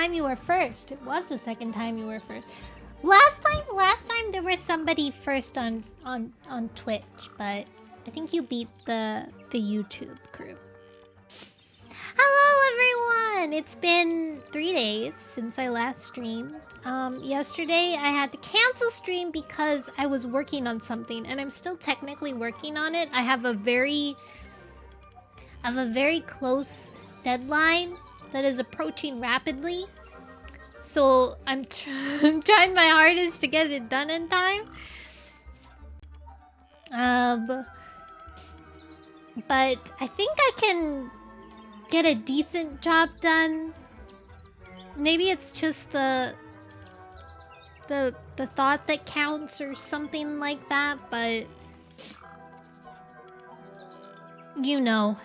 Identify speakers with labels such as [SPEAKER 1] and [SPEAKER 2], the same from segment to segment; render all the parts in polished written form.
[SPEAKER 1] time you were first. It was the second time you were first. Last time there was somebody first on Twitch, but I think you beat the YouTube crew. Hello everyone! It's been 3 days since I last streamed. Yesterday I had to cancel stream because I was working on something, and I'm still technically working on it. I have a very close deadline that is approaching rapidly. So I'm trying my hardest to get it done in time. But I think I can get a decent job done. Maybe it's just the thought that counts or something like that, but you know.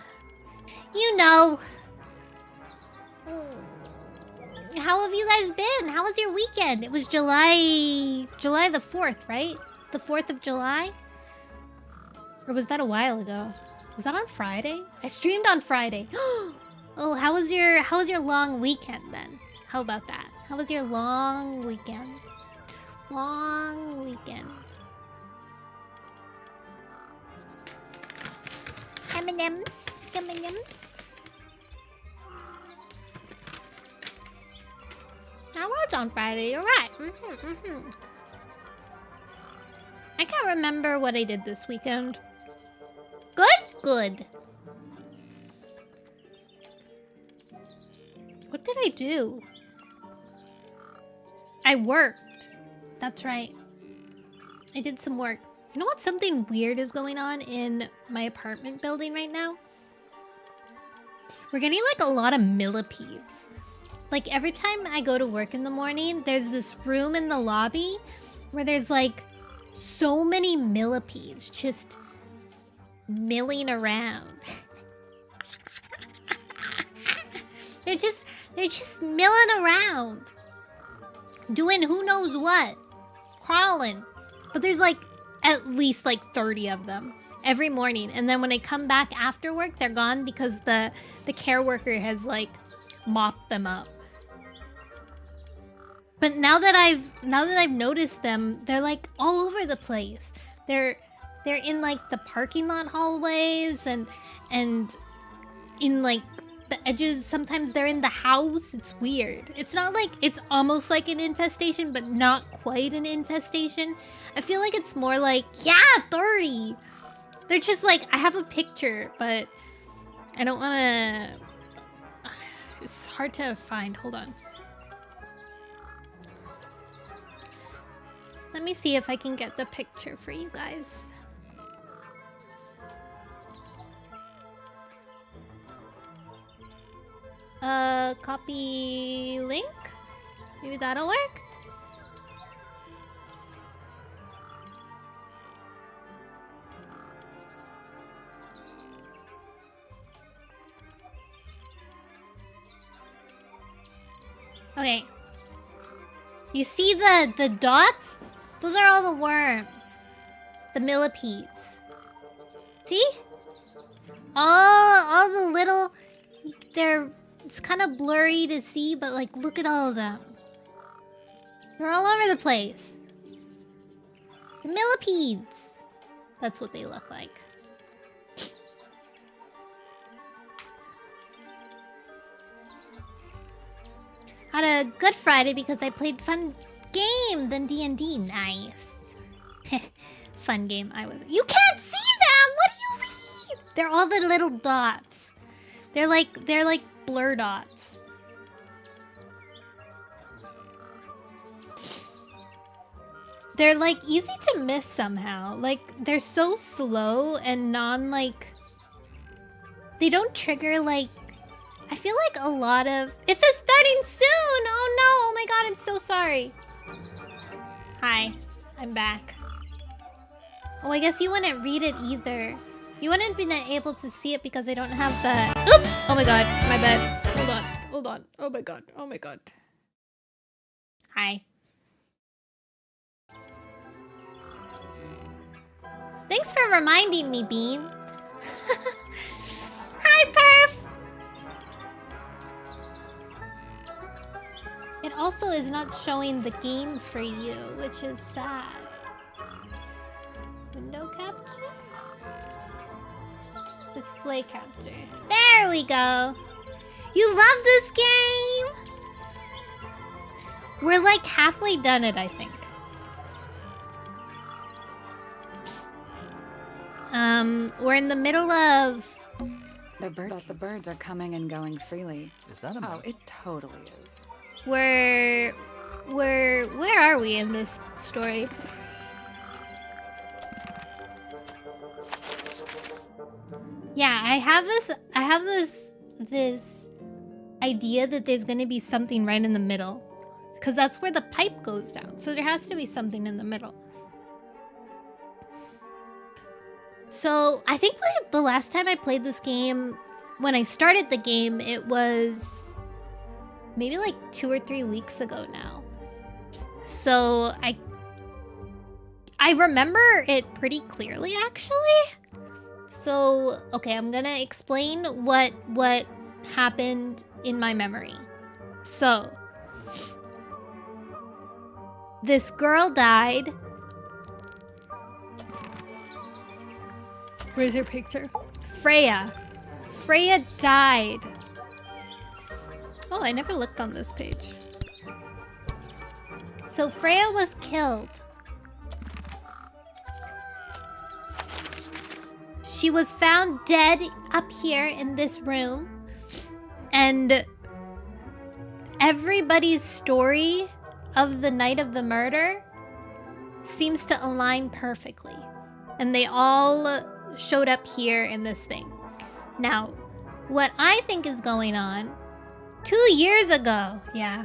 [SPEAKER 1] How have you guys been? How was your weekend? It was July the 4th, right? The 4th of July? Or was that a while ago? Was that on Friday? I streamed on Friday. Oh, how was your long weekend then? How about that? How was your long weekend? Long weekend. M&Ms. I was on Friday, you're right. I can't remember what I did this weekend. Good. What did I do? I worked. That's right. I did some work. You know what? Something weird is going on in my apartment building right now? We're getting like a lot of millipedes. Like every time I go to work in the morning, there's this room in the lobby where there's like so many millipedes just milling around. They're just milling around, doing who knows what, crawling. But there's like at least like 30 of them every morning, and then when I come back after work, they're gone because the care worker has like mopped them up. But now that I've noticed them, they're like all over the place. They're in like the parking lot hallways and in like the edges. Sometimes they're in the house. It's weird. It's not like, it's almost like an infestation, but not quite an infestation. I feel like it's more like, yeah, 30. They're just like, I have a picture, but I don't want to. It's hard to find. Hold on. Let me see if I can get the picture for you guys. Copy link? Maybe that'll work? Okay. You see the dots? Those are all the worms. The millipedes. See? All the little... It's kind of blurry to see, but like, look at all of them. They're all over the place. The millipedes. That's what they look like. Had a good Friday because I played fun game than D&D. Nice. Fun game. You can't see them! What do you mean? They're all the little dots. They're like blur dots. They're like easy to miss somehow. Like they're so slow and they don't trigger like, I feel like a lot of... It says starting soon! Oh no! Oh my god, I'm so sorry. Hi, I'm back. Oh, I guess you wouldn't read it either. You wouldn't be able to see it because I don't have the... Oops! Oh my god, my bad. Hold on. Oh my god. Hi. Thanks for reminding me, Bean. Hi, Perf! also is not showing the game for you, which is sad. Window capture? Display capture. There we go! You love this game! We're like halfway done it, I think. We're in the middle of...
[SPEAKER 2] The birds are coming and going freely.
[SPEAKER 3] Is that a map?
[SPEAKER 2] Oh, it totally is.
[SPEAKER 1] Where are we in this story? Yeah, I have this idea that there's gonna be something right in the middle. Because that's where the pipe goes down. So there has to be something in the middle. So I think the last time I played this game, when I started the game, it was maybe like 2 or 3 weeks ago now. So I remember it pretty clearly, actually. So, okay, I'm gonna explain what happened in my memory. So, this girl died. Where's your picture? Freya. Freya died. Oh, I never looked on this page. So Freya was killed. She was found dead up here in this room. And everybody's story of the night of the murder seems to align perfectly. And they all showed up here in this thing. Now, what I think is going on 2 years ago, yeah.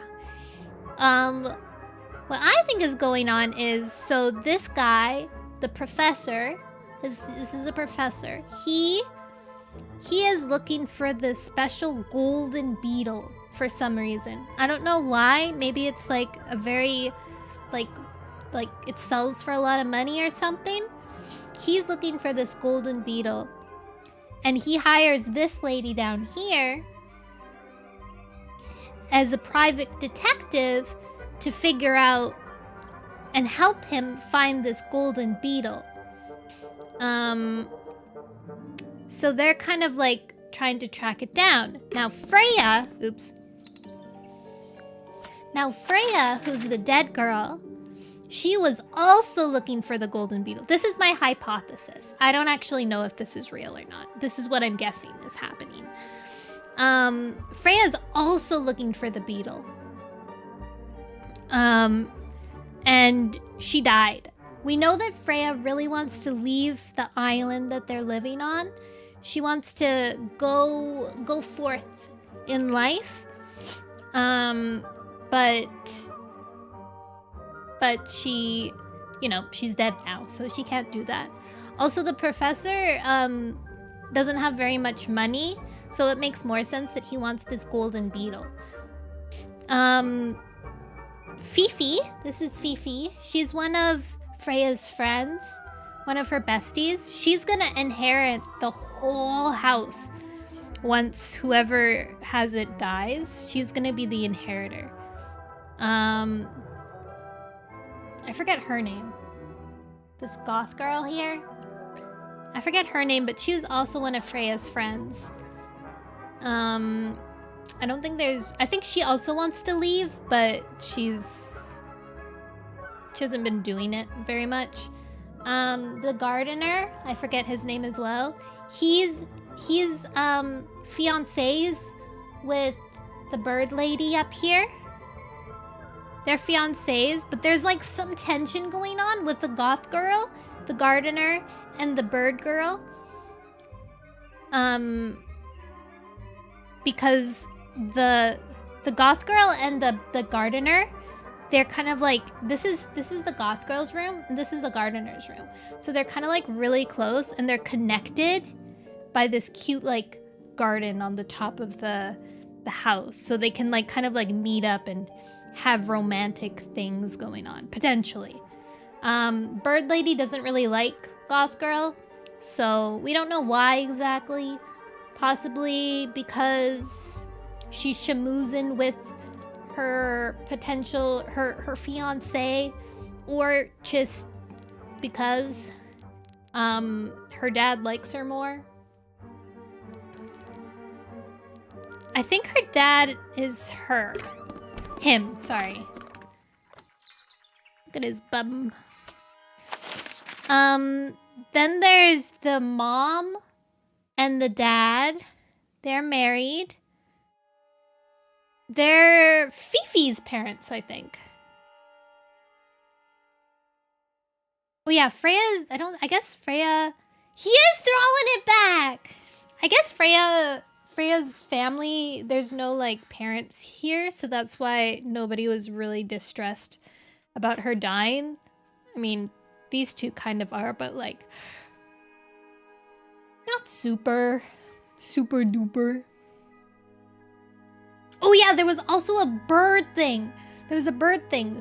[SPEAKER 1] What I think is going on is, so this guy, the professor, this is a professor. He is looking for this special golden beetle for some reason. I don't know why. Maybe it's like a very, like it sells for a lot of money or something. He's looking for this golden beetle. And he hires this lady down here as a private detective to figure out and help him find this golden beetle. So they're kind of like trying to track it down. Now Freya, Now Freya, who's the dead girl, she was also looking for the golden beetle. This is my hypothesis. I don't actually know if this is real or not. This is what I'm guessing is happening. Freya's also looking for the beetle. And she died. We know that Freya really wants to leave the island that they're living on. She wants to go forth in life. But she, she's dead now, so she can't do that. Also, the professor doesn't have very much money, so it makes more sense that he wants this golden beetle. Fifi, this is Fifi. She's one of Freya's friends, one of her besties. She's gonna inherit the whole house once whoever has it dies. She's gonna be the inheritor. I forget her name. This goth girl here. I forget her name, but she was also one of Freya's friends. I don't think I think she also wants to leave, but she hasn't been doing it very much. The gardener, I forget his name as well. He's fiancés with the bird lady up here. They're fiancés, but there's like some tension going on with the goth girl, the gardener, and the bird girl. Because the goth girl and the gardener, they're kind of like, this is the goth girl's room and this is the gardener's room. So they're kind of like really close and they're connected by this cute like garden on the top of the house. So they can like kind of like meet up and have romantic things going on, potentially. Bird lady doesn't really like goth girl, so we don't know why exactly. Possibly because she's schmoozing with her potential, her fiance, or just because her dad likes her more. I think her dad is him, sorry. Look at his bum. Then there's the mom and the dad. They're married. They're Fifi's parents, I think. Oh yeah, I guess Freya, he is throwing it back! I guess Freya's family, there's no, like, parents here, so that's why nobody was really distressed about her dying. I mean, these two kind of are, but, like, not super duper. Oh yeah, there was also a bird thing.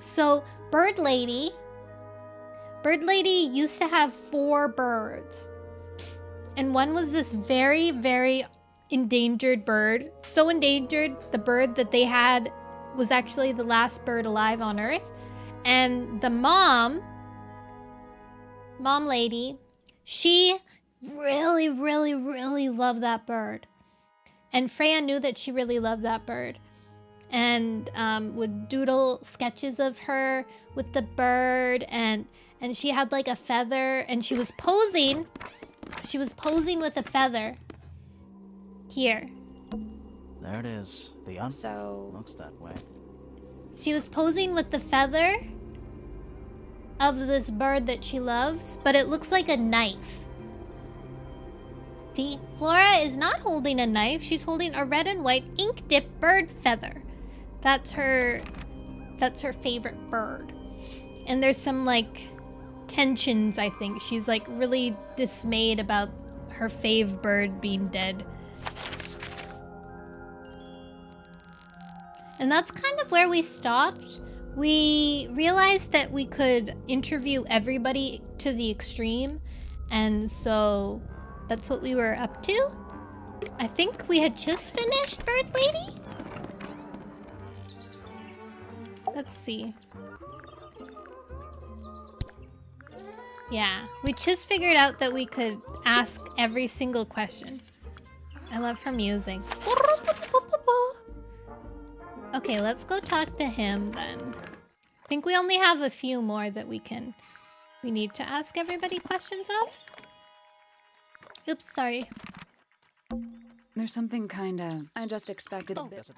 [SPEAKER 1] So, Bird Lady used to have 4 birds. And one was this very, very endangered bird. So endangered, the bird that they had was actually the last bird alive on Earth. And the mom lady, she really, really, really loved that bird. And Freya knew that she really loved that bird. And would doodle sketches of her with the bird, and she had like a feather, and she was posing with a feather. Here.
[SPEAKER 3] There it is. The
[SPEAKER 2] So
[SPEAKER 3] looks that way.
[SPEAKER 1] She was posing with the feather of this bird that she loves, but it looks like a knife. See, Flora is not holding a knife. She's holding a red and white ink dip bird feather. That's her favorite bird. And there's some like tensions, I think. She's like really dismayed about her fave bird being dead. And that's kind of where we stopped. We realized that we could interview everybody to the extreme, and so that's what we were up to. I think we had just finished Bird Lady? Let's see. Yeah, we just figured out that we could ask every single question. I love her music. Okay, let's go talk to him then. I think we only have a few more that we need to ask everybody questions of. Oops, sorry.
[SPEAKER 2] there's something kinda... I just expected a bit.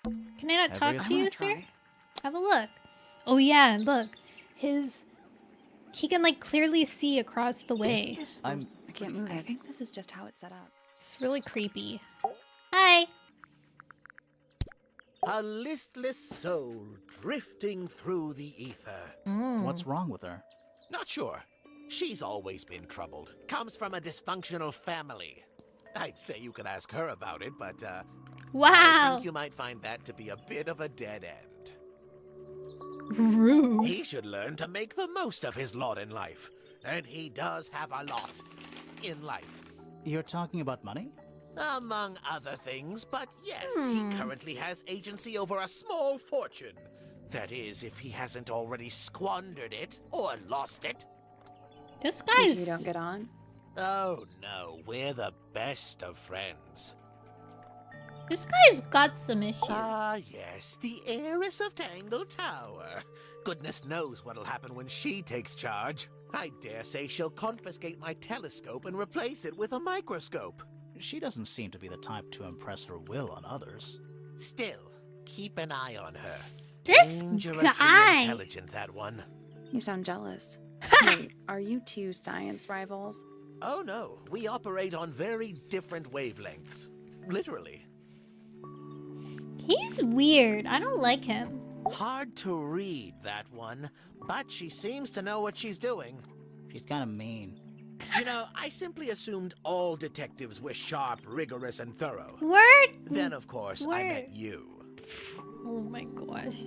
[SPEAKER 1] Can I not talk to you, sir?
[SPEAKER 2] Try.
[SPEAKER 1] Have a look. Oh yeah, look. He can like clearly see across the way.
[SPEAKER 2] I can't move it. I think this is just how it's set up.
[SPEAKER 1] It's really creepy. Hi.
[SPEAKER 4] A listless soul drifting through the ether.
[SPEAKER 3] What's wrong with her?
[SPEAKER 4] Not sure. She's always been troubled. Comes from a dysfunctional family. I'd say you could ask her about it, but I
[SPEAKER 1] Wow.
[SPEAKER 4] think you might find that to be a bit of a dead end.
[SPEAKER 1] Rude.
[SPEAKER 4] He should learn to make the most of his lot in life. And he does have a lot in life.
[SPEAKER 3] You're talking about money?
[SPEAKER 4] Among other things, but yes, he currently has agency over a small fortune. That is, if he hasn't already squandered it or lost it.
[SPEAKER 1] This
[SPEAKER 2] You
[SPEAKER 1] guy's...
[SPEAKER 2] don't get on?
[SPEAKER 4] Oh no, we're the best of friends.
[SPEAKER 1] This guy's got some issues.
[SPEAKER 4] Ah, yes, the heiress of Tangle Tower. Goodness knows what'll happen when she takes charge. I dare say she'll confiscate my telescope and replace it with a microscope.
[SPEAKER 3] She doesn't seem to be the type to impress her will on others.
[SPEAKER 4] Still, keep an eye on her.
[SPEAKER 1] This
[SPEAKER 4] Dangerously
[SPEAKER 1] guy.
[SPEAKER 4] intelligent, that one.
[SPEAKER 2] You sound jealous. Wait, are you two science rivals?
[SPEAKER 4] Oh no, we operate on very different wavelengths. Literally.
[SPEAKER 1] He's weird. I don't like him.
[SPEAKER 4] Hard to read, that one, but she seems to know what she's doing.
[SPEAKER 3] She's kind of mean.
[SPEAKER 4] You know, I simply assumed all detectives were sharp, rigorous, and thorough.
[SPEAKER 1] Word.
[SPEAKER 4] Then, of course, I
[SPEAKER 1] Word.
[SPEAKER 4] met you.
[SPEAKER 1] Oh my gosh.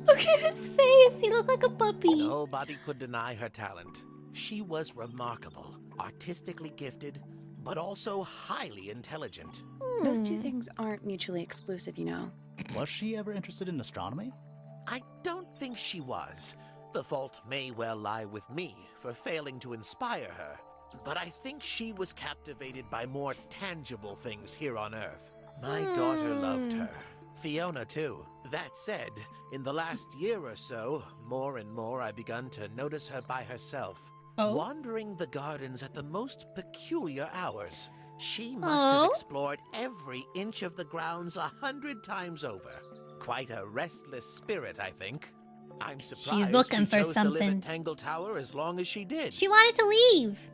[SPEAKER 1] Look at his face. He looked like a puppy.
[SPEAKER 4] Nobody could deny her talent. She was remarkable, artistically gifted, but also highly intelligent.
[SPEAKER 2] Those two things aren't mutually exclusive, you know.
[SPEAKER 3] Was she ever interested in astronomy?
[SPEAKER 4] I don't think she was. The fault may well lie with me for failing to inspire her. But I think she was captivated by more tangible things here on Earth. My daughter loved her. Fiona, too. That said, in the last year or so, more and more I begun to notice her by herself.
[SPEAKER 1] Oh.
[SPEAKER 4] Wandering the gardens at the most peculiar hours. She must have explored every inch of the grounds 100 times over. Quite a restless spirit, I think. I'm surprised
[SPEAKER 1] looking
[SPEAKER 4] she
[SPEAKER 1] for
[SPEAKER 4] chose to live
[SPEAKER 1] something.
[SPEAKER 4] at Tangle Tower as long as she did.
[SPEAKER 1] She wanted to leave.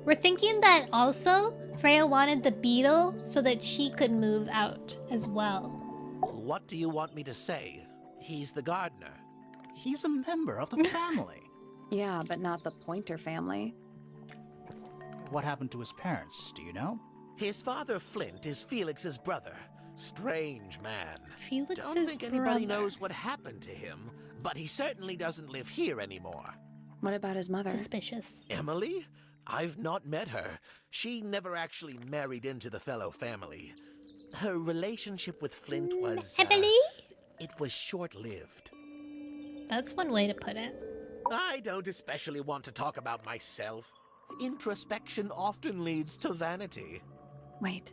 [SPEAKER 1] We're thinking that also Freya wanted the beetle so that she could move out as well.
[SPEAKER 4] What do you want me to say? He's the gardener.
[SPEAKER 3] He's a member of the family.
[SPEAKER 2] Yeah, but not the Pointer family.
[SPEAKER 3] What happened to his parents, do you know?
[SPEAKER 4] His father, Flint, is Felix's brother. Strange man.
[SPEAKER 1] Felix's
[SPEAKER 4] Don't think anybody
[SPEAKER 1] brother.
[SPEAKER 4] knows what happened to him, but he certainly doesn't live here anymore.
[SPEAKER 2] What about his mother?
[SPEAKER 1] Suspicious.
[SPEAKER 4] Emily? I've not met her. She never actually married into the fellow family. Her relationship with Flint was...
[SPEAKER 1] Emily?
[SPEAKER 4] It was short-lived.
[SPEAKER 1] That's one way to put it.
[SPEAKER 4] I don't especially want to talk about myself. Introspection often leads to vanity.
[SPEAKER 2] Wait,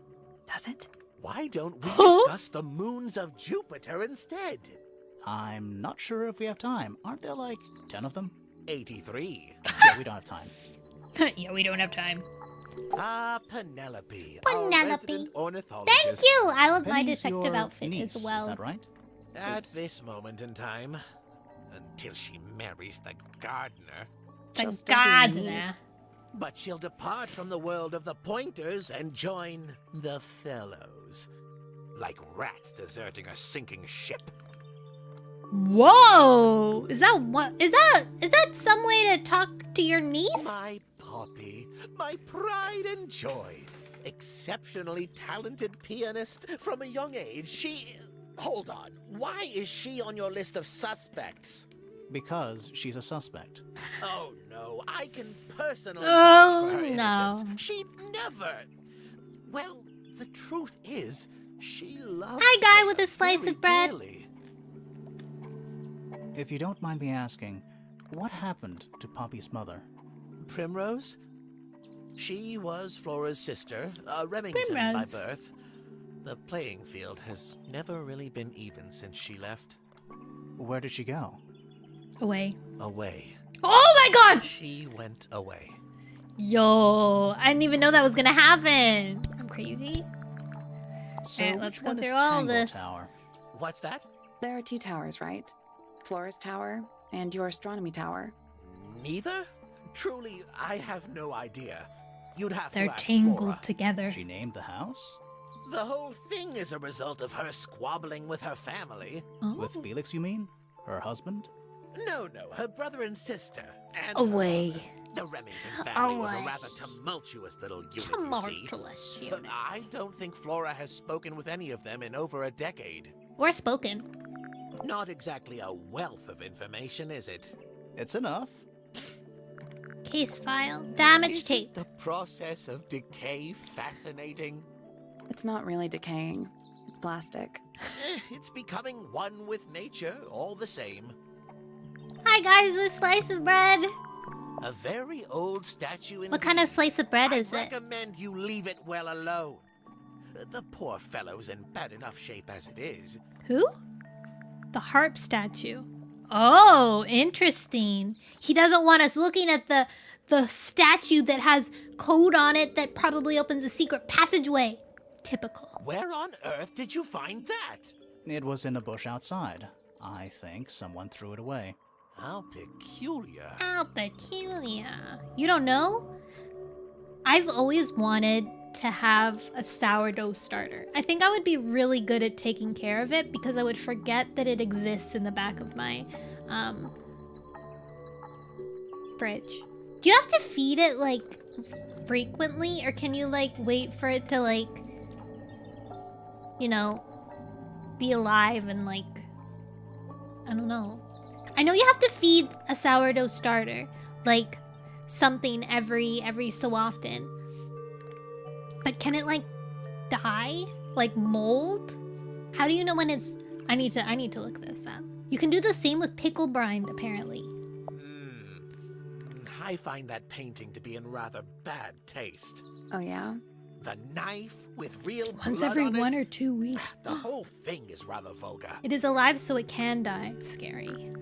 [SPEAKER 2] does it?
[SPEAKER 4] Why don't we
[SPEAKER 1] Huh?
[SPEAKER 4] discuss the moons of Jupiter instead?
[SPEAKER 3] I'm not sure if we have time. Aren't there like 10 of them?
[SPEAKER 4] 83.
[SPEAKER 3] Yeah, we don't have time.
[SPEAKER 1] Yeah, we don't have time.
[SPEAKER 4] Ah, Penelope.
[SPEAKER 1] Penelope.
[SPEAKER 4] Our resident ornithologist.
[SPEAKER 1] Thank you! I love my
[SPEAKER 3] Penny's
[SPEAKER 1] detective
[SPEAKER 3] your
[SPEAKER 1] outfit
[SPEAKER 3] niece,
[SPEAKER 1] as well.
[SPEAKER 3] Is that right?
[SPEAKER 4] At this moment in time, until she marries the gardener.
[SPEAKER 2] She'll
[SPEAKER 1] The
[SPEAKER 2] still be your
[SPEAKER 1] gardener.
[SPEAKER 2] niece.
[SPEAKER 4] But she'll depart from the world of the Pointers and join the Fellows. Like rats deserting a sinking ship.
[SPEAKER 1] Whoa! Is that some way to talk to your niece?
[SPEAKER 4] My Poppy, my pride and joy. Exceptionally talented pianist from a young age. She... Hold on. Why is she on your list of suspects?
[SPEAKER 3] Because she's a suspect.
[SPEAKER 4] Oh no, I can personally
[SPEAKER 1] Oh,
[SPEAKER 4] vouch for her innocence.
[SPEAKER 1] no.
[SPEAKER 4] She'd never. Well, the truth is, she loves.
[SPEAKER 1] Hi, guy
[SPEAKER 4] Freya
[SPEAKER 1] with a slice
[SPEAKER 4] very
[SPEAKER 1] of bread.
[SPEAKER 4] dearly.
[SPEAKER 3] If you don't mind me asking, what happened to Poppy's mother?
[SPEAKER 4] Primrose. She was Flora's sister, a Remington by
[SPEAKER 1] Primrose.
[SPEAKER 4] birth. The playing field has never really been even since she left.
[SPEAKER 3] Where did she go?
[SPEAKER 1] Away.
[SPEAKER 4] Away.
[SPEAKER 1] Oh my god!
[SPEAKER 4] She went away.
[SPEAKER 1] Yo, I didn't even know that was gonna happen. I'm crazy.
[SPEAKER 3] So
[SPEAKER 1] Alright, let's
[SPEAKER 3] which
[SPEAKER 1] go
[SPEAKER 3] one is
[SPEAKER 1] through all
[SPEAKER 3] Tangle
[SPEAKER 1] this.
[SPEAKER 3] Tower?
[SPEAKER 4] What's that?
[SPEAKER 2] There are two towers, right? Flora's tower and your astronomy tower.
[SPEAKER 4] Neither? Truly, I have no idea. You'd have
[SPEAKER 1] They're
[SPEAKER 4] to ask
[SPEAKER 1] tangled
[SPEAKER 4] Flora.
[SPEAKER 1] together.
[SPEAKER 3] She named the house?
[SPEAKER 4] The whole thing is a result of her squabbling with her family.
[SPEAKER 1] Oh.
[SPEAKER 3] With Felix, you mean? Her husband?
[SPEAKER 4] No, her brother and sister. And
[SPEAKER 1] Away.
[SPEAKER 4] her father. The Remington family was a
[SPEAKER 1] Away.
[SPEAKER 4] rather tumultuous little unit, you see.
[SPEAKER 1] Tumultuous
[SPEAKER 4] But
[SPEAKER 1] unit.
[SPEAKER 4] I don't think Flora has spoken with any of them in over a decade.
[SPEAKER 1] Or spoken.
[SPEAKER 4] Not exactly a wealth of information, is it?
[SPEAKER 3] It's enough.
[SPEAKER 1] Case file. Damage
[SPEAKER 4] Isn't
[SPEAKER 1] tape.
[SPEAKER 4] the process of decay fascinating?
[SPEAKER 2] It's not really decaying. It's plastic.
[SPEAKER 4] It's becoming one with nature, all the same.
[SPEAKER 1] Hi guys with slice of bread.
[SPEAKER 4] A very old statue in
[SPEAKER 1] What kind of slice of bread is
[SPEAKER 4] I
[SPEAKER 1] it?
[SPEAKER 4] recommend you leave it well alone. The poor fellow's in bad enough shape as it is.
[SPEAKER 1] Who? The harp statue. Oh, interesting. He doesn't want us looking at the statue that has code on it that probably opens a secret passageway. Typical.
[SPEAKER 4] Where on earth did you find that?
[SPEAKER 3] It was in a bush outside. I think someone threw it away.
[SPEAKER 4] How peculiar.
[SPEAKER 1] How peculiar. You don't know? I've always wanted to have a sourdough starter. I think I would be really good at taking care of it because I would forget that it exists in the back of my fridge. Do you have to feed it like frequently, or can you like wait for it to like, you know, be alive and like, I don't know. I know you have to feed a sourdough starter like something every so often. But can it like die? Like mold? How do you know when it's... I need to look this up. You can do the same with pickle brine, apparently.
[SPEAKER 4] I find that painting to be in rather bad taste.
[SPEAKER 2] Oh, yeah?
[SPEAKER 4] The knife with real
[SPEAKER 1] Once
[SPEAKER 4] blood
[SPEAKER 1] every
[SPEAKER 4] on
[SPEAKER 1] 1
[SPEAKER 4] it?
[SPEAKER 1] or 2 weeks.
[SPEAKER 4] The whole thing is rather vulgar.
[SPEAKER 1] It is alive, so it can die. Scary.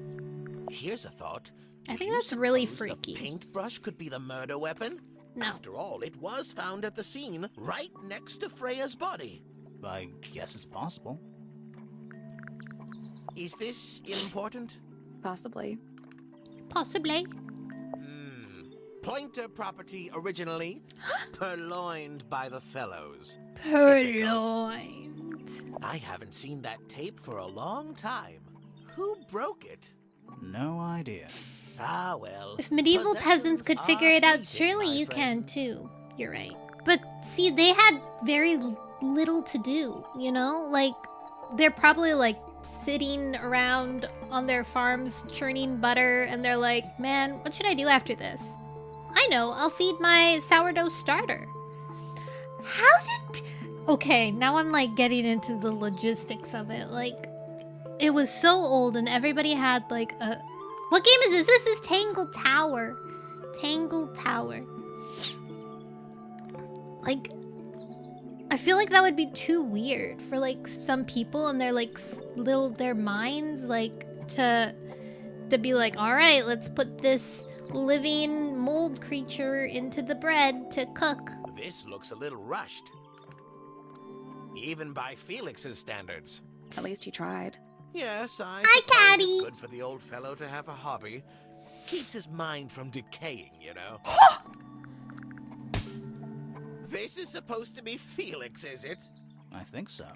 [SPEAKER 4] Here's a thought.
[SPEAKER 1] I
[SPEAKER 4] Do
[SPEAKER 1] think
[SPEAKER 4] you
[SPEAKER 1] that's really
[SPEAKER 4] suppose
[SPEAKER 1] freaky.
[SPEAKER 4] The paintbrush could be the murder weapon?
[SPEAKER 1] No.
[SPEAKER 4] After all, it was found at the scene, right next to Freya's body.
[SPEAKER 3] I guess it's possible.
[SPEAKER 4] Is this important?
[SPEAKER 2] Possibly.
[SPEAKER 1] Possibly.
[SPEAKER 4] Pointer property originally purloined by the fellows.
[SPEAKER 1] Purloined.
[SPEAKER 4] I haven't seen that tape for a long time. Who broke it?
[SPEAKER 3] No idea.
[SPEAKER 4] Ah, well.
[SPEAKER 1] If medieval peasants
[SPEAKER 4] possessions
[SPEAKER 1] could
[SPEAKER 4] are
[SPEAKER 1] figure it out,
[SPEAKER 4] fleeting,
[SPEAKER 1] surely
[SPEAKER 4] my
[SPEAKER 1] you can
[SPEAKER 4] friends.
[SPEAKER 1] too. You're right. But see, they had very little to do, you know? Like, they're probably like sitting around on their farms churning butter, and they're like, man, what should I do after this? I know, I'll feed my sourdough starter. How did... Okay, now I'm like getting into the logistics of it. Like, it was so old and everybody had like a... What game is this? This is Tangle Tower. Tangle Tower. Like, I feel like that would be too weird for like some people and their like their minds like to be like, all right, let's put this living mold creature into the bread to cook.
[SPEAKER 4] This looks a little rushed. Even by Felix's standards.
[SPEAKER 2] At least he tried.
[SPEAKER 4] Yes, I
[SPEAKER 1] Hi,
[SPEAKER 4] suppose
[SPEAKER 1] Caddy.
[SPEAKER 4] it's good for the old fellow to have a hobby. Keeps his mind from decaying, you know. This is supposed to be Felix, is it?
[SPEAKER 3] I think so.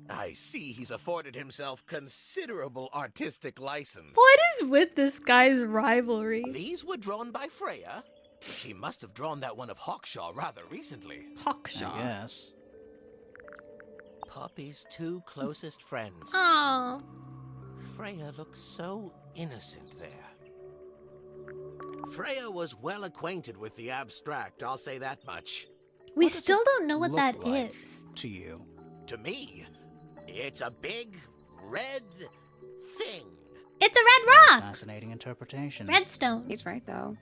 [SPEAKER 4] I see he's afforded himself considerable artistic license.
[SPEAKER 1] What is with this guy's rivalry?
[SPEAKER 4] These were drawn by Freya. She must have drawn that one of Hawkshaw rather recently.
[SPEAKER 3] I
[SPEAKER 1] Hawkshaw.
[SPEAKER 3] guess.
[SPEAKER 4] Poppy's two closest friends.
[SPEAKER 1] Aww.
[SPEAKER 4] Freya looks so innocent there. Freya was well acquainted with the abstract, I'll say that much.
[SPEAKER 1] We
[SPEAKER 3] What does
[SPEAKER 1] still
[SPEAKER 3] it
[SPEAKER 1] don't know what
[SPEAKER 3] look
[SPEAKER 1] that
[SPEAKER 3] like
[SPEAKER 1] is.
[SPEAKER 3] to you?
[SPEAKER 4] To me, it's a big, red thing.
[SPEAKER 1] It's a red rock!
[SPEAKER 3] Fascinating interpretation.
[SPEAKER 1] Redstone.
[SPEAKER 2] He's right, though.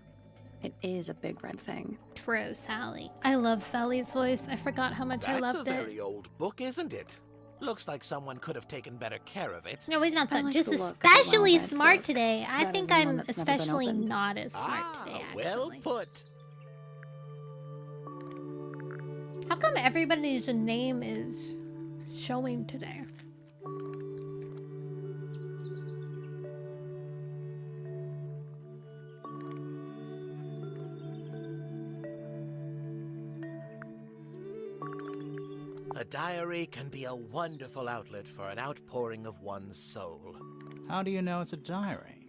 [SPEAKER 2] It is a big red thing.
[SPEAKER 1] True, Sally. I love Sally's voice. I forgot how much I
[SPEAKER 4] That's a
[SPEAKER 1] loved it.
[SPEAKER 4] very old book, isn't it? Looks like someone could have taken better care of it.
[SPEAKER 1] No, he's not
[SPEAKER 2] I
[SPEAKER 1] that.
[SPEAKER 2] like
[SPEAKER 1] just
[SPEAKER 2] the look of a
[SPEAKER 1] especially
[SPEAKER 2] well-read
[SPEAKER 1] smart
[SPEAKER 2] book,
[SPEAKER 1] today. I
[SPEAKER 2] rather
[SPEAKER 1] think
[SPEAKER 2] than one
[SPEAKER 1] I'm
[SPEAKER 2] that's never been
[SPEAKER 1] especially
[SPEAKER 2] opened.
[SPEAKER 1] not as smart today, actually.
[SPEAKER 4] Well put.
[SPEAKER 1] How come everybody's name is showing today?
[SPEAKER 4] A diary can be a wonderful outlet for an outpouring of one's soul.
[SPEAKER 3] How do you know it's a diary?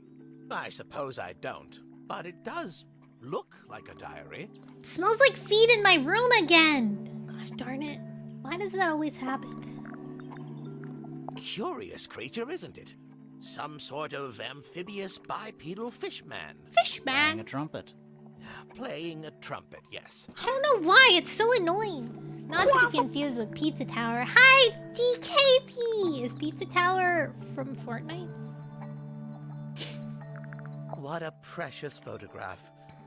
[SPEAKER 4] I suppose I don't, but it does look like a diary.
[SPEAKER 1] It smells like feet in my room again. Gosh darn it. Why does that always happen?
[SPEAKER 4] Curious creature, isn't it? Some sort of amphibious bipedal fishman.
[SPEAKER 3] Playing a
[SPEAKER 1] Fishman.
[SPEAKER 3] trumpet.
[SPEAKER 4] Playing a trumpet, yes.
[SPEAKER 1] I don't know why. It's so annoying. Not to be confused with Pizza Tower. Hi, DKP. Is Pizza Tower from Fortnite?
[SPEAKER 4] What a precious photograph.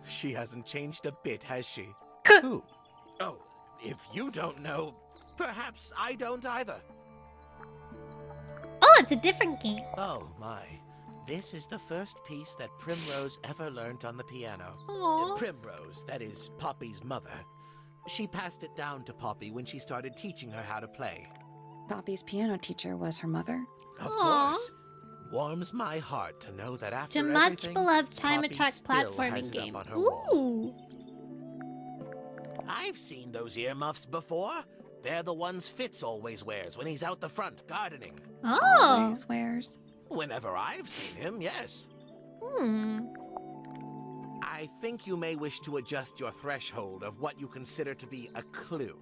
[SPEAKER 4] She hasn't changed a bit, has she?
[SPEAKER 3] Who?
[SPEAKER 4] Oh, if you don't know, perhaps I don't either.
[SPEAKER 1] Oh, it's a different game.
[SPEAKER 4] Oh my. This is the first piece that Primrose ever learnt on the piano.
[SPEAKER 1] Aww.
[SPEAKER 4] Primrose, that is Poppy's mother. She passed it down to Poppy when she started teaching her how to play.
[SPEAKER 2] Poppy's piano teater was her mother.
[SPEAKER 4] Of
[SPEAKER 1] Aw.
[SPEAKER 4] course. Warms my heart to know that after
[SPEAKER 1] It's a much
[SPEAKER 4] everything,
[SPEAKER 1] beloved time
[SPEAKER 4] Poppy
[SPEAKER 1] attack
[SPEAKER 4] still has
[SPEAKER 1] platforming
[SPEAKER 4] it up
[SPEAKER 1] game.
[SPEAKER 4] on her wall.
[SPEAKER 1] Ooh.
[SPEAKER 4] I've seen those earmuffs before. They're the ones Fitz always wears when he's out the front gardening.
[SPEAKER 1] Oh.
[SPEAKER 2] Always wears.
[SPEAKER 4] Whenever I've seen him, yes.
[SPEAKER 1] Hmm.
[SPEAKER 4] I think you may wish to adjust your threshold of what you consider to be a clue.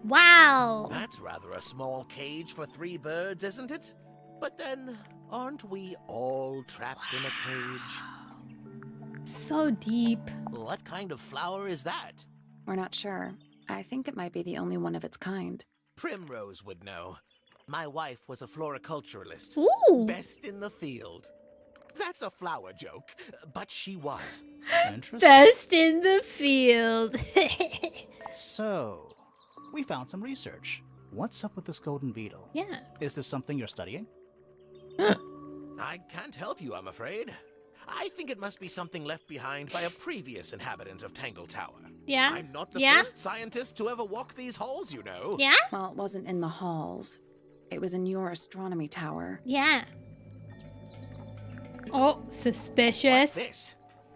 [SPEAKER 1] Wow.
[SPEAKER 4] That's rather a small cage for 3 birds, isn't it? But then, aren't we all trapped in a cage?
[SPEAKER 1] So deep.
[SPEAKER 4] What kind of flower is that?
[SPEAKER 2] We're not sure. I think it might be the only one of its kind.
[SPEAKER 4] Primrose would know. My wife was a floriculturalist.
[SPEAKER 1] Ooh.
[SPEAKER 4] Best in the field. That's a flower joke, but she was.
[SPEAKER 3] Interesting.
[SPEAKER 1] Best in the field.
[SPEAKER 3] So, we found some research. What's up with this golden beetle?
[SPEAKER 1] Yeah.
[SPEAKER 3] Is this something you're studying?
[SPEAKER 4] I can't help you, I'm afraid. I think it must be something left behind by a previous inhabitant of Tangle Tower.
[SPEAKER 1] Yeah.
[SPEAKER 4] I'm not the
[SPEAKER 1] Yeah.
[SPEAKER 4] first scientist to ever walk these halls, you know.
[SPEAKER 1] Yeah?
[SPEAKER 2] Well, it wasn't in the halls. It was in your astronomy tower.
[SPEAKER 1] Yeah. Oh, suspicious.
[SPEAKER 4] What's this?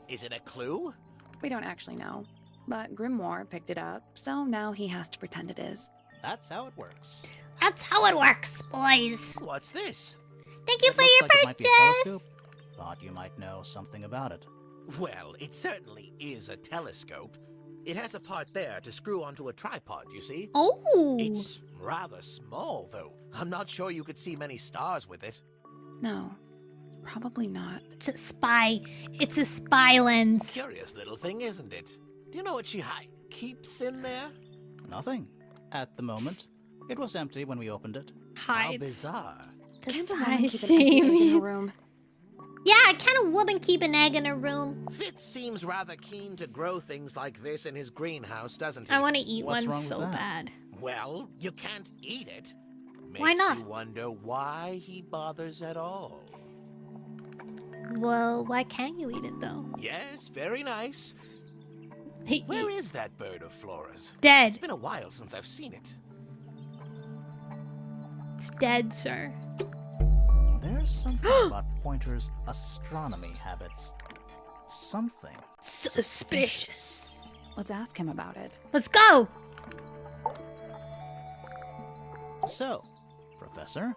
[SPEAKER 4] Is it a clue?
[SPEAKER 2] We don't actually know. But Grimoire picked it up, so now he has to pretend it is.
[SPEAKER 3] That's how it works.
[SPEAKER 1] That's how it works, boys.
[SPEAKER 4] What's this?
[SPEAKER 1] Thank you
[SPEAKER 3] It
[SPEAKER 1] for
[SPEAKER 3] looks
[SPEAKER 1] your
[SPEAKER 3] like it might be a
[SPEAKER 1] purchase.
[SPEAKER 3] telescope. Thought you might know something about it.
[SPEAKER 4] Well, it certainly is a telescope. It has a part there to screw onto a tripod, you see?
[SPEAKER 1] Oh.
[SPEAKER 4] It's rather small, though. I'm not sure you could see many stars with it.
[SPEAKER 2] No, probably not.
[SPEAKER 1] It's a spy. It's a spy lens.
[SPEAKER 4] Curious little thing, isn't it? Do you know what she keeps in there?
[SPEAKER 3] Nothing. At the moment. It was empty when we opened it.
[SPEAKER 4] How
[SPEAKER 1] Hides.
[SPEAKER 4] bizarre.
[SPEAKER 1] The
[SPEAKER 2] Can't a
[SPEAKER 1] size
[SPEAKER 2] woman keep an empty egg in her
[SPEAKER 1] same.
[SPEAKER 2] room?
[SPEAKER 1] Yeah, can a woman keep an egg in her room?
[SPEAKER 4] Fitz seems rather keen to grow things like this in his greenhouse, doesn't he?
[SPEAKER 1] I want to eat
[SPEAKER 3] What's
[SPEAKER 1] one
[SPEAKER 3] wrong with
[SPEAKER 1] so
[SPEAKER 3] that?
[SPEAKER 1] bad.
[SPEAKER 4] Well, you can't eat it. Makes
[SPEAKER 1] Why not?
[SPEAKER 4] you wonder why he bothers at all.
[SPEAKER 1] Well, why can't you eat it though?
[SPEAKER 4] Yes, very nice. Where is that bird of Flora's?
[SPEAKER 1] Dead.
[SPEAKER 4] It's been a while since I've seen it.
[SPEAKER 1] It's dead, sir.
[SPEAKER 3] There's something about Pointer's astronomy habits. Something.
[SPEAKER 1] Suspicious.
[SPEAKER 2] Let's ask him about it.
[SPEAKER 1] Let's go.
[SPEAKER 3] So, Professor,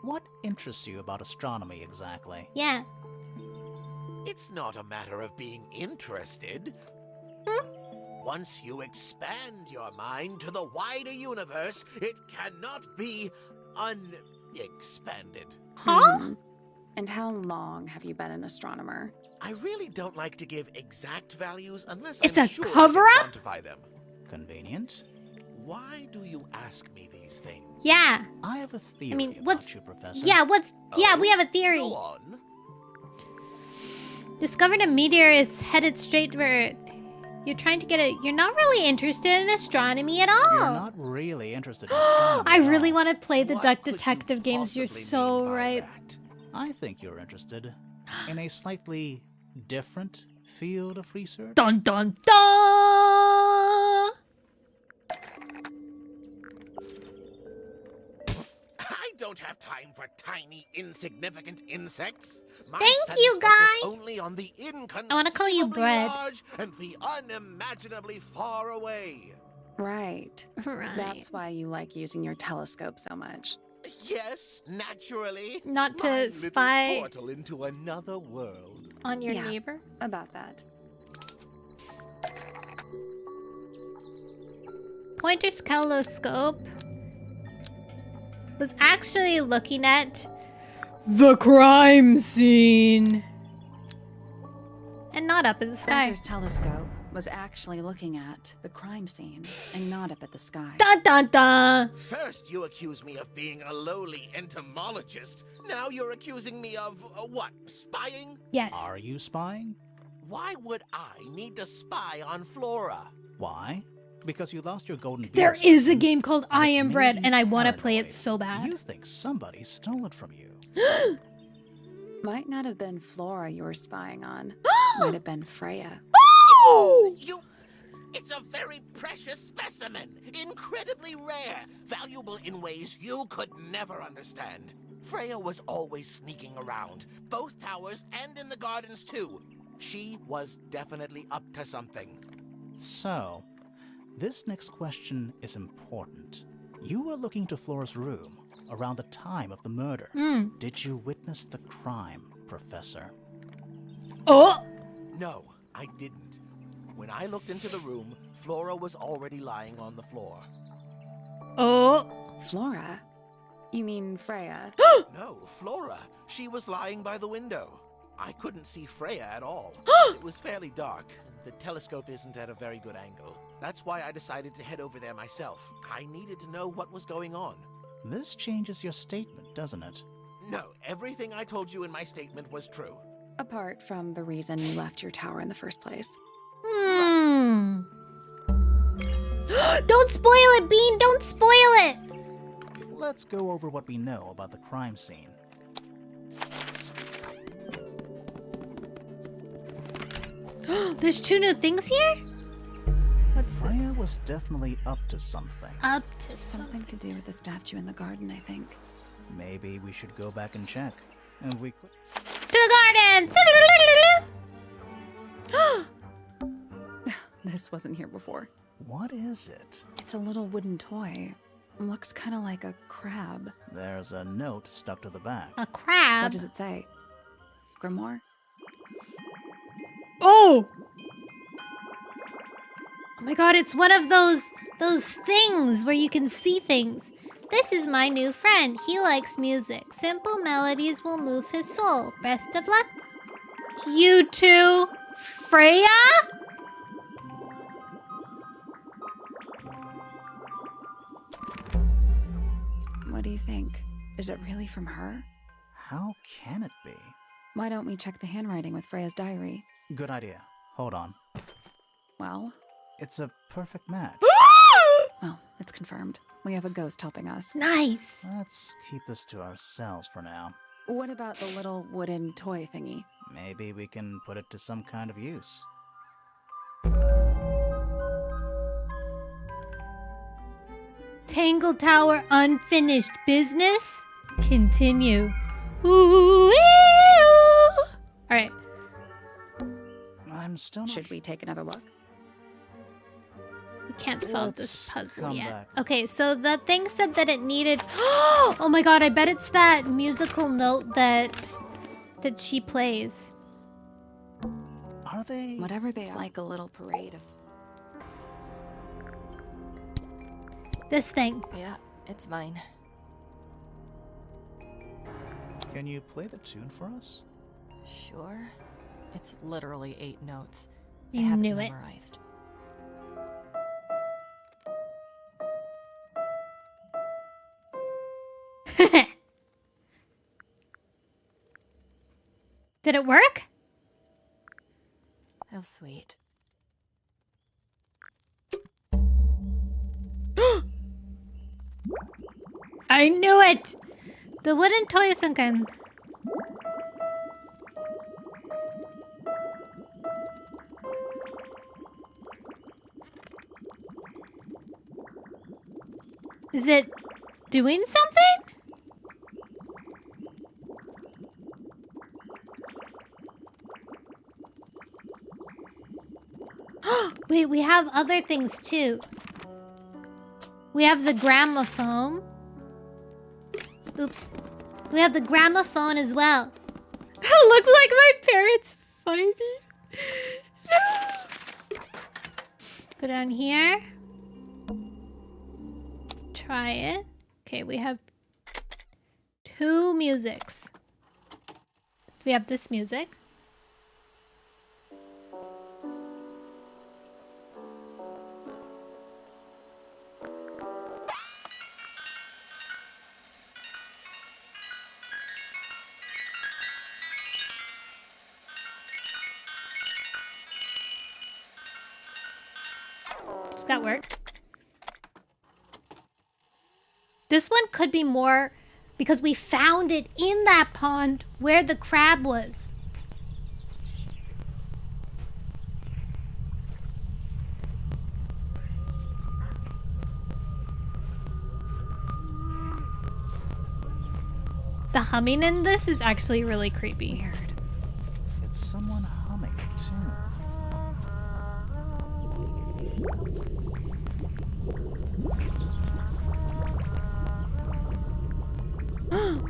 [SPEAKER 3] what interests you about astronomy exactly?
[SPEAKER 1] Yeah.
[SPEAKER 4] It's not a matter of being interested. Once you expand your mind to the wider universe, it cannot be unexpanded.
[SPEAKER 1] Huh?
[SPEAKER 2] And how long have you been an astronomer?
[SPEAKER 4] I really don't like to give exact values unless
[SPEAKER 1] It's
[SPEAKER 4] I'm
[SPEAKER 1] a
[SPEAKER 4] sure I
[SPEAKER 1] cover-up?
[SPEAKER 4] can quantify them.
[SPEAKER 3] Convenient?
[SPEAKER 4] Why do you ask me these things?
[SPEAKER 1] Yeah.
[SPEAKER 3] I have a theory
[SPEAKER 1] mean,
[SPEAKER 3] about
[SPEAKER 1] what's-
[SPEAKER 3] you, Professor.
[SPEAKER 1] Yeah, Yeah,
[SPEAKER 4] Oh,
[SPEAKER 1] we have a theory.
[SPEAKER 4] Go on.
[SPEAKER 1] Discovered a meteor is headed straight to Earth. You're trying to get it. You're not really interested in astronomy at all.
[SPEAKER 3] You're not really interested in astronomy.
[SPEAKER 1] I
[SPEAKER 3] at
[SPEAKER 1] really
[SPEAKER 3] all.
[SPEAKER 1] want to play the
[SPEAKER 4] What
[SPEAKER 1] Duck
[SPEAKER 4] could you
[SPEAKER 1] Detective games. You're
[SPEAKER 4] possibly
[SPEAKER 1] so
[SPEAKER 4] mean by
[SPEAKER 1] right.
[SPEAKER 4] that?
[SPEAKER 3] I think you're interested in a slightly different field of research.
[SPEAKER 1] Dun dun dun!
[SPEAKER 4] I don't have time for tiny, insignificant insects. My
[SPEAKER 1] Thank
[SPEAKER 4] studies
[SPEAKER 1] you,
[SPEAKER 4] focus
[SPEAKER 1] guy.
[SPEAKER 4] only on the
[SPEAKER 1] wanna call you
[SPEAKER 4] inconceivably
[SPEAKER 1] Bread.
[SPEAKER 4] large and the unimaginably far away.
[SPEAKER 2] Right.
[SPEAKER 1] Right.
[SPEAKER 2] That's why you like using your telescope so much.
[SPEAKER 4] Yes, naturally.
[SPEAKER 1] Not to
[SPEAKER 4] My little
[SPEAKER 1] spy
[SPEAKER 4] portal into another world.
[SPEAKER 1] on your
[SPEAKER 2] Yeah.
[SPEAKER 1] neighbor.
[SPEAKER 2] About that.
[SPEAKER 1] Pointer's telescope was actually looking at the crime scene and not up in the sky.
[SPEAKER 2] Pointer's telescope was actually looking at the crime scene and not up at the sky.
[SPEAKER 1] Dun dun dun!
[SPEAKER 4] First, you accuse me of being a lowly entomologist. Now you're accusing me of, what, spying?
[SPEAKER 1] Yes.
[SPEAKER 3] Are you spying?
[SPEAKER 4] Why would I need to spy on Flora?
[SPEAKER 3] Why? Because you lost your golden beetle
[SPEAKER 1] There is a
[SPEAKER 3] specimen,
[SPEAKER 1] game called
[SPEAKER 3] and
[SPEAKER 1] I
[SPEAKER 3] it's
[SPEAKER 1] Am
[SPEAKER 3] made
[SPEAKER 1] Bread,
[SPEAKER 3] you
[SPEAKER 1] and I want to play it
[SPEAKER 3] paranoid.
[SPEAKER 1] so bad.
[SPEAKER 3] You think somebody stole it from you.
[SPEAKER 2] Might not have been Flora you were spying on. Might have been Freya.
[SPEAKER 1] Oh!
[SPEAKER 4] It's a very precious specimen. Incredibly rare. Valuable in ways you could never understand. Freya was always sneaking around. Both towers and in the gardens, too. She was definitely up to something.
[SPEAKER 3] So, this next question is important. You were looking to Flora's room around the time of the murder.
[SPEAKER 1] Hmm.
[SPEAKER 3] Did you witness the crime, Professor?
[SPEAKER 1] Oh!
[SPEAKER 4] No, I didn't. When I looked into the room, Flora was already lying on the floor.
[SPEAKER 1] Oh!
[SPEAKER 2] Flora? You mean Freya?
[SPEAKER 4] No, Flora. She was lying by the window. I couldn't see Freya at all. It was fairly dark. The telescope isn't at a very good angle. That's why I decided to head over there myself. I needed to know what was going on.
[SPEAKER 3] This changes your statement, doesn't it?
[SPEAKER 4] No, everything I told you in my statement was true.
[SPEAKER 2] Apart from the reason you left your tower in the first place.
[SPEAKER 1] Hmm. Don't spoil it, Bean! Don't spoil it!
[SPEAKER 3] Let's go over what we know about the crime scene.
[SPEAKER 1] There's 2 new things here? What's the...
[SPEAKER 3] Freya was definitely up to something.
[SPEAKER 1] Up to something.
[SPEAKER 2] Something to do with the statue in the garden, I think.
[SPEAKER 3] Maybe we should go back and check. And we could...
[SPEAKER 1] To the garden!
[SPEAKER 2] This wasn't here before.
[SPEAKER 3] What is it?
[SPEAKER 2] It's a little wooden toy. Looks kind of like a crab.
[SPEAKER 3] There's a note stuck to the back.
[SPEAKER 1] A crab?
[SPEAKER 2] What does it say? Grimoire?
[SPEAKER 1] Oh! Oh my god, it's one of those things where you can see things. This is my new friend. He likes music. Simple melodies will move his soul. Best of luck. You too, Freya?
[SPEAKER 2] What do you think? Is it really from her?
[SPEAKER 3] How can it be?
[SPEAKER 2] Why don't we check the handwriting with Freya's diary?
[SPEAKER 3] Good idea. Hold on.
[SPEAKER 2] Well,
[SPEAKER 3] It's a perfect match.
[SPEAKER 2] well, it's confirmed. We have a ghost helping us.
[SPEAKER 1] Nice.
[SPEAKER 3] Let's keep this to ourselves for now.
[SPEAKER 2] What about the little wooden toy thingy?
[SPEAKER 3] Maybe we can put it to some kind of use.
[SPEAKER 1] Tangle Tower unfinished business? Continue. Ooh, Alright.
[SPEAKER 3] I'm still not
[SPEAKER 2] Should we take another look?
[SPEAKER 1] We can't solve this
[SPEAKER 3] Let's
[SPEAKER 1] puzzle
[SPEAKER 3] come
[SPEAKER 1] yet.
[SPEAKER 3] back.
[SPEAKER 1] Okay, so the thing said that it needed... Oh my god, I bet it's that musical note that she plays.
[SPEAKER 3] Are they?
[SPEAKER 2] Whatever they are. Like a little parade of...
[SPEAKER 1] This thing.
[SPEAKER 5] Yeah, it's mine.
[SPEAKER 3] Can you play the tune for us?
[SPEAKER 5] Sure. It's literally 8 notes. I
[SPEAKER 1] You
[SPEAKER 5] have
[SPEAKER 1] knew
[SPEAKER 5] it
[SPEAKER 1] it.
[SPEAKER 5] memorized.
[SPEAKER 1] Did it work?
[SPEAKER 5] How sweet.
[SPEAKER 1] I knew it! The wooden toy sunken. Is it doing something? Wait, we have other things too. We have the gramophone. Oops. We have the gramophone as well. It looks like my parents fighting. No. Go down here. Try it. Okay, we have 2 musics. We have this music. Does that work? This one could be more because we found it in that pond where the crab was. The humming in this is actually really creepy.
[SPEAKER 2] Weird.
[SPEAKER 3] It's someone humming a tune.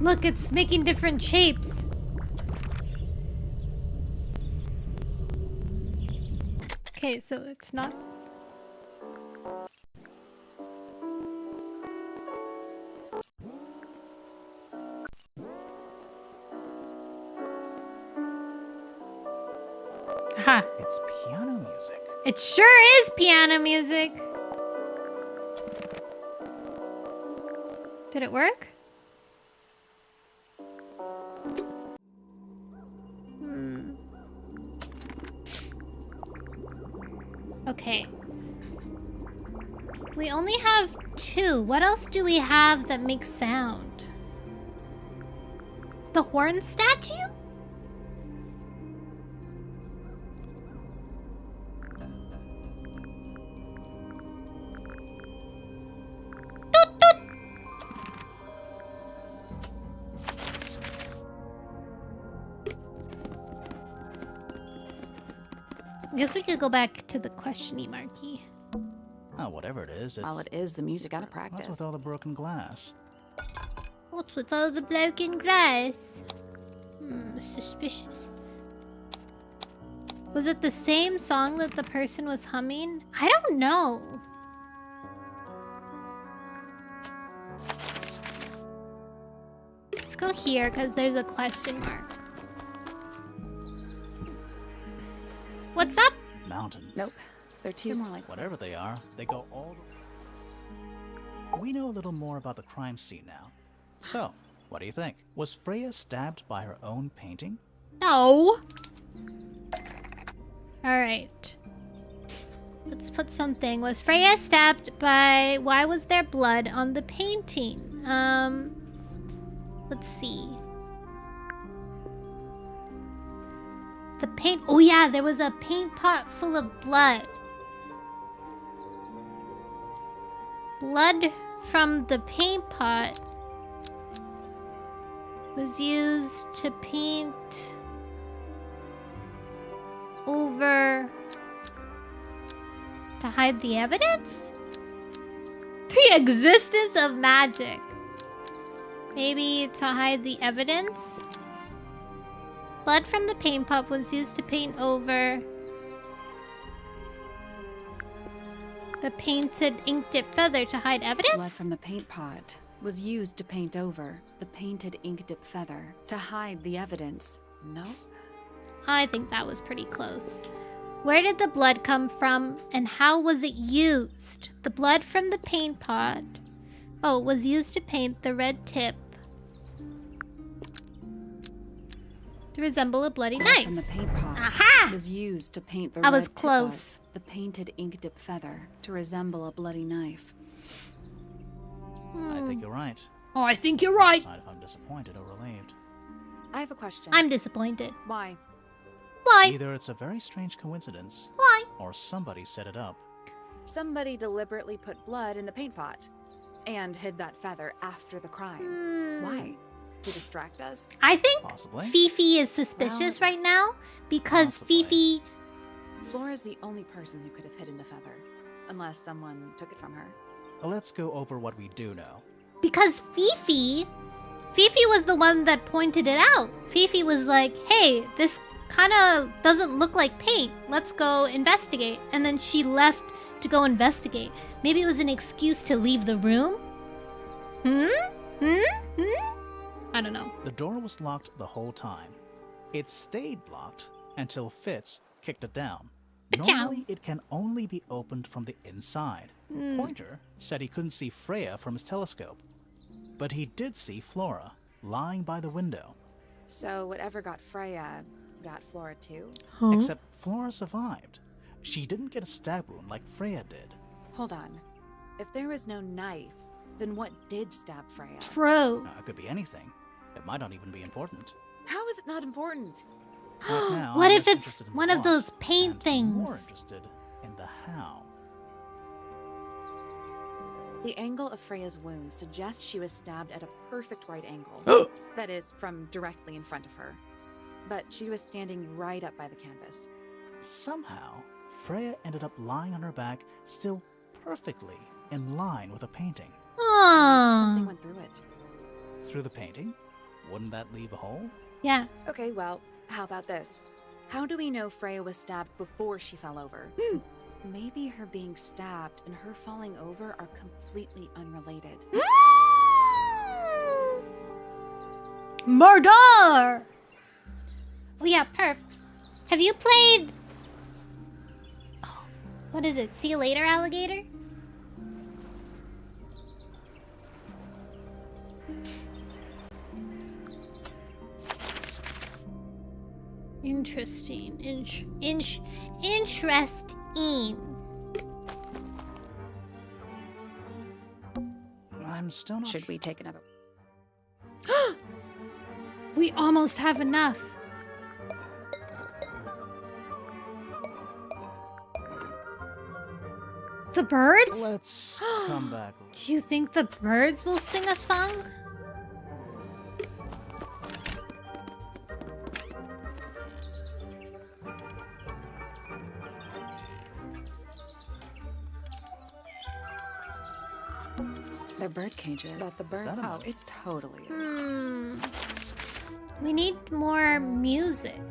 [SPEAKER 1] Look, it's making different shapes. Okay, so it's not... Ha!
[SPEAKER 3] It's piano music.
[SPEAKER 1] It sure is piano music. Did it work? Okay. We only have 2. What else do we have that makes sound? The horn statue? Toot, toot. I guess we could go back to the question-y marquee.
[SPEAKER 3] Oh, whatever it is,
[SPEAKER 2] While it is the music out of practice.
[SPEAKER 3] What's with all the broken glass?
[SPEAKER 1] What's with all the broken glass? Suspicious. Was it the same song that the person was humming? I don't know. Let's go here because there's a question mark. What's up?
[SPEAKER 3] Mountains.
[SPEAKER 2] Nope. They're too more like
[SPEAKER 3] Whatever they are, they go all the... We know a little more about the crime scene now. So, what do you think? Was Freya stabbed by her own painting?
[SPEAKER 1] No. Alright. Let's put something. Was Freya stabbed by... Why was there blood on the painting? Let's see. The paint... Oh yeah, there was a paint pot full of blood. Blood from the paint pot was used to paint over to hide the evidence? The existence of magic. Maybe to hide the evidence? Blood from the paint pot was used to paint over the painted ink dip feather to hide evidence?
[SPEAKER 2] Blood from the paint pot was used to paint over the painted ink dip feather to hide the evidence. Nope.
[SPEAKER 1] I think that was pretty close. Where did the blood come from and how was it used? The blood from the paint pot. Oh, it was used to paint the red tip to resemble a bloody
[SPEAKER 2] Blood
[SPEAKER 1] knife.
[SPEAKER 2] from the paint pot
[SPEAKER 1] Aha!
[SPEAKER 2] was used to paint the
[SPEAKER 1] I was
[SPEAKER 2] red tip
[SPEAKER 1] close.
[SPEAKER 2] of the painted ink dip feather to resemble a bloody knife.
[SPEAKER 3] I think you're right.
[SPEAKER 1] Oh, I think you're right.
[SPEAKER 3] Decide if I'm disappointed or relieved.
[SPEAKER 2] I have a question.
[SPEAKER 1] I'm disappointed.
[SPEAKER 2] Why?
[SPEAKER 1] Why?
[SPEAKER 3] Either it's a very strange coincidence,
[SPEAKER 1] Why?
[SPEAKER 3] or somebody set it up.
[SPEAKER 2] Somebody deliberately put blood in the paint pot and hid that feather after the crime. Why? To distract us?
[SPEAKER 1] I think
[SPEAKER 3] Possibly.
[SPEAKER 1] Fifi is suspicious right now because
[SPEAKER 3] Possibly.
[SPEAKER 1] Fifi...
[SPEAKER 2] Flora's the only person who could have hidden the feather, unless someone took it from her.
[SPEAKER 3] Let's go over what we do know.
[SPEAKER 1] Because Fifi was the one that pointed it out. Fifi was like, hey, this kind of doesn't look like paint. Let's go investigate. And then she left to go investigate. Maybe it was an excuse to leave the room? I don't know.
[SPEAKER 3] The door was locked the whole time. It stayed locked until Fitz kicked it down.
[SPEAKER 1] Ka-chow.
[SPEAKER 3] Normally, it can only be opened from the inside. Pointer said he couldn't see Freya from his telescope, but he did see Flora lying by the window.
[SPEAKER 2] So whatever got Freya got Flora too?
[SPEAKER 3] Except Flora survived. She didn't get a stab wound like Freya did.
[SPEAKER 2] Hold on. If there was no knife, then what did stab Freya?
[SPEAKER 1] True.
[SPEAKER 3] It could be anything. It might not even be important.
[SPEAKER 2] How is it not important?
[SPEAKER 3] Right now,
[SPEAKER 1] What
[SPEAKER 3] I'm
[SPEAKER 1] if
[SPEAKER 3] less
[SPEAKER 1] it's
[SPEAKER 3] interested in
[SPEAKER 1] one
[SPEAKER 3] the
[SPEAKER 1] of those
[SPEAKER 3] what
[SPEAKER 1] paint
[SPEAKER 3] and
[SPEAKER 1] things?
[SPEAKER 3] More interested in the how.
[SPEAKER 2] The angle of Freya's wound suggests she was stabbed at a perfect right angle. That is, from directly in front of her. But she was standing right up by the canvas.
[SPEAKER 3] Somehow, Freya ended up lying on her back, still perfectly in line with a painting.
[SPEAKER 2] Something
[SPEAKER 1] Aww.
[SPEAKER 2] went through it.
[SPEAKER 3] Through the painting? Wouldn't that leave a hole?
[SPEAKER 1] Yeah.
[SPEAKER 2] Okay, well, how about this? How do we know Freya was stabbed before she fell over? Maybe her being stabbed and her falling over are completely unrelated.
[SPEAKER 1] Murder! Oh yeah, perf. Have you played... Oh, what is it? See you later, alligator? Interesting. Interesting.
[SPEAKER 3] I'm still not
[SPEAKER 2] Should we take another?
[SPEAKER 1] We almost have enough. The birds?
[SPEAKER 3] Let's come back.
[SPEAKER 1] Do you think the birds will sing a song?
[SPEAKER 2] They're bird cages.
[SPEAKER 5] But the birds.
[SPEAKER 3] that a
[SPEAKER 2] Oh,
[SPEAKER 3] mouse?
[SPEAKER 2] it totally is.
[SPEAKER 1] We need more music.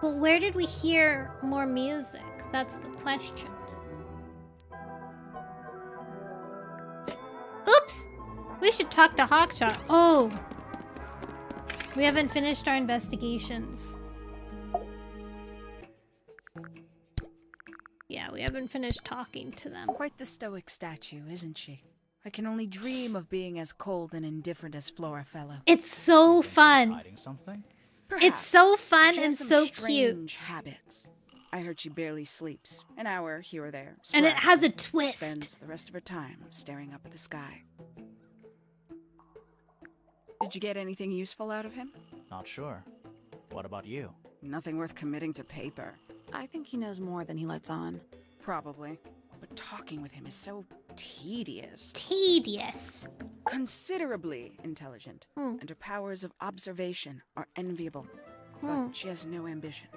[SPEAKER 1] But where did we hear more music? That's the question. Oops! We should talk to Hawkshot. Oh! We haven't finished our investigations. Yeah, we haven't finished talking to them.
[SPEAKER 6] Quite the stoic statue, isn't she? I can only dream of being as cold and indifferent as Flora Fellow.
[SPEAKER 1] It's so fun.
[SPEAKER 3] Hiding something?
[SPEAKER 1] It's so fun
[SPEAKER 6] She
[SPEAKER 1] and
[SPEAKER 6] has some
[SPEAKER 1] so cute.
[SPEAKER 6] strange habits. I heard she barely sleeps. An hour here or there.
[SPEAKER 1] And it has a
[SPEAKER 6] sporadically.
[SPEAKER 1] twist.
[SPEAKER 6] Spends the rest of her time staring up at the sky. Did you get anything useful out of him?
[SPEAKER 3] Not sure. What about you?
[SPEAKER 6] Nothing worth committing to paper.
[SPEAKER 2] I think he knows more than he lets on.
[SPEAKER 6] Probably. But talking with him is so tedious.
[SPEAKER 1] Tedious.
[SPEAKER 6] Considerably intelligent. And her powers of observation are enviable. But she has no ambition.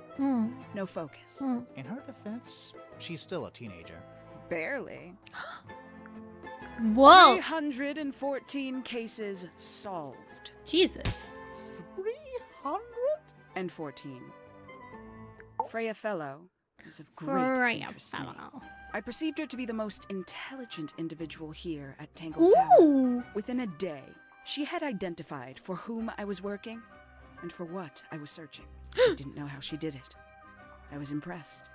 [SPEAKER 6] No focus.
[SPEAKER 3] In her defense, she's still a teenager.
[SPEAKER 6] Barely.
[SPEAKER 1] Whoa!
[SPEAKER 6] 314 cases solved.
[SPEAKER 1] Jesus.
[SPEAKER 6] 314. Freya Fellow is of great
[SPEAKER 1] Freya
[SPEAKER 6] interest to me.
[SPEAKER 1] Fellow.
[SPEAKER 6] I perceived her to be the most intelligent individual here at Tangle Tower.
[SPEAKER 1] Ooh!
[SPEAKER 6] Within a day, she had identified for whom I was working and for what I was searching. I didn't know how she did it. I was impressed.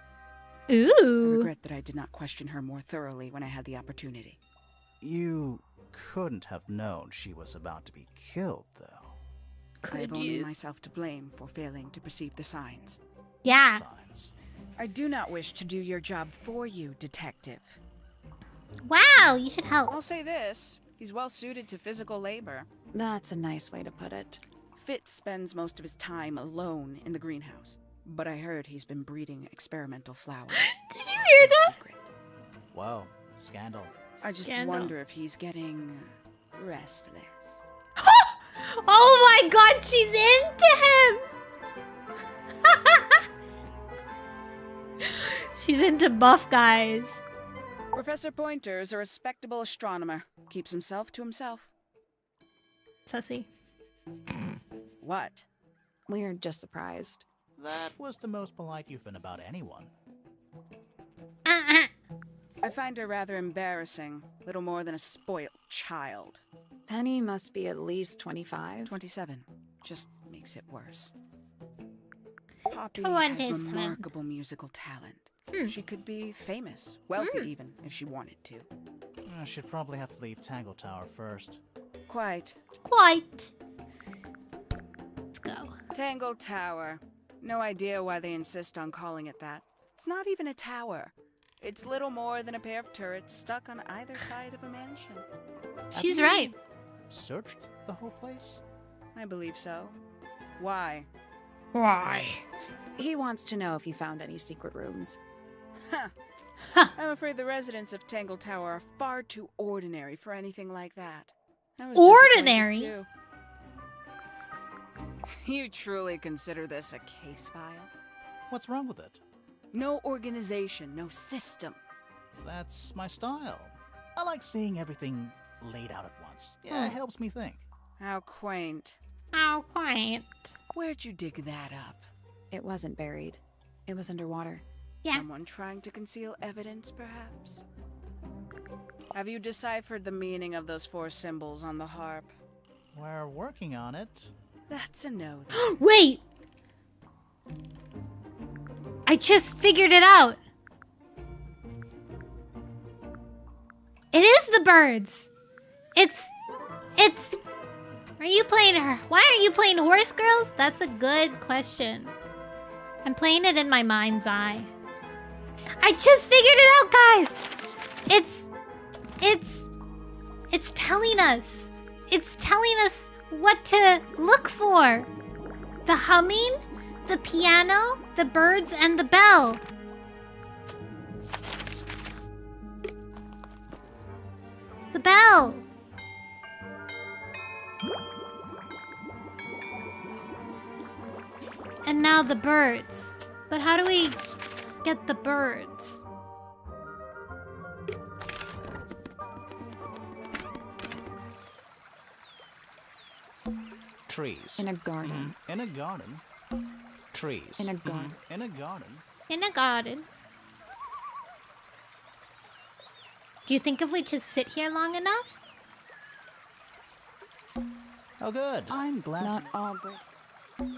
[SPEAKER 6] I
[SPEAKER 1] Ooh!
[SPEAKER 6] regret that I did not question her more thoroughly when I had the opportunity.
[SPEAKER 3] You couldn't have known she was about to be killed, though.
[SPEAKER 6] I have
[SPEAKER 1] Could
[SPEAKER 6] only
[SPEAKER 1] you?
[SPEAKER 6] myself to blame for failing to perceive the signs.
[SPEAKER 1] Yeah.
[SPEAKER 3] Signs.
[SPEAKER 6] I do not wish to do your job for you, Detective.
[SPEAKER 1] Wow, you should help.
[SPEAKER 6] I'll say this, he's well suited to physical labor.
[SPEAKER 2] That's a nice way to put it.
[SPEAKER 6] Fitz spends most of his time alone in the greenhouse, but I heard he's been breeding experimental flowers.
[SPEAKER 1] Did you hear
[SPEAKER 6] in
[SPEAKER 1] that?
[SPEAKER 6] secret.
[SPEAKER 3] Whoa, scandal.
[SPEAKER 6] I just
[SPEAKER 1] Scandal.
[SPEAKER 6] wonder if he's getting restless.
[SPEAKER 1] Oh my god, she's into him! She's into buff guys.
[SPEAKER 6] Professor Pointer is a respectable astronomer. Keeps himself to himself.
[SPEAKER 1] Sussy.
[SPEAKER 6] What?
[SPEAKER 2] We're just surprised.
[SPEAKER 3] That was the most polite you've been about anyone.
[SPEAKER 6] I find her rather embarrassing. Little more than a spoilt child.
[SPEAKER 2] Penny must be at least 25.
[SPEAKER 6] 27. Just makes it worse. Poppy
[SPEAKER 1] 27.
[SPEAKER 6] has remarkable musical talent. She could be famous, wealthy even, if she wanted to.
[SPEAKER 3] I should probably have to leave Tangle Tower first.
[SPEAKER 6] Quite.
[SPEAKER 1] Quite. Let's go.
[SPEAKER 6] Tangle Tower. No idea why they insist on calling it that. It's not even a tower. It's little more than a pair of turrets stuck on either side of a mansion.
[SPEAKER 1] She's
[SPEAKER 3] Have you
[SPEAKER 1] right.
[SPEAKER 3] Searched the whole place?
[SPEAKER 6] I believe so. Why?
[SPEAKER 1] Why?
[SPEAKER 2] He wants to know if you found any secret rooms.
[SPEAKER 6] I'm afraid the residents of Tangle Tower are far too ordinary for anything like that. I was disappointed,
[SPEAKER 1] Ordinary?
[SPEAKER 6] too. You truly consider this a case file?
[SPEAKER 3] What's wrong with it?
[SPEAKER 6] No organization, no system.
[SPEAKER 3] That's my style. I like seeing everything laid out at once. Yeah, it helps me think.
[SPEAKER 6] How quaint.
[SPEAKER 1] How quaint.
[SPEAKER 6] Where'd you dig that up?
[SPEAKER 2] It wasn't buried. It was underwater.
[SPEAKER 1] Yeah.
[SPEAKER 6] Someone trying to conceal evidence, perhaps? Have you deciphered the meaning of those 4 symbols on the harp?
[SPEAKER 3] We're working on it.
[SPEAKER 6] That's a no, then.
[SPEAKER 1] Wait! I just figured it out. It is the birds. It's Are you playing her? Why are you playing Horse Girls? That's a good question. I'm playing it in my mind's eye. I just figured it out, guys! It's telling us. It's telling us what to look for. The humming, the piano, the birds, and the bell. The bell. And now the birds. But how do we get the birds?
[SPEAKER 3] Trees.
[SPEAKER 2] In a garden.
[SPEAKER 3] In a garden. Trees.
[SPEAKER 2] In a garden.
[SPEAKER 3] In a garden.
[SPEAKER 1] In a garden. Do you think if we just sit here long enough?
[SPEAKER 3] Oh, good. I'm glad.
[SPEAKER 2] Not all birds.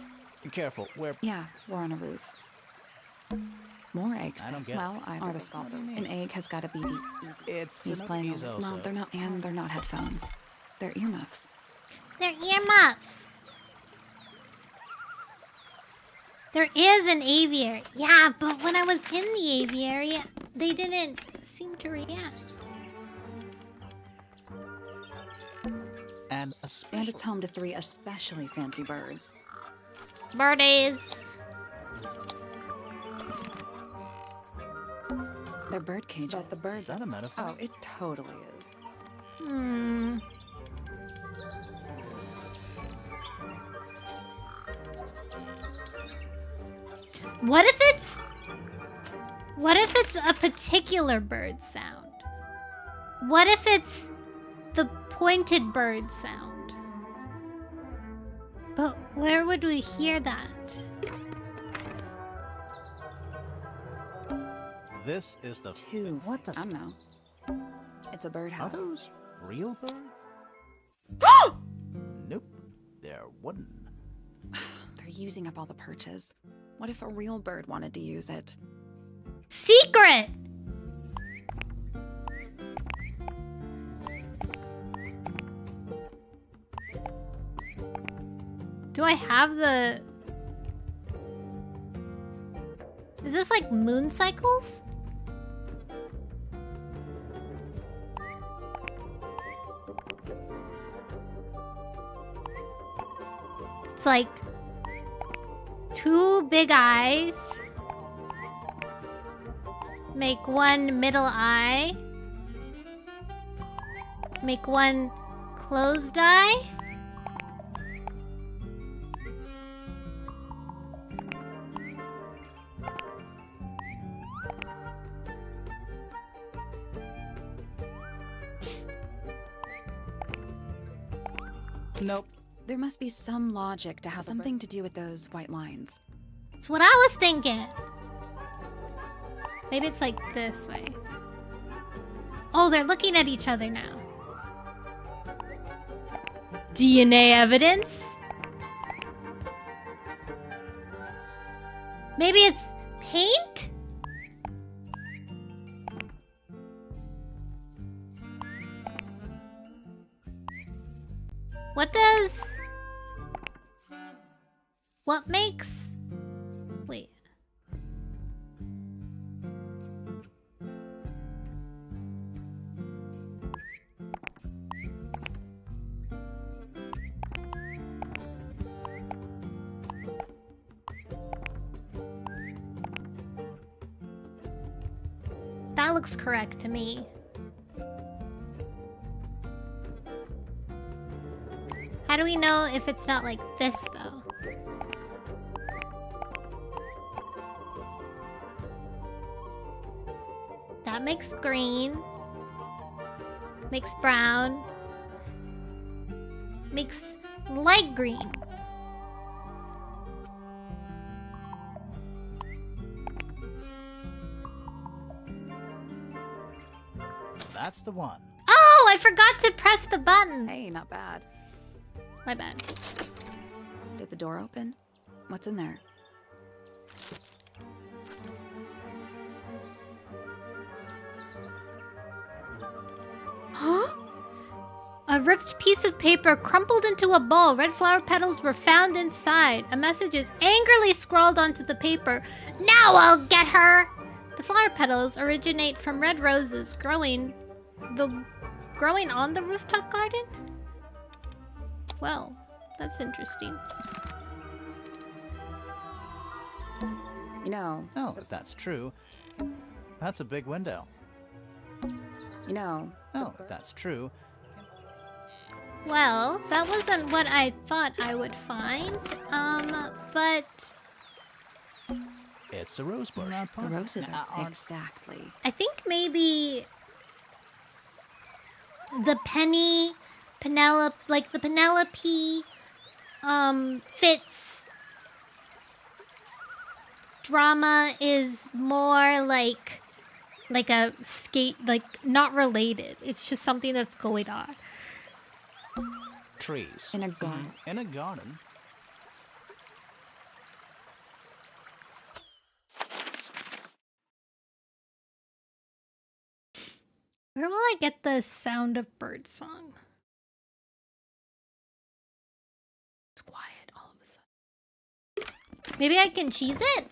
[SPEAKER 3] Be careful. We're.
[SPEAKER 2] Yeah, we're on a roof. More eggs.
[SPEAKER 3] I don't get
[SPEAKER 2] Well, I are the scalpers. An egg has got to be the easy.
[SPEAKER 3] It's
[SPEAKER 2] He's
[SPEAKER 3] an
[SPEAKER 2] playing.
[SPEAKER 3] ezo,
[SPEAKER 2] Well,
[SPEAKER 3] so-
[SPEAKER 2] they're not, and they're not headphones. They're earmuffs.
[SPEAKER 1] They're earmuffs. There is an aviary. Yeah, but when I was in the aviary, they didn't seem to react.
[SPEAKER 3] And a
[SPEAKER 2] And
[SPEAKER 3] special.
[SPEAKER 2] it's home to 3 especially fancy birds.
[SPEAKER 1] Birdies.
[SPEAKER 2] They're bird cages. But the birds.
[SPEAKER 3] Is that a metaphor?
[SPEAKER 2] Oh, it totally is.
[SPEAKER 1] Hmm. What if it's a particular bird sound? What if it's the pointed bird sound? But where would we hear that?
[SPEAKER 3] This is the.
[SPEAKER 2] 2.
[SPEAKER 3] What the?
[SPEAKER 2] I don't know. It's a
[SPEAKER 3] Are
[SPEAKER 2] birdhouse.
[SPEAKER 3] those real birds? Nope. They're wooden.
[SPEAKER 2] They're using up all the perches. What if a real bird wanted to use it?
[SPEAKER 1] Secret! Do I have the... Is this like moon cycles? It's like 2 big eyes. Make 1 middle eye. Make 1 closed eye.
[SPEAKER 3] Nope.
[SPEAKER 2] There must be some logic to have something to do with those white lines.
[SPEAKER 1] It's what I was thinking. Maybe it's like this way. Oh, they're looking at each other now. DNA evidence? Maybe it's paint? What does... What makes... Wait. That looks correct to me. How do we know if it's not like this, though? That makes green. Makes brown. Makes light green.
[SPEAKER 3] That's the one.
[SPEAKER 1] Oh, I forgot to press the button.
[SPEAKER 2] Hey, not bad.
[SPEAKER 1] My bad.
[SPEAKER 2] Did the door open? What's in there?
[SPEAKER 1] Huh? A ripped piece of paper crumpled into a ball. Red flower petals were found inside. A message is angrily scrawled onto the paper. Now I'll get her! The flower petals originate from red roses growing on the rooftop garden? Well, that's interesting.
[SPEAKER 2] You know,
[SPEAKER 3] Well, if that's true, that's a big window.
[SPEAKER 2] you know,
[SPEAKER 3] Well, if that's true,
[SPEAKER 1] Well, that wasn't what I thought I would find. But
[SPEAKER 3] it's a rose bush.
[SPEAKER 2] the roses are exactly.
[SPEAKER 1] I think maybe the Penelope, like the Penelope, Fitz drama is more like a skate, like not related. It's just something that's going on.
[SPEAKER 3] Trees.
[SPEAKER 2] In a garden.
[SPEAKER 3] In a garden.
[SPEAKER 1] Where will I get the sound of bird song? It's quiet all of a sudden. Maybe I can cheese it?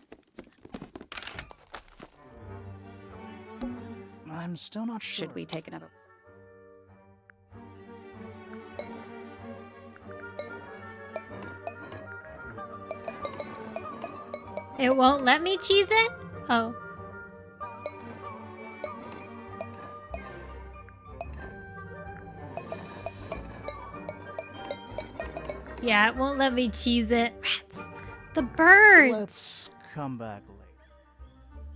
[SPEAKER 3] I'm still not sure.
[SPEAKER 2] Should we take another?
[SPEAKER 1] It won't let me cheese it? Oh. Yeah, it won't let me cheese it. Rats. The bird.
[SPEAKER 3] Let's come back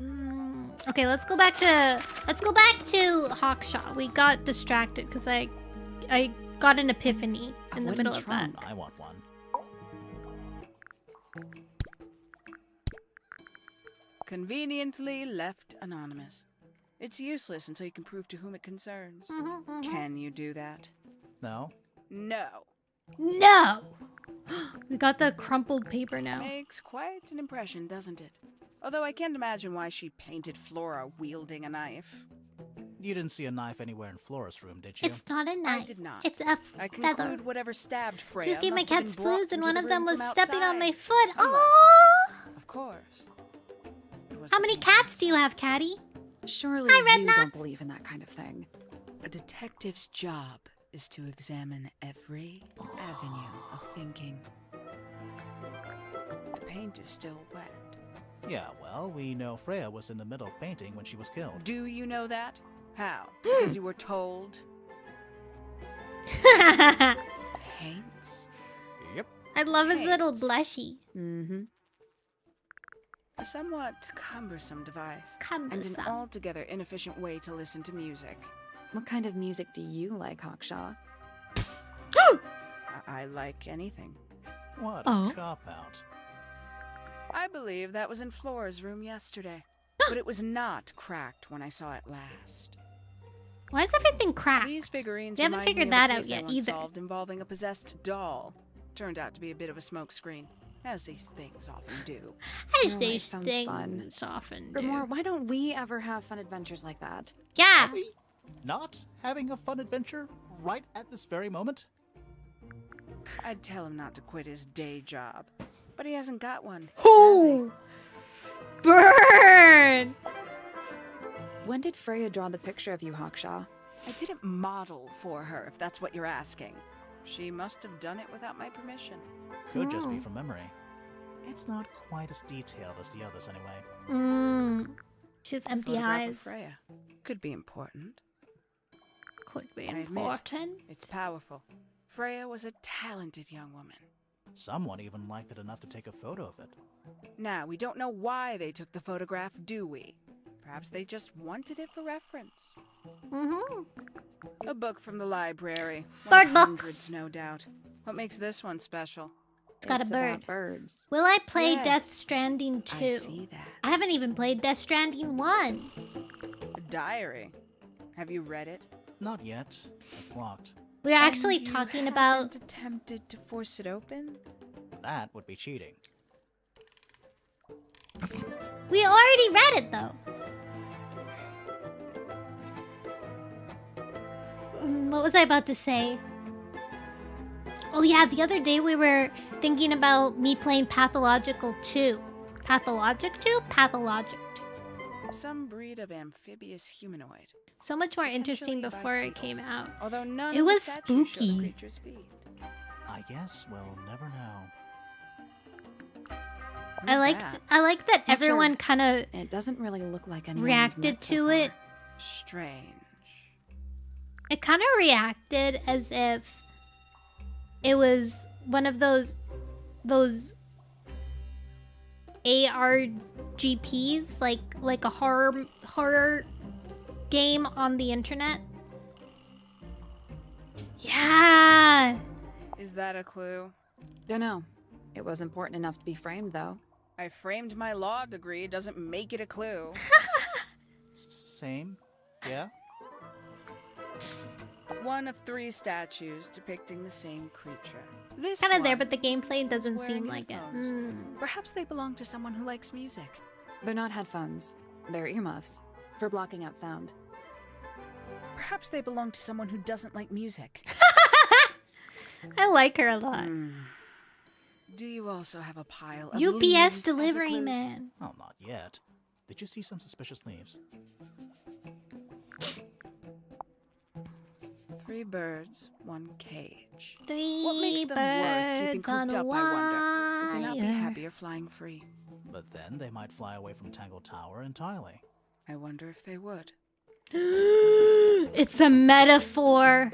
[SPEAKER 3] later.
[SPEAKER 1] Okay, let's go back to Hawkshaw. We got distracted because I got an epiphany in the middle of that.
[SPEAKER 3] I want one.
[SPEAKER 6] Conveniently left anonymous. It's useless until you can prove to whom it concerns. Can you do that?
[SPEAKER 3] No.
[SPEAKER 6] No.
[SPEAKER 1] No! We got the crumpled paper now.
[SPEAKER 6] Makes quite an impression, doesn't it? Although I can't imagine why she painted Flora wielding a knife.
[SPEAKER 3] You didn't see a knife anywhere in Flora's room, did you?
[SPEAKER 1] It's not a knife.
[SPEAKER 6] I did not.
[SPEAKER 1] It's a
[SPEAKER 6] I
[SPEAKER 1] feather.
[SPEAKER 6] conclude whatever stabbed Freya
[SPEAKER 1] Just gave my
[SPEAKER 6] must have
[SPEAKER 1] cats
[SPEAKER 6] been brought
[SPEAKER 1] foods and
[SPEAKER 6] into
[SPEAKER 1] one
[SPEAKER 6] the
[SPEAKER 1] of them
[SPEAKER 6] room
[SPEAKER 1] was
[SPEAKER 6] from
[SPEAKER 1] stepping on my
[SPEAKER 6] outside.
[SPEAKER 1] foot.
[SPEAKER 6] Unless,
[SPEAKER 1] Oh!
[SPEAKER 6] of course. it was
[SPEAKER 1] How
[SPEAKER 6] the
[SPEAKER 1] many
[SPEAKER 6] paint
[SPEAKER 1] cats do you have, Catty?
[SPEAKER 2] Surely
[SPEAKER 1] Hi, Red
[SPEAKER 2] you
[SPEAKER 1] Nuts.
[SPEAKER 2] don't believe in that kind of thing.
[SPEAKER 6] A detective's job is to examine every avenue of thinking. The paint is still wet.
[SPEAKER 3] Yeah, well, we know Freya was in the middle of painting when she was killed.
[SPEAKER 6] Do you know that? How? Because you were told? Paints?
[SPEAKER 3] Yep.
[SPEAKER 1] I love his little
[SPEAKER 6] Paints.
[SPEAKER 1] blushy.
[SPEAKER 2] Mm-hmm.
[SPEAKER 6] A somewhat cumbersome device. And
[SPEAKER 1] Cumbersome.
[SPEAKER 6] an altogether inefficient way to listen to music.
[SPEAKER 2] What kind of music do you like, Hawkshaw?
[SPEAKER 6] I like anything.
[SPEAKER 3] What
[SPEAKER 1] Oh.
[SPEAKER 3] a cop-out.
[SPEAKER 6] I believe that was in Flora's room yesterday. But it was not cracked when I saw it last.
[SPEAKER 1] Why is everything cracked?
[SPEAKER 6] These figurines
[SPEAKER 1] They haven't
[SPEAKER 6] remind
[SPEAKER 1] figured
[SPEAKER 6] me of a
[SPEAKER 1] that out
[SPEAKER 6] case I
[SPEAKER 1] yet
[SPEAKER 6] once
[SPEAKER 1] either.
[SPEAKER 6] solved involving a possessed doll. Turned out to be a bit of a smokescreen, as these things often do.
[SPEAKER 1] As
[SPEAKER 2] Oh,
[SPEAKER 1] these
[SPEAKER 2] it sounds
[SPEAKER 1] things
[SPEAKER 2] fun.
[SPEAKER 1] often do.
[SPEAKER 2] Grimoire, why don't we ever have fun adventures like that?
[SPEAKER 1] Yeah.
[SPEAKER 3] Are we not having a fun adventure right at this very moment?
[SPEAKER 6] I'd tell him not to quit his day job, but he hasn't got one.
[SPEAKER 1] Ooh. Burn!
[SPEAKER 2] When did Freya draw the picture of you, Hawkshaw?
[SPEAKER 6] I didn't model for her, if that's what you're asking. She must have done it without my permission.
[SPEAKER 3] Could just be from memory. It's not quite as detailed as the others anyway.
[SPEAKER 1] She has empty
[SPEAKER 6] Photograph of
[SPEAKER 1] eyes.
[SPEAKER 6] Freya. Could be important.
[SPEAKER 1] Could be
[SPEAKER 6] I admit,
[SPEAKER 1] important.
[SPEAKER 6] It's powerful. Freya was a talented young woman.
[SPEAKER 3] Someone even liked it enough to take a photo of it.
[SPEAKER 6] Now, we don't know why they took the photograph, do we? Perhaps they just wanted it for reference. A book from the library.
[SPEAKER 1] Bird book.
[SPEAKER 6] Hundreds, no doubt. What makes this one special?
[SPEAKER 1] It's got a bird.
[SPEAKER 2] About birds.
[SPEAKER 1] Will I play
[SPEAKER 6] Yes.
[SPEAKER 1] Death Stranding 2?
[SPEAKER 6] I see that.
[SPEAKER 1] I haven't even played Death Stranding 1.
[SPEAKER 6] A diary. Have you read it?
[SPEAKER 3] Not yet. It's locked.
[SPEAKER 1] We are actually
[SPEAKER 6] And you
[SPEAKER 1] talking
[SPEAKER 6] haven't
[SPEAKER 1] about...
[SPEAKER 6] attempted to force it open?
[SPEAKER 3] That would be cheating.
[SPEAKER 1] We already read it, though. What was I about to say? Oh yeah, the other day we were thinking about me playing Pathological 2. Pathologic 2? Pathologic 2.
[SPEAKER 6] Some breed of amphibious humanoid.
[SPEAKER 1] So much more interesting
[SPEAKER 6] Potentially
[SPEAKER 1] before it
[SPEAKER 6] bipedal.
[SPEAKER 1] came out.
[SPEAKER 6] Although none
[SPEAKER 1] It
[SPEAKER 6] of the
[SPEAKER 1] was
[SPEAKER 6] statues show the
[SPEAKER 1] spooky.
[SPEAKER 6] creature's feet.
[SPEAKER 3] I guess we'll never know.
[SPEAKER 1] I liked that
[SPEAKER 2] Not
[SPEAKER 1] everyone
[SPEAKER 2] sure.
[SPEAKER 1] kind of
[SPEAKER 2] It doesn't really look like anyone we've
[SPEAKER 1] reacted
[SPEAKER 2] met so
[SPEAKER 1] to it.
[SPEAKER 2] far.
[SPEAKER 6] Strange.
[SPEAKER 1] It kind of reacted as if it was one of those ARGPs, like a horror game on the internet. Yeah.
[SPEAKER 6] Is that a clue?
[SPEAKER 2] Dunno. It was important enough to be framed, though.
[SPEAKER 6] I framed my law degree. Doesn't make it a clue.
[SPEAKER 3] Same? Yeah?
[SPEAKER 6] One of 3 statues depicting the same creature. This
[SPEAKER 1] Kind of there,
[SPEAKER 6] one
[SPEAKER 1] but the gameplay doesn't
[SPEAKER 6] wearing
[SPEAKER 1] seem like it.
[SPEAKER 6] headphones.
[SPEAKER 1] Mm.
[SPEAKER 6] Perhaps they belong to someone who likes music.
[SPEAKER 2] They're not headphones. They're earmuffs. For blocking out sound.
[SPEAKER 6] Perhaps they belong to someone who doesn't like music.
[SPEAKER 1] I like her a lot.
[SPEAKER 6] Do you also have a pile of
[SPEAKER 1] UPS
[SPEAKER 6] leaves as a
[SPEAKER 1] delivery
[SPEAKER 6] clue?
[SPEAKER 1] man.
[SPEAKER 3] Oh, not yet. Did you see some suspicious leaves?
[SPEAKER 6] 3 birds, 1 cage.
[SPEAKER 1] Three
[SPEAKER 6] What makes them worth keeping
[SPEAKER 1] birds on
[SPEAKER 6] cooped
[SPEAKER 1] a
[SPEAKER 6] up, I wonder? Would they not be
[SPEAKER 1] wire.
[SPEAKER 6] happier flying free?
[SPEAKER 3] But then they might fly away from Tangle Tower entirely.
[SPEAKER 6] I wonder if they would.
[SPEAKER 1] It's a metaphor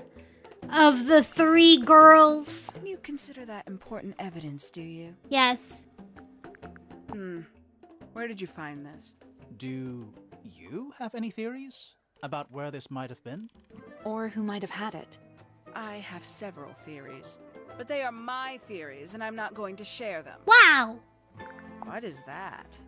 [SPEAKER 1] of the 3 girls.
[SPEAKER 6] You consider that important evidence, do you?
[SPEAKER 1] Yes.
[SPEAKER 6] Where did you find this?
[SPEAKER 3] Do you have any theories about where this might have been?
[SPEAKER 2] Or who might have had it.
[SPEAKER 6] I have several theories, but they are my theories, and I'm not going to share them.
[SPEAKER 1] Wow.
[SPEAKER 6] What is that?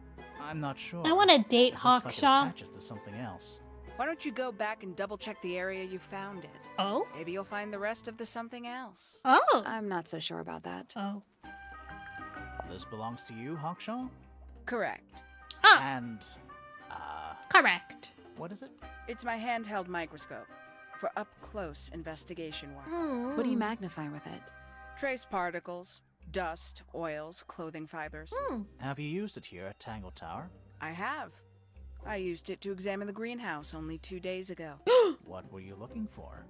[SPEAKER 3] I'm not sure.
[SPEAKER 1] I want to date
[SPEAKER 3] It looks like it
[SPEAKER 1] Hawkshaw.
[SPEAKER 3] attaches to something else.
[SPEAKER 6] Why don't you go back and double-check the area you found it?
[SPEAKER 1] Oh?
[SPEAKER 6] Maybe you'll find the rest of the something else.
[SPEAKER 1] Oh.
[SPEAKER 2] I'm not so sure about that.
[SPEAKER 1] Oh.
[SPEAKER 3] This belongs to you, Hawkshaw?
[SPEAKER 6] Correct.
[SPEAKER 1] Oh.
[SPEAKER 3] And,
[SPEAKER 1] Correct.
[SPEAKER 3] what is it?
[SPEAKER 6] It's my handheld microscope for up-close investigation work.
[SPEAKER 2] What do you magnify with it?
[SPEAKER 6] Trace particles, dust, oils, clothing fibers.
[SPEAKER 3] Have you used it here at Tangle Tower?
[SPEAKER 6] I have. I used it to examine the greenhouse only 2 days ago.
[SPEAKER 3] What were you looking for?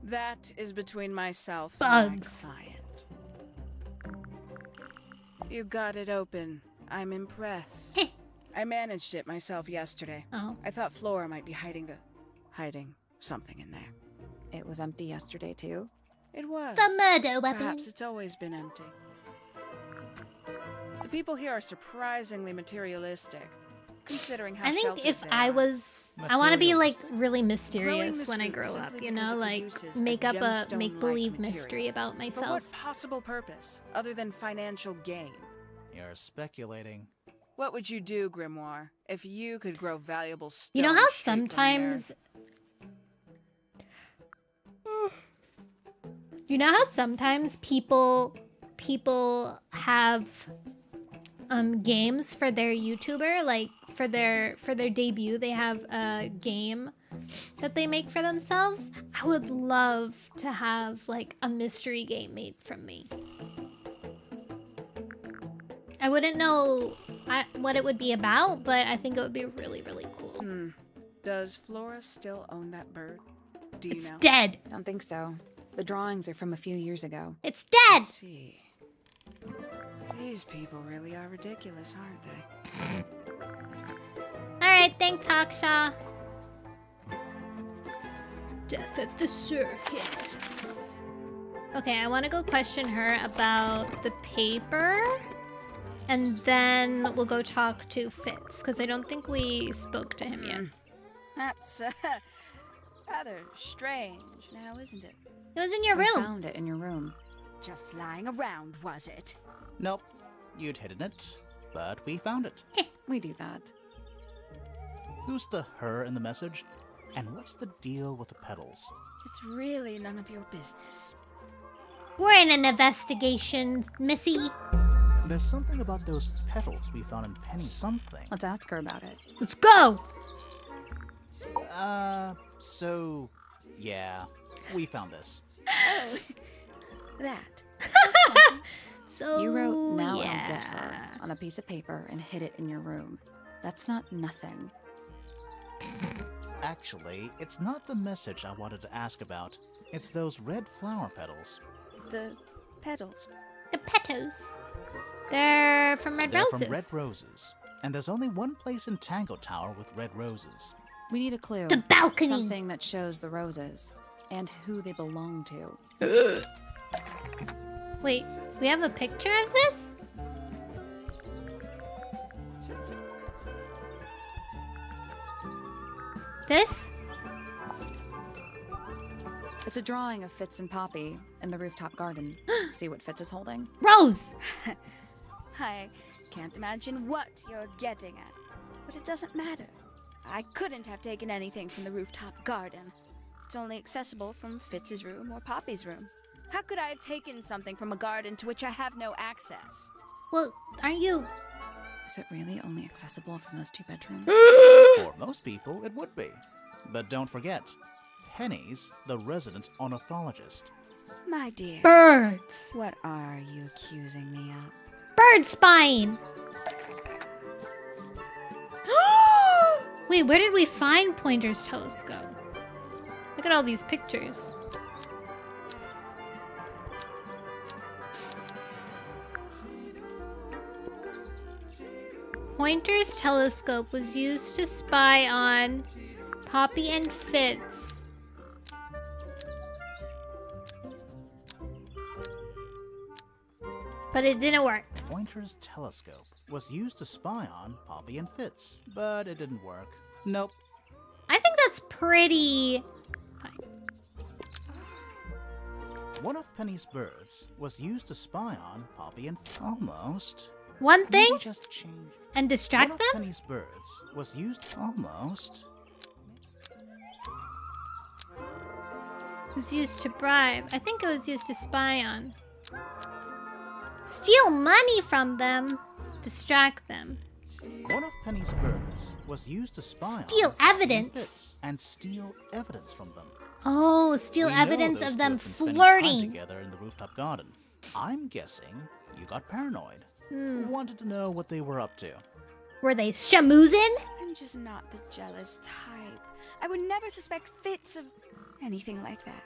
[SPEAKER 6] That is between myself and
[SPEAKER 1] Bugs.
[SPEAKER 6] my client. You got it open. I'm impressed. I managed it myself yesterday.
[SPEAKER 1] Oh.
[SPEAKER 6] I thought Flora might be hiding something in there.
[SPEAKER 2] It was empty yesterday, too.
[SPEAKER 6] It was.
[SPEAKER 1] The murder weapon.
[SPEAKER 6] Perhaps it's always been empty. The people here are surprisingly materialistic, considering how
[SPEAKER 1] I think
[SPEAKER 6] sheltered
[SPEAKER 1] if
[SPEAKER 6] they
[SPEAKER 1] I
[SPEAKER 6] are.
[SPEAKER 1] was, I want to be like
[SPEAKER 3] Materialistic.
[SPEAKER 1] really
[SPEAKER 6] Growing
[SPEAKER 1] mysterious
[SPEAKER 6] this
[SPEAKER 1] when I
[SPEAKER 6] fruit
[SPEAKER 1] grow
[SPEAKER 6] simply
[SPEAKER 1] up, you
[SPEAKER 6] because
[SPEAKER 1] know,
[SPEAKER 6] it
[SPEAKER 1] like
[SPEAKER 6] produces a
[SPEAKER 1] make up a
[SPEAKER 6] gemstone-like
[SPEAKER 1] make-believe
[SPEAKER 6] material.
[SPEAKER 1] mystery about
[SPEAKER 6] For
[SPEAKER 1] myself.
[SPEAKER 6] what possible purpose, other than financial gain?
[SPEAKER 3] You're speculating.
[SPEAKER 6] What would you do, Grimoire, if you could grow valuable stone
[SPEAKER 1] You know how
[SPEAKER 6] straight from the
[SPEAKER 1] sometimes
[SPEAKER 6] earth?
[SPEAKER 1] people have games for their YouTuber, like for their debut they have a game that they make for themselves. I would love to have like a mystery game made from me. I wouldn't know what it would be about, but I think it would be really, really cool.
[SPEAKER 6] Does Flora still own that bird? Do you
[SPEAKER 1] It's
[SPEAKER 6] know?
[SPEAKER 1] dead.
[SPEAKER 2] Don't think so. The drawings are from a few years ago.
[SPEAKER 1] It's dead.
[SPEAKER 6] Let's see. These people really are ridiculous, aren't they?
[SPEAKER 1] All right, thanks, Hawkshaw. Death at the circus. Okay, I want to go question her about the paper, and then we'll go talk to Fitz because I don't think we spoke to him yet.
[SPEAKER 6] That's rather strange now, isn't it?
[SPEAKER 1] It was in your
[SPEAKER 2] We
[SPEAKER 1] room.
[SPEAKER 2] found it in your room.
[SPEAKER 6] Just lying around, was it?
[SPEAKER 3] Nope. You'd hidden it, but we found it.
[SPEAKER 2] We do that.
[SPEAKER 3] Who's the her in the message? And what's the deal with the petals?
[SPEAKER 6] It's really none of your business.
[SPEAKER 1] We're in an investigation, Missy.
[SPEAKER 3] There's something about those petals we found in Penny something.
[SPEAKER 2] Let's ask her about it.
[SPEAKER 1] Let's go.
[SPEAKER 3] So, yeah, we found this.
[SPEAKER 6] That.
[SPEAKER 1] So
[SPEAKER 2] You wrote, "Now
[SPEAKER 1] yeah.
[SPEAKER 2] I'll get her," on a piece of paper and hid it in your room. That's not nothing.
[SPEAKER 3] Actually, it's not the message I wanted to ask about. It's those red flower petals.
[SPEAKER 6] The petals.
[SPEAKER 1] The petals. They're from red
[SPEAKER 3] They're
[SPEAKER 1] roses.
[SPEAKER 3] from red roses. And there's only one place in Tangle Tower with red roses.
[SPEAKER 2] We need a clue.
[SPEAKER 1] The balcony.
[SPEAKER 2] Something that shows the roses and who they belong to.
[SPEAKER 1] Wait, we have a picture of this? This?
[SPEAKER 2] It's a drawing of Fitz and Poppy in the rooftop garden. See what Fitz is holding?
[SPEAKER 1] Rose!
[SPEAKER 6] I can't imagine what you're getting at, but it doesn't matter. I couldn't have taken anything from the rooftop garden. It's only accessible from Fitz's room or Poppy's room. How could I have taken something from a garden to which I have no access?
[SPEAKER 1] Well, aren't you...
[SPEAKER 2] Is it really only accessible from those two bedrooms?
[SPEAKER 3] For most people, it would be. But don't forget, Penny's the resident ornithologist.
[SPEAKER 6] My dear,
[SPEAKER 1] Birds!
[SPEAKER 6] what are you accusing me of?
[SPEAKER 1] Bird spine! Wait, where did we find Pointer's telescope? Look at all these pictures. Pointer's telescope was used to spy on Poppy and Fitz. But it didn't work.
[SPEAKER 3] Pointer's telescope was used to spy on Poppy and Fitz, but it didn't work. Nope.
[SPEAKER 1] I think that's pretty fine.
[SPEAKER 3] One of Penny's birds was used to spy on Poppy and almost.
[SPEAKER 1] One thing?
[SPEAKER 3] Maybe just change.
[SPEAKER 1] And distract
[SPEAKER 3] One of
[SPEAKER 1] them?
[SPEAKER 3] Penny's birds was used almost.
[SPEAKER 1] It was used to bribe. I think it was used to spy on. Steal money from them. Distract them.
[SPEAKER 3] One of Penny's birds was used to spy
[SPEAKER 1] Steal
[SPEAKER 3] on Poppy and
[SPEAKER 1] evidence.
[SPEAKER 3] Fitz and steal evidence from them.
[SPEAKER 1] Oh, steal
[SPEAKER 3] We know
[SPEAKER 1] evidence
[SPEAKER 3] those
[SPEAKER 1] of
[SPEAKER 3] two
[SPEAKER 1] them
[SPEAKER 3] have been spending time
[SPEAKER 1] flirting.
[SPEAKER 3] together in the rooftop garden. I'm guessing you got paranoid.
[SPEAKER 1] Hmm.
[SPEAKER 3] Wanted to know what they were up to.
[SPEAKER 1] Were they shamoozing?
[SPEAKER 6] I'm just not the jealous type. I would never suspect Fitz of anything like that.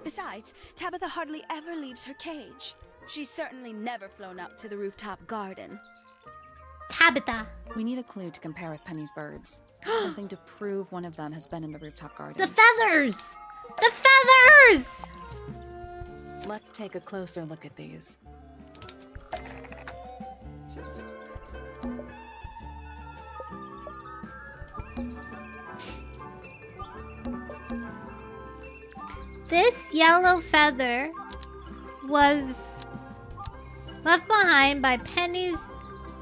[SPEAKER 6] Besides, Tabitha hardly ever leaves her cage. She's certainly never flown up to the rooftop garden.
[SPEAKER 1] Tabitha.
[SPEAKER 2] We need a clue to compare with Penny's birds. Something to prove one of them has been in the rooftop garden.
[SPEAKER 1] The feathers! The feathers!
[SPEAKER 2] Let's take a closer look at these.
[SPEAKER 1] This yellow feather was left behind by Penny's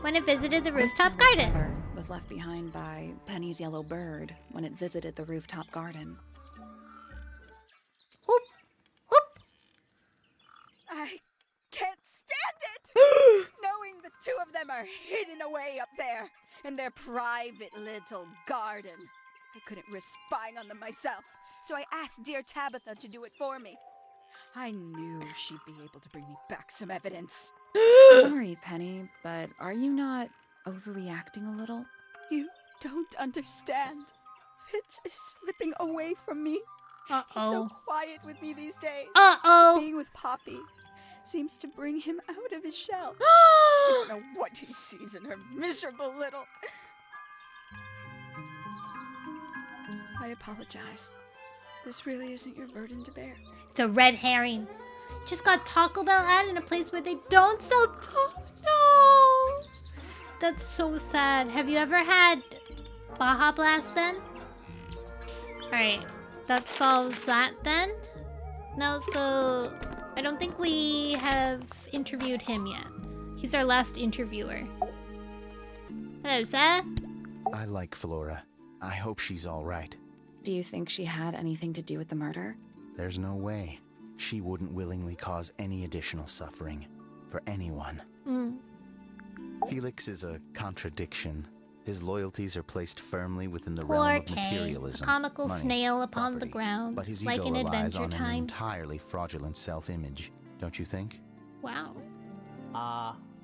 [SPEAKER 1] when it visited the rooftop
[SPEAKER 2] This yellow
[SPEAKER 1] garden.
[SPEAKER 2] feather was left behind by Penny's yellow bird when it visited the rooftop garden.
[SPEAKER 1] Oop! Oop!
[SPEAKER 6] I can't stand it! Knowing the two of them are hidden away up there in their private little garden. I couldn't risk spying on them myself, so I asked dear Tabitha to do it for me. I knew she'd be able to bring me back some evidence.
[SPEAKER 2] Sorry, Penny, but are you not overreacting a little?
[SPEAKER 6] You don't understand. Fitz is slipping away from me. He's so
[SPEAKER 1] Uh-oh.
[SPEAKER 6] quiet with me these days.
[SPEAKER 1] Uh-oh.
[SPEAKER 6] Being with Poppy seems to bring him out of his shell. I don't know what he sees in her miserable little... I apologize. This really isn't your burden to bear.
[SPEAKER 1] It's a red herring. Just got Taco Bell ad in a place where they don't sell No! That's so sad. Have you ever had Baja Blast then? Alright, that solves that then. Now let's go... I don't think we have interviewed him yet. He's our last interviewer. Hello, sir.
[SPEAKER 7] I like Flora. I hope she's all right.
[SPEAKER 2] Do you think she had anything to do with the murder?
[SPEAKER 7] There's no way. She wouldn't willingly cause any additional suffering for anyone. Felix is a contradiction. His loyalties are placed firmly within the realm
[SPEAKER 1] Poor
[SPEAKER 7] of
[SPEAKER 1] Kay,
[SPEAKER 7] materialism.
[SPEAKER 1] a comical
[SPEAKER 7] money,
[SPEAKER 1] snail upon the
[SPEAKER 7] property.
[SPEAKER 1] ground,
[SPEAKER 7] But his
[SPEAKER 1] like
[SPEAKER 7] ego
[SPEAKER 1] in
[SPEAKER 7] relies
[SPEAKER 1] Adventure
[SPEAKER 7] on an
[SPEAKER 1] Time.
[SPEAKER 7] entirely fraudulent self-image. don't you think?
[SPEAKER 1] Wow.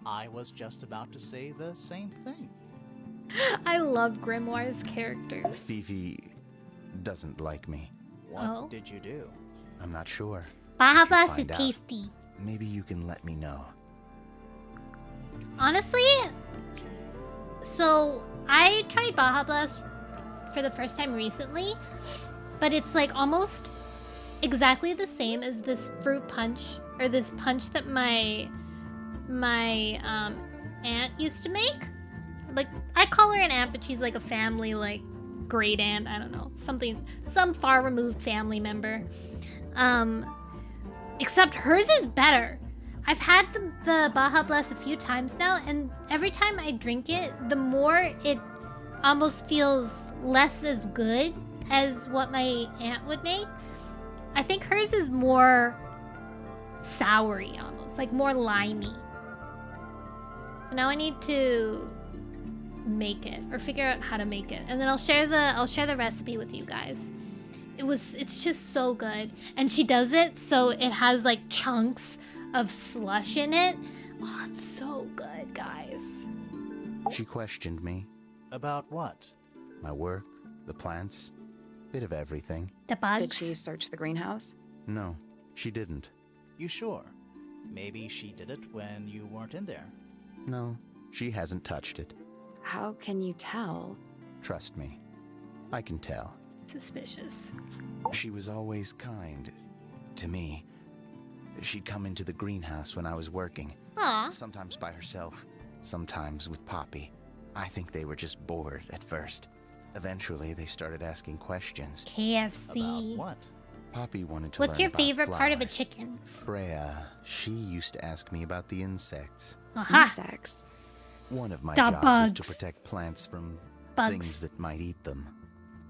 [SPEAKER 3] I was just about to say the same thing.
[SPEAKER 1] I love Grimoire's characters.
[SPEAKER 7] Fifi doesn't like me.
[SPEAKER 3] What
[SPEAKER 1] Oh.
[SPEAKER 3] did you do?
[SPEAKER 7] I'm not sure.
[SPEAKER 1] Baja
[SPEAKER 7] If you
[SPEAKER 1] Blast is
[SPEAKER 7] find out,
[SPEAKER 1] tasty.
[SPEAKER 7] maybe you can let me know.
[SPEAKER 1] Honestly, so I tried Baja Blast for the first time recently, but it's like almost exactly the same as this fruit punch, or this punch that my aunt used to make. Like, I call her an aunt, but she's like a family, like, great aunt, I don't know, some far removed family member. Except hers is better. I've had the Baja Blast a few times now, and every time I drink it, the more it almost feels less as good as what my aunt would make. I think hers is more soury, almost, like more limey. Now I need to make it, or figure out how to make it, and then I'll share the recipe with you guys. It's just so good, and she does it so it has like chunks of slush in it. Oh, it's so good, guys.
[SPEAKER 7] She questioned me.
[SPEAKER 3] About what?
[SPEAKER 7] My work, the plants, bit of everything.
[SPEAKER 1] The bugs.
[SPEAKER 2] Did she search the greenhouse?
[SPEAKER 7] No, she didn't.
[SPEAKER 3] You sure? Maybe she did it when you weren't in there.
[SPEAKER 7] No, she hasn't touched it.
[SPEAKER 2] How can you tell?
[SPEAKER 7] Trust me, I can tell.
[SPEAKER 1] Suspicious.
[SPEAKER 7] She was always kind to me. She'd come into the greenhouse when I was working.
[SPEAKER 1] Aw.
[SPEAKER 7] Sometimes by herself, sometimes with Poppy. I think they were just bored at first. Eventually, they started asking questions.
[SPEAKER 1] KFC.
[SPEAKER 3] About what?
[SPEAKER 7] Poppy wanted to
[SPEAKER 1] What's
[SPEAKER 7] learn
[SPEAKER 1] your
[SPEAKER 7] about
[SPEAKER 1] favorite part of a
[SPEAKER 7] flowers.
[SPEAKER 1] chicken?
[SPEAKER 7] Freya, she used to ask me about the insects.
[SPEAKER 1] Aha.
[SPEAKER 2] Insects.
[SPEAKER 7] One of my
[SPEAKER 1] The
[SPEAKER 7] jobs is to
[SPEAKER 1] bugs.
[SPEAKER 7] protect plants from
[SPEAKER 1] Bugs.
[SPEAKER 7] things that might eat them.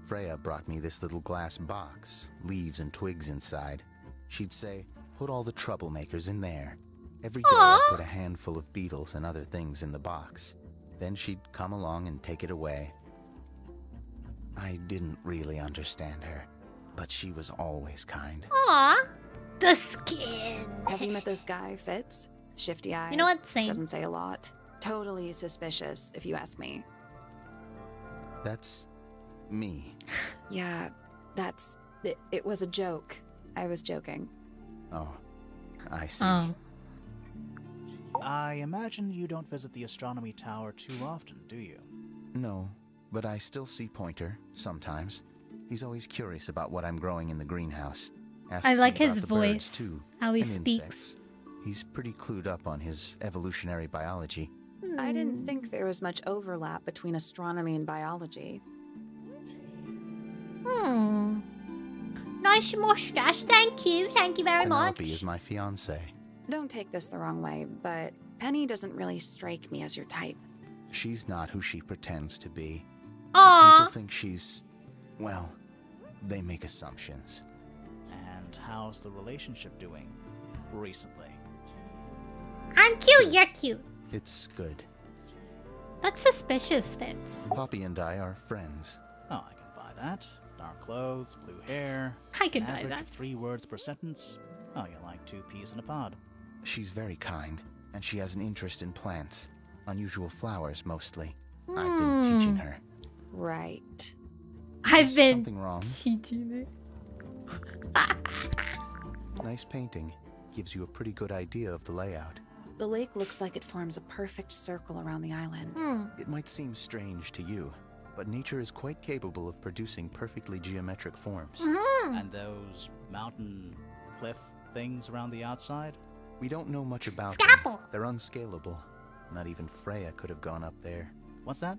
[SPEAKER 7] Freya brought me this little glass box, leaves and twigs inside. She'd say, put all the troublemakers in there. Every day I'd put a handful of beetles and other things in the box. Then she'd come along and take it away. I didn't really understand her, but she was always kind.
[SPEAKER 1] Aw. The skin.
[SPEAKER 2] Have you met this guy, Fitz? Shifty eyes.
[SPEAKER 1] You know what? Same.
[SPEAKER 2] Doesn't say a lot. Totally suspicious, if you ask me.
[SPEAKER 7] That's me.
[SPEAKER 2] Yeah, that's... It was a joke. I was joking.
[SPEAKER 7] Oh, I see.
[SPEAKER 1] Oh.
[SPEAKER 3] I imagine you don't visit the astronomy tower too often, do you?
[SPEAKER 7] No, but I still see Pointer, sometimes. He's always curious about what I'm growing in the greenhouse. Asks
[SPEAKER 1] I like
[SPEAKER 7] me
[SPEAKER 1] his
[SPEAKER 7] about the birds,
[SPEAKER 1] voice,
[SPEAKER 7] too,
[SPEAKER 1] how he
[SPEAKER 7] and
[SPEAKER 1] speaks.
[SPEAKER 7] insects. He's pretty clued up on his evolutionary biology.
[SPEAKER 2] I didn't think there was much overlap between astronomy and biology.
[SPEAKER 1] Nice mustache. Thank you. Thank you very much.
[SPEAKER 7] Penelope is my fiancée.
[SPEAKER 2] Don't take this the wrong way, but Penny doesn't really strike me as your type.
[SPEAKER 7] She's not who she pretends to be.
[SPEAKER 1] Aw.
[SPEAKER 7] People think she's... well, they make assumptions.
[SPEAKER 3] And how's the relationship doing recently?
[SPEAKER 1] I'm cute. You're cute.
[SPEAKER 7] It's good.
[SPEAKER 1] That's suspicious, Fitz.
[SPEAKER 7] Poppy and I are friends.
[SPEAKER 3] Oh, I can buy that. Dark clothes, blue hair.
[SPEAKER 1] I can buy
[SPEAKER 3] average
[SPEAKER 1] that.
[SPEAKER 3] of 3 words per sentence. Oh, you're like 2 peas in a pod.
[SPEAKER 7] She's very kind, and she has an interest in plants. Unusual flowers, mostly. I've been teaching her.
[SPEAKER 2] Right.
[SPEAKER 1] I've
[SPEAKER 7] Is
[SPEAKER 1] been
[SPEAKER 7] something wrong?
[SPEAKER 1] teaching it.
[SPEAKER 7] Nice painting. Gives you a pretty good idea of the layout.
[SPEAKER 2] The lake looks like it forms a perfect circle around the island.
[SPEAKER 7] It might seem strange to you, but nature is quite capable of producing perfectly geometric forms.
[SPEAKER 3] And those mountain cliff things around the outside?
[SPEAKER 7] We don't know much about
[SPEAKER 1] Scalpel.
[SPEAKER 7] them. They're unscalable. Not even Freya could have gone up there.
[SPEAKER 3] What's that?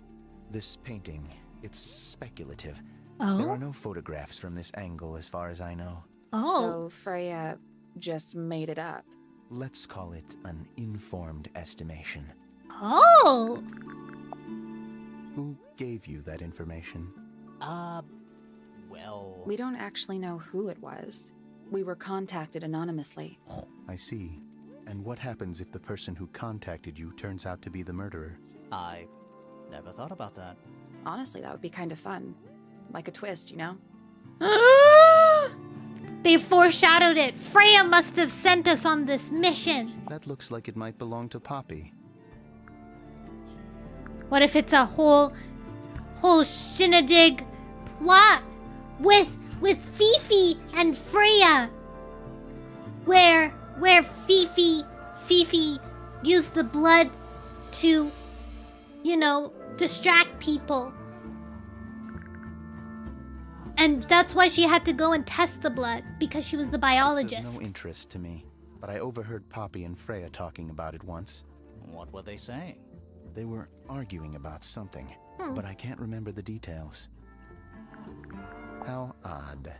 [SPEAKER 7] This painting, it's speculative. There
[SPEAKER 1] Oh.
[SPEAKER 7] are no photographs from this angle as far as I know.
[SPEAKER 1] Oh.
[SPEAKER 2] So Freya just made it up.
[SPEAKER 7] Let's call it an informed estimation.
[SPEAKER 1] Oh.
[SPEAKER 7] Who gave you that information?
[SPEAKER 3] Well...
[SPEAKER 2] We don't actually know who it was. We were contacted anonymously.
[SPEAKER 7] I see. And what happens if the person who contacted you turns out to be the murderer?
[SPEAKER 3] I never thought about that.
[SPEAKER 2] Honestly, that would be kind of fun. Like a twist, you know?
[SPEAKER 1] They foreshadowed it. Freya must have sent us on this mission.
[SPEAKER 7] That looks like it might belong to Poppy.
[SPEAKER 1] What if it's a whole shindig plot with Fifi and Freya, where Fifi used the blood to, distract people, and that's why she had to go and test the blood, because she was the biologist.
[SPEAKER 7] It's of no interest to me, but I overheard Poppy and Freya talking about it once.
[SPEAKER 3] What were they saying?
[SPEAKER 7] They were arguing about something, but I can't remember the details. How odd.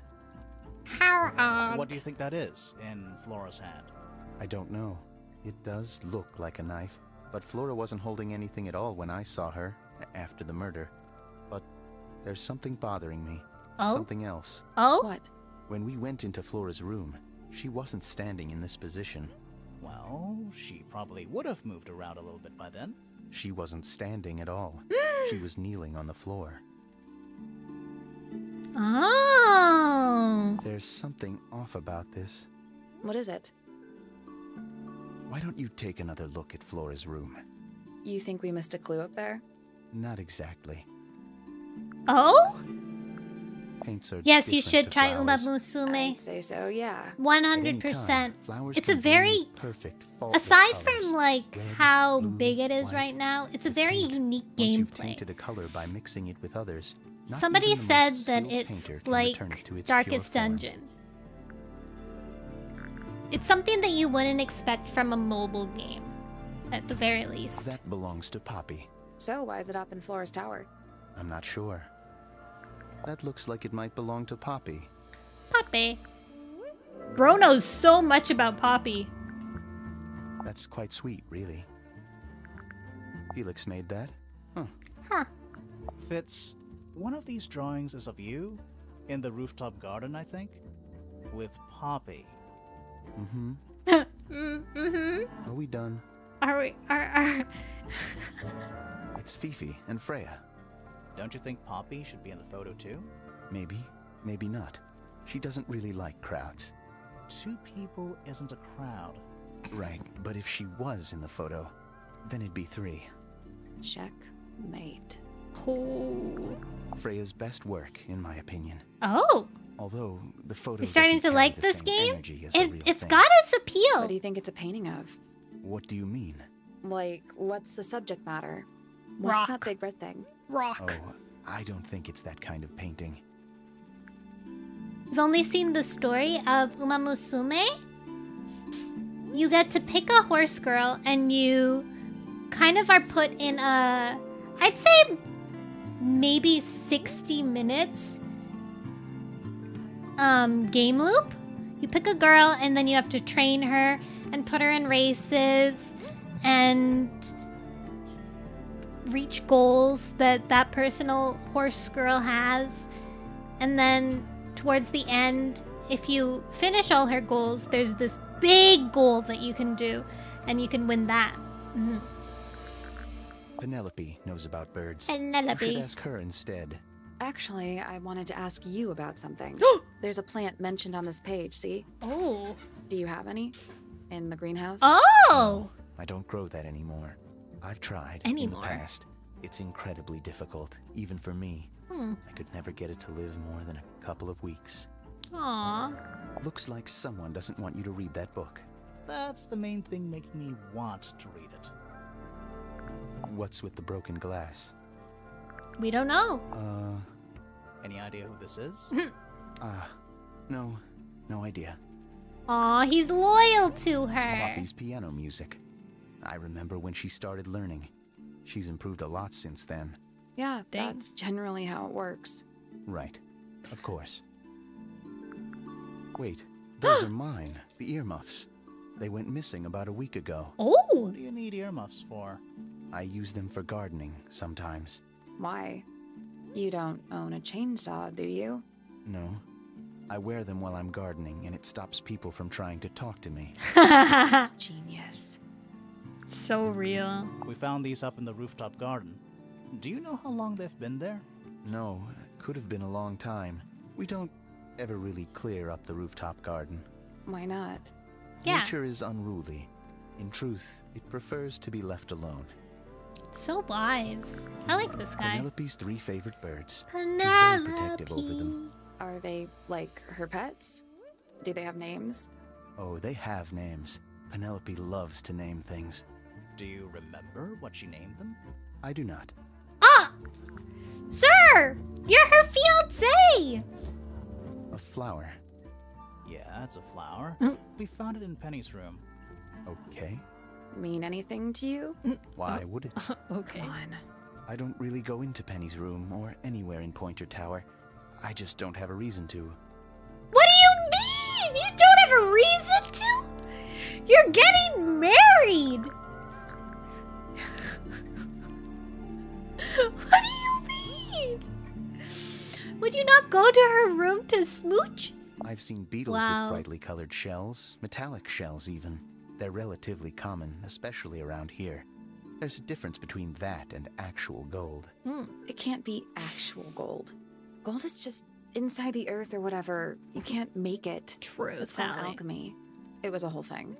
[SPEAKER 1] How odd.
[SPEAKER 3] What do you think that is in Flora's hand?
[SPEAKER 7] I don't know. It does look like a knife, but Flora wasn't holding anything at all when I saw her after the murder. But there's something bothering me.
[SPEAKER 1] Oh?
[SPEAKER 7] Something else.
[SPEAKER 1] Oh?
[SPEAKER 2] What?
[SPEAKER 7] When we went into Flora's room, she wasn't standing in this position.
[SPEAKER 3] Well, she probably would have moved around a little bit by then.
[SPEAKER 7] She wasn't standing at all. She was kneeling on the floor.
[SPEAKER 1] Oh.
[SPEAKER 7] There's something off about this.
[SPEAKER 2] What is it?
[SPEAKER 7] Why don't you take another look at Flora's room?
[SPEAKER 2] You think we missed a clue up there?
[SPEAKER 7] Not exactly.
[SPEAKER 1] Oh?
[SPEAKER 7] Paints are
[SPEAKER 1] Yes, you
[SPEAKER 7] different
[SPEAKER 1] should
[SPEAKER 7] to
[SPEAKER 1] try
[SPEAKER 7] flowers.
[SPEAKER 1] Umamusume.
[SPEAKER 2] I'd say so, yeah.
[SPEAKER 1] 100%.
[SPEAKER 7] Flowers
[SPEAKER 1] It's a
[SPEAKER 7] can bloom
[SPEAKER 1] very,
[SPEAKER 7] with perfect, faultless
[SPEAKER 1] aside
[SPEAKER 7] colors.
[SPEAKER 1] from like
[SPEAKER 7] Red,
[SPEAKER 1] how
[SPEAKER 7] blue,
[SPEAKER 1] big it is
[SPEAKER 7] white.
[SPEAKER 1] right now, it's a
[SPEAKER 7] With
[SPEAKER 1] very
[SPEAKER 7] paint,
[SPEAKER 1] unique
[SPEAKER 7] Once you've
[SPEAKER 1] gameplay.
[SPEAKER 7] tainted a color by mixing it with others, not
[SPEAKER 1] Somebody
[SPEAKER 7] even the
[SPEAKER 1] said
[SPEAKER 7] most
[SPEAKER 1] that
[SPEAKER 7] skilled
[SPEAKER 1] it's
[SPEAKER 7] painter can
[SPEAKER 1] like
[SPEAKER 7] return it to its
[SPEAKER 1] Darkest
[SPEAKER 7] pure form.
[SPEAKER 1] Dungeon. It's something that you wouldn't expect from a mobile game, at the very least.
[SPEAKER 7] That belongs to Poppy.
[SPEAKER 2] So why is it up in Flora's tower?
[SPEAKER 7] I'm not sure. That looks like it might belong to Poppy.
[SPEAKER 1] Poppy. Bro knows so much about Poppy.
[SPEAKER 7] That's quite sweet, really. Felix made that?
[SPEAKER 1] Huh.
[SPEAKER 3] Fitz, one of these drawings is of you in the rooftop garden, I think, with Poppy.
[SPEAKER 7] Mm-hmm.
[SPEAKER 1] Mm-hmm.
[SPEAKER 7] Are we done?
[SPEAKER 1] Are we?
[SPEAKER 7] It's Fifi and Freya.
[SPEAKER 3] Don't you think Poppy should be in the photo too?
[SPEAKER 7] Maybe, maybe not. She doesn't really like crowds.
[SPEAKER 3] 2 people isn't a crowd.
[SPEAKER 7] Right, but if she was in the photo, then it'd be 3.
[SPEAKER 2] Checkmate.
[SPEAKER 1] Oh.
[SPEAKER 7] Freya's best work, in my opinion.
[SPEAKER 1] Oh.
[SPEAKER 7] Although the photo
[SPEAKER 1] You're starting
[SPEAKER 7] doesn't
[SPEAKER 1] to
[SPEAKER 7] carry
[SPEAKER 1] like
[SPEAKER 7] the
[SPEAKER 1] this
[SPEAKER 7] same
[SPEAKER 1] game?
[SPEAKER 7] energy as the real
[SPEAKER 1] It's
[SPEAKER 7] thing.
[SPEAKER 1] got its
[SPEAKER 2] What
[SPEAKER 1] appeal.
[SPEAKER 2] do you think it's a painting of?
[SPEAKER 7] What do you mean?
[SPEAKER 2] Like, what's the subject matter? What's
[SPEAKER 1] Rock.
[SPEAKER 2] that big red thing?
[SPEAKER 1] Rock.
[SPEAKER 7] Oh, I don't think it's that kind of painting.
[SPEAKER 1] You've only seen the story of Umamusume? You get to pick a horse girl and you kind of are put in a, I'd say maybe 60 minutes game loop. You pick a girl and then you have to train her and put her in races and reach goals that that personal horse girl has. And then towards the end, if you finish all her goals, there's this big goal that you can do, and you can win that. Mhm.
[SPEAKER 7] Penelope knows about birds. You
[SPEAKER 1] Penelope.
[SPEAKER 7] should ask her instead.
[SPEAKER 2] Actually, I wanted to ask you about something. There's a plant mentioned on this page, see?
[SPEAKER 1] Oh.
[SPEAKER 2] Do you have any? In the greenhouse?
[SPEAKER 1] Oh!
[SPEAKER 7] I don't grow that anymore. I've tried
[SPEAKER 1] Anymore.
[SPEAKER 7] in the past. It's incredibly difficult, even for me. I could never get it to live more than a couple of weeks.
[SPEAKER 1] Aw.
[SPEAKER 7] Looks like someone doesn't want you to read that book.
[SPEAKER 3] That's the main thing making me want to read it.
[SPEAKER 7] What's with the broken glass?
[SPEAKER 1] We don't know.
[SPEAKER 3] Any idea who this is?
[SPEAKER 7] No idea.
[SPEAKER 1] Aw, he's loyal to her.
[SPEAKER 7] Poppy's piano music. I remember when she started learning. She's improved a lot since then.
[SPEAKER 2] Yeah,
[SPEAKER 1] Dang.
[SPEAKER 2] that's generally how it works.
[SPEAKER 7] Right. Of course. Wait, those are mine. The earmuffs. They went missing about a week ago.
[SPEAKER 1] Oh!
[SPEAKER 3] What do you need earmuffs for?
[SPEAKER 7] I use them for gardening sometimes.
[SPEAKER 2] Why? You don't own a chainsaw, do you?
[SPEAKER 7] No. I wear them while I'm gardening, and it stops people from trying to talk to me.
[SPEAKER 2] That's genius.
[SPEAKER 1] So real.
[SPEAKER 3] We found these up in the rooftop garden. Do you know how long they've been there?
[SPEAKER 7] No, it could have been a long time. We don't ever really clear up the rooftop garden.
[SPEAKER 2] Why not?
[SPEAKER 1] Yeah.
[SPEAKER 7] Nature is unruly. In truth, it prefers to be left alone.
[SPEAKER 1] So wise. I like this guy.
[SPEAKER 7] Penelope's 3 favorite birds. She's very protective over them.
[SPEAKER 1] Penelope.
[SPEAKER 2] Are they like her pets? Do they have names?
[SPEAKER 7] Oh, they have names. Penelope loves to name things.
[SPEAKER 3] Do you remember what she named them?
[SPEAKER 7] I do not.
[SPEAKER 1] Ah! Sir! You're her fiancé!
[SPEAKER 7] A flower.
[SPEAKER 3] Yeah, it's a flower. We found it in Penny's room.
[SPEAKER 7] Okay.
[SPEAKER 2] Mean anything to you?
[SPEAKER 7] Why would it?
[SPEAKER 1] Okay.
[SPEAKER 2] Come on.
[SPEAKER 7] I don't really go into Penny's room or anywhere in Pointer Tower. I just don't have a reason to.
[SPEAKER 1] What do you mean? You don't have a reason to? You're getting married! What do you mean? Would you not go to her room to smooch?
[SPEAKER 7] I've seen beetles
[SPEAKER 1] Wow.
[SPEAKER 7] with brightly colored shells, metallic shells even. They're relatively common, especially around here. There's a difference between that and actual gold.
[SPEAKER 2] It can't be actual gold. Gold is just inside the earth or whatever. You can't make it.
[SPEAKER 1] True,
[SPEAKER 2] It's called
[SPEAKER 1] Sally.
[SPEAKER 2] alchemy. It was a whole thing.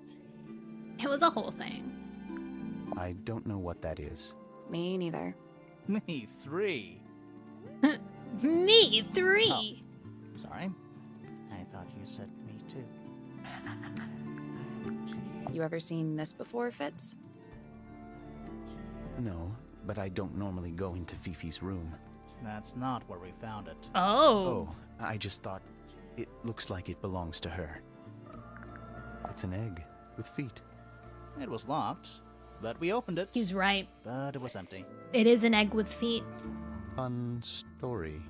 [SPEAKER 1] It was a whole thing.
[SPEAKER 7] I don't know what that is.
[SPEAKER 2] Me neither.
[SPEAKER 3] Me 3.
[SPEAKER 1] Me 3.
[SPEAKER 3] Sorry. I thought you said me too.
[SPEAKER 2] You ever seen this before, Fitz?
[SPEAKER 7] No, but I don't normally go into Fifi's room.
[SPEAKER 3] That's not where we found it.
[SPEAKER 1] Oh.
[SPEAKER 7] Oh, I just thought it looks like it belongs to her. It's an egg with feet.
[SPEAKER 3] It was locked, but we opened it.
[SPEAKER 1] He's right.
[SPEAKER 3] But it was empty.
[SPEAKER 1] It is an egg with feet.
[SPEAKER 7] Fun story.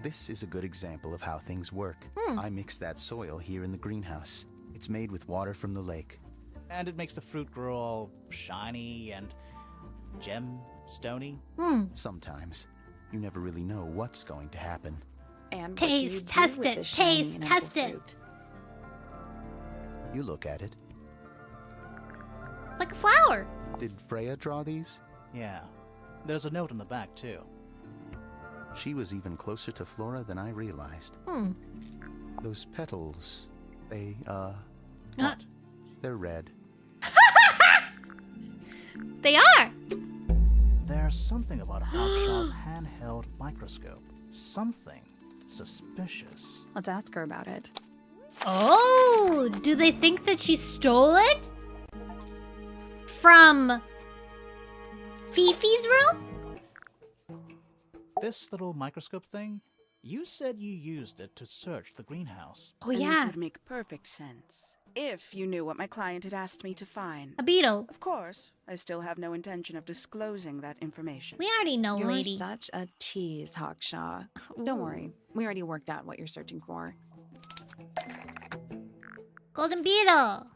[SPEAKER 7] This is a good example of how things work. I mix that soil here in the greenhouse. It's made with water from the lake.
[SPEAKER 3] And it makes the fruit grow all shiny and gem-stony.
[SPEAKER 7] Sometimes. You never really know what's going to happen.
[SPEAKER 2] And what do you
[SPEAKER 1] Taste,
[SPEAKER 2] do
[SPEAKER 1] test
[SPEAKER 2] with
[SPEAKER 1] it,
[SPEAKER 2] the shiny
[SPEAKER 1] taste,
[SPEAKER 2] and
[SPEAKER 1] test
[SPEAKER 2] apple
[SPEAKER 1] it.
[SPEAKER 2] fruit?
[SPEAKER 7] You look at it.
[SPEAKER 1] Like a flower.
[SPEAKER 7] Did Freya draw these?
[SPEAKER 3] Yeah. There's a note on the back, too.
[SPEAKER 7] She was even closer to Flora than I realized. Those petals, they,
[SPEAKER 3] What?
[SPEAKER 7] they're red.
[SPEAKER 1] They are.
[SPEAKER 3] There's something about Hawkshaw's handheld microscope. Something suspicious.
[SPEAKER 2] Let's ask her about it.
[SPEAKER 1] Oh, do they think that she stole it? From Fifi's room?
[SPEAKER 3] This little microscope thing? You said you used it to search the greenhouse.
[SPEAKER 1] Oh,
[SPEAKER 6] And
[SPEAKER 1] yeah.
[SPEAKER 6] this would make perfect sense. If you knew what my client had asked me to find.
[SPEAKER 1] A beetle.
[SPEAKER 6] Of course, I still have no intention of disclosing that information.
[SPEAKER 1] We already know,
[SPEAKER 2] You're
[SPEAKER 1] lady.
[SPEAKER 2] such a tease, Hawkshaw. Don't worry. We already worked out what you're searching for.
[SPEAKER 1] Golden beetle.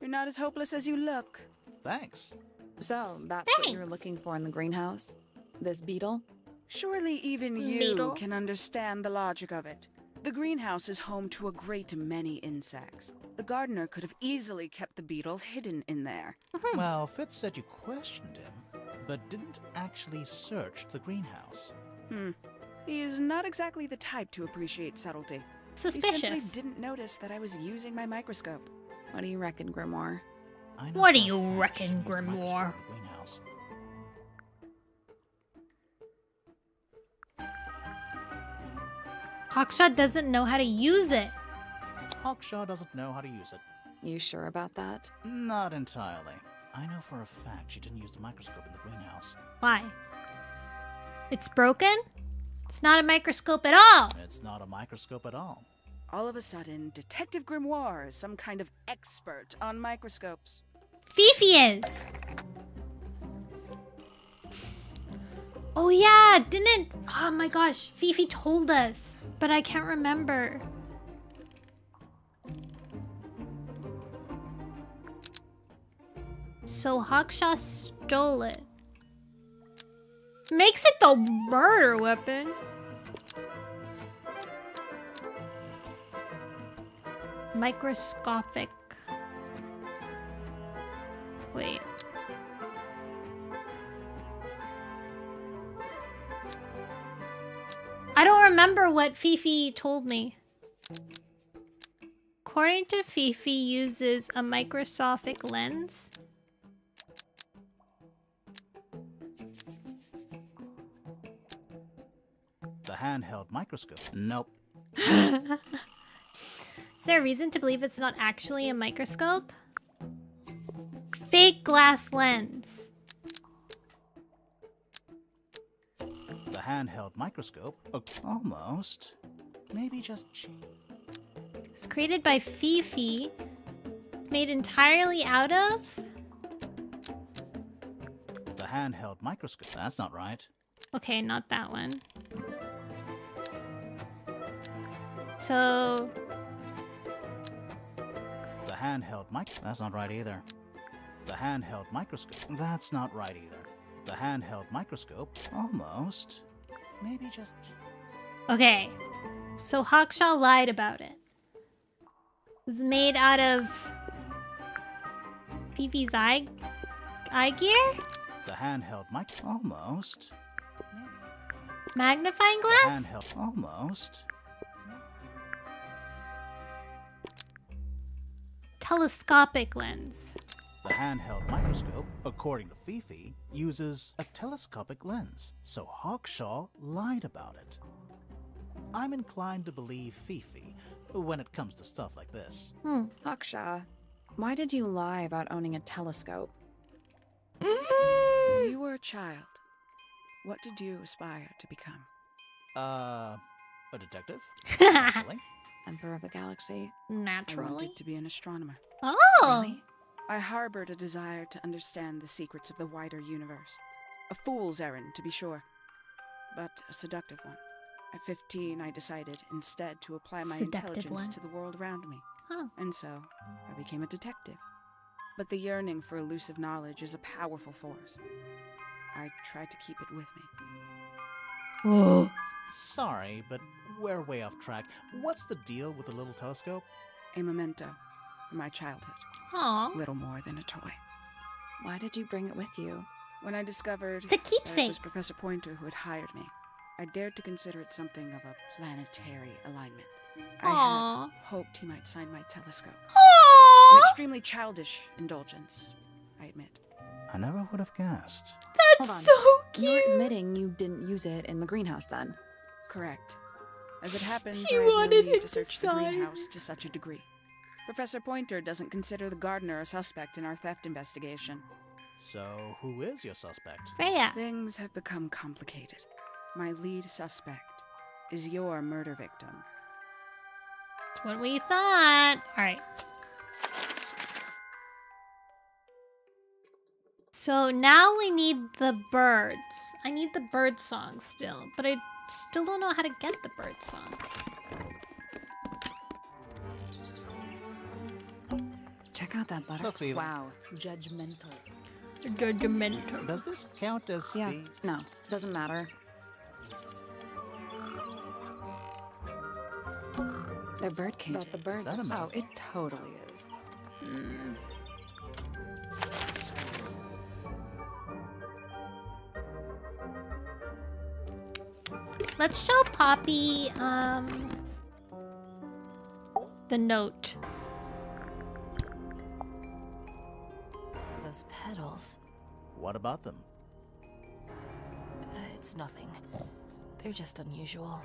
[SPEAKER 6] You're not as hopeless as you look.
[SPEAKER 3] Thanks.
[SPEAKER 2] So, that's what you were
[SPEAKER 1] Thanks.
[SPEAKER 2] looking for in the greenhouse? This beetle?
[SPEAKER 6] Surely even you
[SPEAKER 1] Beetle.
[SPEAKER 6] can understand the logic of it. The greenhouse is home to a great many insects. The gardener could have easily kept the beetles hidden in there.
[SPEAKER 3] Well, Fitz said you questioned him, but didn't actually search the greenhouse.
[SPEAKER 6] He is not exactly the type to appreciate subtlety. He simply
[SPEAKER 1] Suspicious.
[SPEAKER 6] didn't notice that I was using my microscope.
[SPEAKER 2] What do you reckon, Grimoire?
[SPEAKER 3] I know
[SPEAKER 1] What
[SPEAKER 3] for
[SPEAKER 1] do
[SPEAKER 3] a
[SPEAKER 1] you
[SPEAKER 3] fact
[SPEAKER 1] reckon,
[SPEAKER 3] he used the microscope
[SPEAKER 1] Grimoire?
[SPEAKER 3] in the greenhouse.
[SPEAKER 1] Hawkshaw doesn't know how to use it.
[SPEAKER 3] Hawkshaw doesn't know how to use it.
[SPEAKER 2] You sure about that?
[SPEAKER 3] Not entirely. I know for a fact she didn't use the microscope in the greenhouse.
[SPEAKER 1] Why? It's broken? It's not a microscope at all.
[SPEAKER 3] It's not a microscope at all.
[SPEAKER 6] All of a sudden, Detective Grimoire is some kind of expert on microscopes.
[SPEAKER 1] Fifi is. Oh yeah, didn't... Oh my gosh, Fifi told us, but I can't remember. So Hawkshaw stole it. Makes it the murder weapon. Microscopic. Wait. I don't remember what Fifi told me. According to Fifi, uses a microscopic lens.
[SPEAKER 3] The handheld microscope. Nope.
[SPEAKER 1] Is there a reason to believe it's not actually a microscope? Fake glass lens.
[SPEAKER 3] The handheld microscope. Almost. Maybe just...
[SPEAKER 1] It's created by Fifi. Made entirely out of?
[SPEAKER 3] The handheld microscope. That's not right.
[SPEAKER 1] Okay, not that one. So...
[SPEAKER 3] The handheld That's not right either. The handheld microscope. That's not right either. The handheld microscope. Almost. Maybe just...
[SPEAKER 1] Okay. So Hawkshaw lied about it. It was made out of... Fifi's eye gear?
[SPEAKER 3] The handheld Almost.
[SPEAKER 1] Magnifying glass?
[SPEAKER 3] Handheld. Almost.
[SPEAKER 1] Telescopic lens.
[SPEAKER 3] The handheld microscope, according to Fifi, uses a telescopic lens, so Hawkshaw lied about it. I'm inclined to believe Fifi when it comes to stuff like this.
[SPEAKER 2] Hawkshaw, why did you lie about owning a telescope?
[SPEAKER 6] When you were a child, what did you aspire to become?
[SPEAKER 3] A detective? Actually.
[SPEAKER 2] Emperor of the Galaxy.
[SPEAKER 6] I
[SPEAKER 1] Naturally.
[SPEAKER 6] wanted to be an astronomer.
[SPEAKER 1] Oh!
[SPEAKER 2] Really?
[SPEAKER 6] I harbored a desire to understand the secrets of the wider universe. A fool's errand, to be sure, but a seductive one. At 15, I decided instead to apply my
[SPEAKER 1] Seductive
[SPEAKER 6] intelligence
[SPEAKER 1] one.
[SPEAKER 6] to the world around me.
[SPEAKER 1] Oh.
[SPEAKER 6] And so, I became a detective. But the yearning for elusive knowledge is a powerful force. I tried to keep it with me.
[SPEAKER 1] Whoa.
[SPEAKER 3] Sorry, but we're way off track. What's the deal with the little telescope?
[SPEAKER 6] A memento from my childhood.
[SPEAKER 1] Aw.
[SPEAKER 6] Little more than a toy.
[SPEAKER 2] Why did you bring it with you?
[SPEAKER 6] When I discovered
[SPEAKER 1] It's a
[SPEAKER 6] that it
[SPEAKER 1] keepsake.
[SPEAKER 6] was Professor Pointer who had hired me, I dared to consider it something of a planetary alignment. I
[SPEAKER 1] Aw.
[SPEAKER 6] had hoped he might sign my telescope. An
[SPEAKER 1] Aww.
[SPEAKER 6] extremely childish indulgence, I admit.
[SPEAKER 3] I never would have guessed.
[SPEAKER 2] Hold on.
[SPEAKER 1] That's so
[SPEAKER 2] You're
[SPEAKER 1] cute.
[SPEAKER 2] admitting you didn't use it in the greenhouse then.
[SPEAKER 6] Correct. As it happens,
[SPEAKER 1] He
[SPEAKER 6] I had no
[SPEAKER 1] wanted him
[SPEAKER 6] need
[SPEAKER 1] to
[SPEAKER 6] to search the
[SPEAKER 1] sign.
[SPEAKER 6] greenhouse to such a degree. Professor Pointer doesn't consider the gardener a suspect in our theft investigation.
[SPEAKER 3] So, who is your suspect?
[SPEAKER 1] Freya.
[SPEAKER 6] Things have become complicated. My lead suspect is your murder victim.
[SPEAKER 1] That's what we thought. Alright. So now we need the birds. I need the bird song still, but I still don't know how to get the bird song.
[SPEAKER 2] Check out that butterfly.
[SPEAKER 3] Looks evil.
[SPEAKER 2] Wow, judgmental.
[SPEAKER 1] Judgmental.
[SPEAKER 3] Does this count as
[SPEAKER 2] Yeah,
[SPEAKER 3] speed?
[SPEAKER 2] no, doesn't matter. They're bird cage. But the birds.
[SPEAKER 3] that a
[SPEAKER 2] Oh,
[SPEAKER 3] mouse?
[SPEAKER 2] it totally is.
[SPEAKER 1] Let's show Poppy, the note.
[SPEAKER 5] Those petals.
[SPEAKER 3] What about them?
[SPEAKER 5] It's nothing. They're just unusual.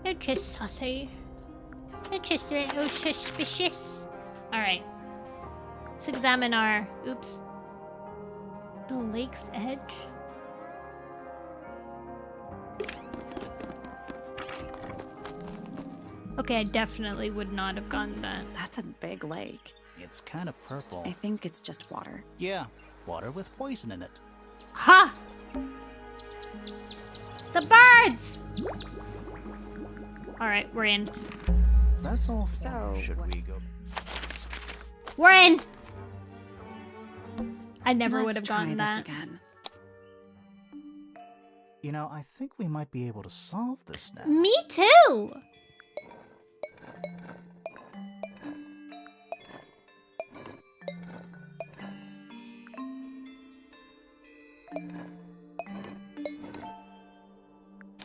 [SPEAKER 1] They're just saucy. They're just a little suspicious. Alright. Let's examine our... Oops. The lake's edge? Okay, I definitely would not have gotten that.
[SPEAKER 2] That's a big lake.
[SPEAKER 3] It's kind of purple.
[SPEAKER 2] I think it's just water.
[SPEAKER 3] Yeah, water with poison in it.
[SPEAKER 1] Ha! The birds! Alright, we're in.
[SPEAKER 3] That's all.
[SPEAKER 2] So,
[SPEAKER 3] Should
[SPEAKER 2] what-
[SPEAKER 3] we go?
[SPEAKER 1] We're in! I never
[SPEAKER 2] Let's
[SPEAKER 1] would have
[SPEAKER 2] try
[SPEAKER 1] gotten
[SPEAKER 2] this
[SPEAKER 1] that.
[SPEAKER 2] again.
[SPEAKER 3] You know, I think we might be able to solve this now.
[SPEAKER 1] Me too!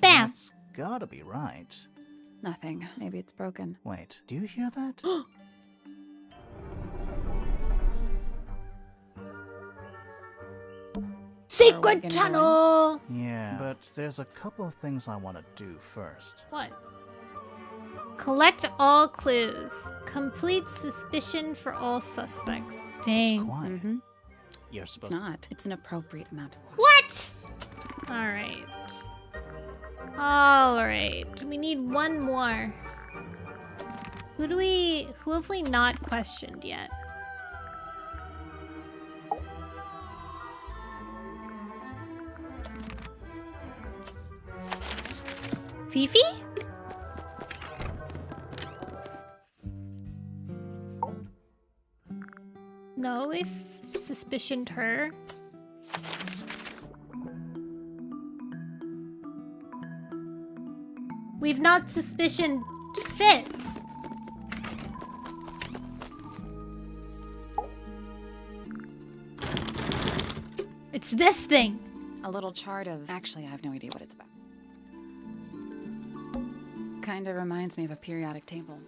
[SPEAKER 1] Bam!
[SPEAKER 3] That's gotta be right.
[SPEAKER 2] Nothing. Maybe it's broken.
[SPEAKER 3] Wait, do you hear that?
[SPEAKER 1] Secret
[SPEAKER 2] gonna go in?
[SPEAKER 1] tunnel!
[SPEAKER 3] Yeah, but there's a couple of things I want to do first.
[SPEAKER 1] What? Collect all clues. Complete suspicion for all suspects.
[SPEAKER 3] It's
[SPEAKER 1] Dang.
[SPEAKER 3] quiet.
[SPEAKER 2] Mm-hmm.
[SPEAKER 3] You're
[SPEAKER 2] It's
[SPEAKER 3] supposed
[SPEAKER 2] not. It's an appropriate amount of quiet.
[SPEAKER 1] What? Alright. Alright. We need one more. Who have we not questioned yet? Fifi? No, we've suspicioned her. We've not suspicioned Fitz. It's this thing.
[SPEAKER 2] A little chart of... Actually, I have no idea what it's about. Kinda reminds me of a periodic table.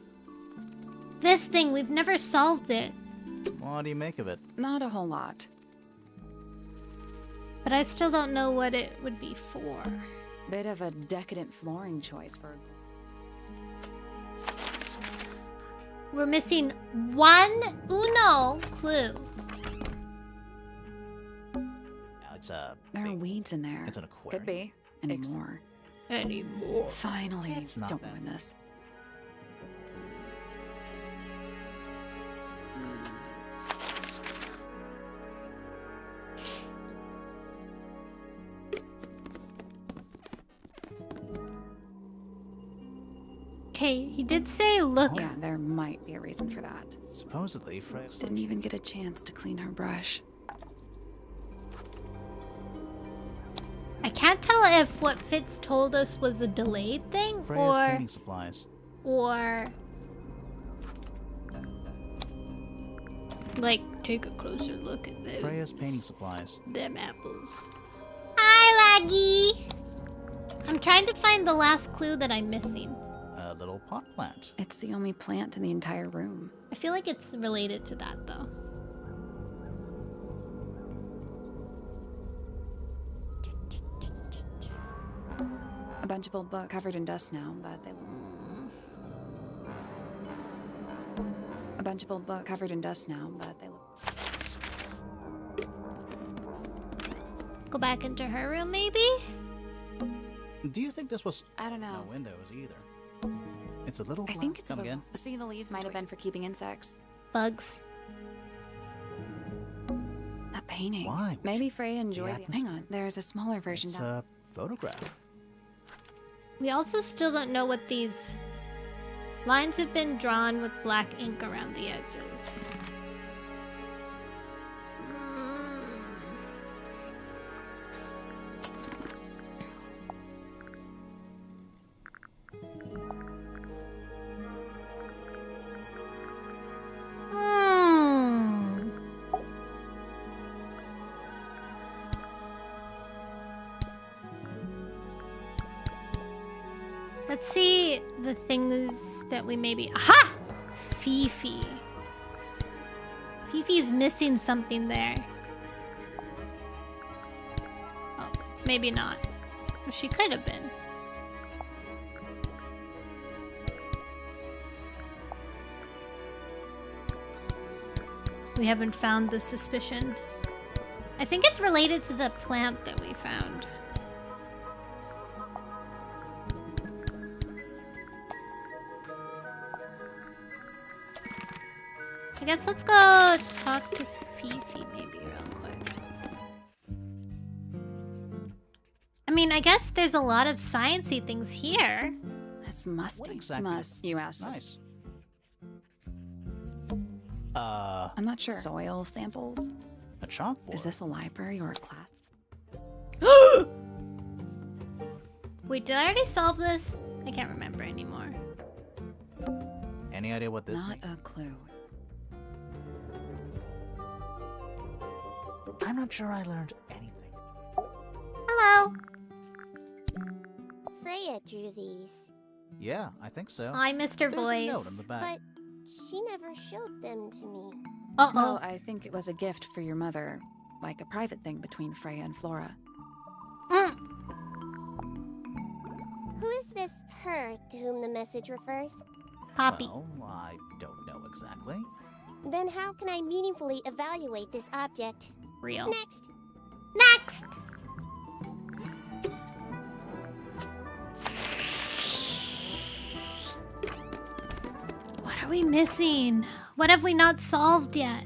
[SPEAKER 1] This thing, we've never solved it.
[SPEAKER 3] What do you make of it?
[SPEAKER 2] Not a whole lot.
[SPEAKER 1] But I still don't know what it would be for.
[SPEAKER 2] Bit of a decadent flooring choice for...
[SPEAKER 1] We're missing one Uno clue.
[SPEAKER 3] It's a.
[SPEAKER 2] There are weeds in there.
[SPEAKER 3] It's an aquarium.
[SPEAKER 2] Could be. Anymore.
[SPEAKER 1] Anymore.
[SPEAKER 2] Finally,
[SPEAKER 3] It's not
[SPEAKER 2] don't
[SPEAKER 3] that
[SPEAKER 2] ruin this.
[SPEAKER 1] Okay, he did say look.
[SPEAKER 2] Yeah, there might be a reason for that.
[SPEAKER 3] Supposedly, Freya.
[SPEAKER 2] Didn't even get a chance to clean her brush.
[SPEAKER 1] I can't tell if what Fitz told us was a delayed thing
[SPEAKER 3] Freya's
[SPEAKER 1] or
[SPEAKER 3] painting supplies.
[SPEAKER 1] like take a closer look at those.
[SPEAKER 3] Freya's painting supplies.
[SPEAKER 1] Them apples. Hi, Laggy. I'm trying to find the last clue that I'm missing.
[SPEAKER 3] A little pot plant.
[SPEAKER 2] It's the only plant in the entire room.
[SPEAKER 1] I feel like it's related to that though.
[SPEAKER 2] A bunch of old books covered in dust now, but they look... A bunch of old books covered in dust now, but they look...
[SPEAKER 1] Go back into her room, maybe?
[SPEAKER 3] Do you think this was?
[SPEAKER 2] I don't
[SPEAKER 3] No
[SPEAKER 2] know.
[SPEAKER 3] windows either. It's a little.
[SPEAKER 2] I think it's
[SPEAKER 3] Come
[SPEAKER 2] a...
[SPEAKER 3] again.
[SPEAKER 2] See, the leaves might have been for keeping insects.
[SPEAKER 1] Bugs.
[SPEAKER 2] That painting.
[SPEAKER 3] Why?
[SPEAKER 2] Maybe Freya enjoyed it.
[SPEAKER 3] atmosphere.
[SPEAKER 2] Hang on, there's a smaller version
[SPEAKER 3] It's
[SPEAKER 2] down.
[SPEAKER 3] a photograph.
[SPEAKER 1] We also still don't know what these lines have been drawn with black ink around the edges. Let's see the things that we maybe... Aha! Fifi. Fifi's missing something there. Oh, maybe not. Well, she could have been. We haven't found the suspicion. I think it's related to the plant that we found. I guess let's go talk to Fifi maybe real quick. I mean, I guess there's a lot of sciencey things here.
[SPEAKER 2] It's musty.
[SPEAKER 3] What exactly?
[SPEAKER 2] Must, you asked.
[SPEAKER 3] Nice.
[SPEAKER 2] I'm not sure. Soil samples?
[SPEAKER 3] A chalkboard.
[SPEAKER 2] Is this a library or a class?
[SPEAKER 1] Wait, did I already solve this? I can't remember anymore.
[SPEAKER 3] Any idea what this
[SPEAKER 2] Not
[SPEAKER 3] means?
[SPEAKER 2] a clue.
[SPEAKER 3] I'm not sure I learned anything.
[SPEAKER 1] Hello.
[SPEAKER 8] Freya drew these.
[SPEAKER 3] Yeah, I think so.
[SPEAKER 1] Hi, Mr.
[SPEAKER 3] There's a
[SPEAKER 1] Voice.
[SPEAKER 3] note on the back.
[SPEAKER 8] But she never showed them to me.
[SPEAKER 2] Well,
[SPEAKER 1] Uh-oh.
[SPEAKER 2] I think it was a gift for your mother, like a private thing between Freya and Flora.
[SPEAKER 1] Mm.
[SPEAKER 8] Who is this her to whom the message refers?
[SPEAKER 1] Poppy.
[SPEAKER 3] Well, I don't know exactly.
[SPEAKER 8] Then how can I meaningfully evaluate this object?
[SPEAKER 1] Real.
[SPEAKER 8] Next.
[SPEAKER 1] Next! What are we missing? What have we not solved yet?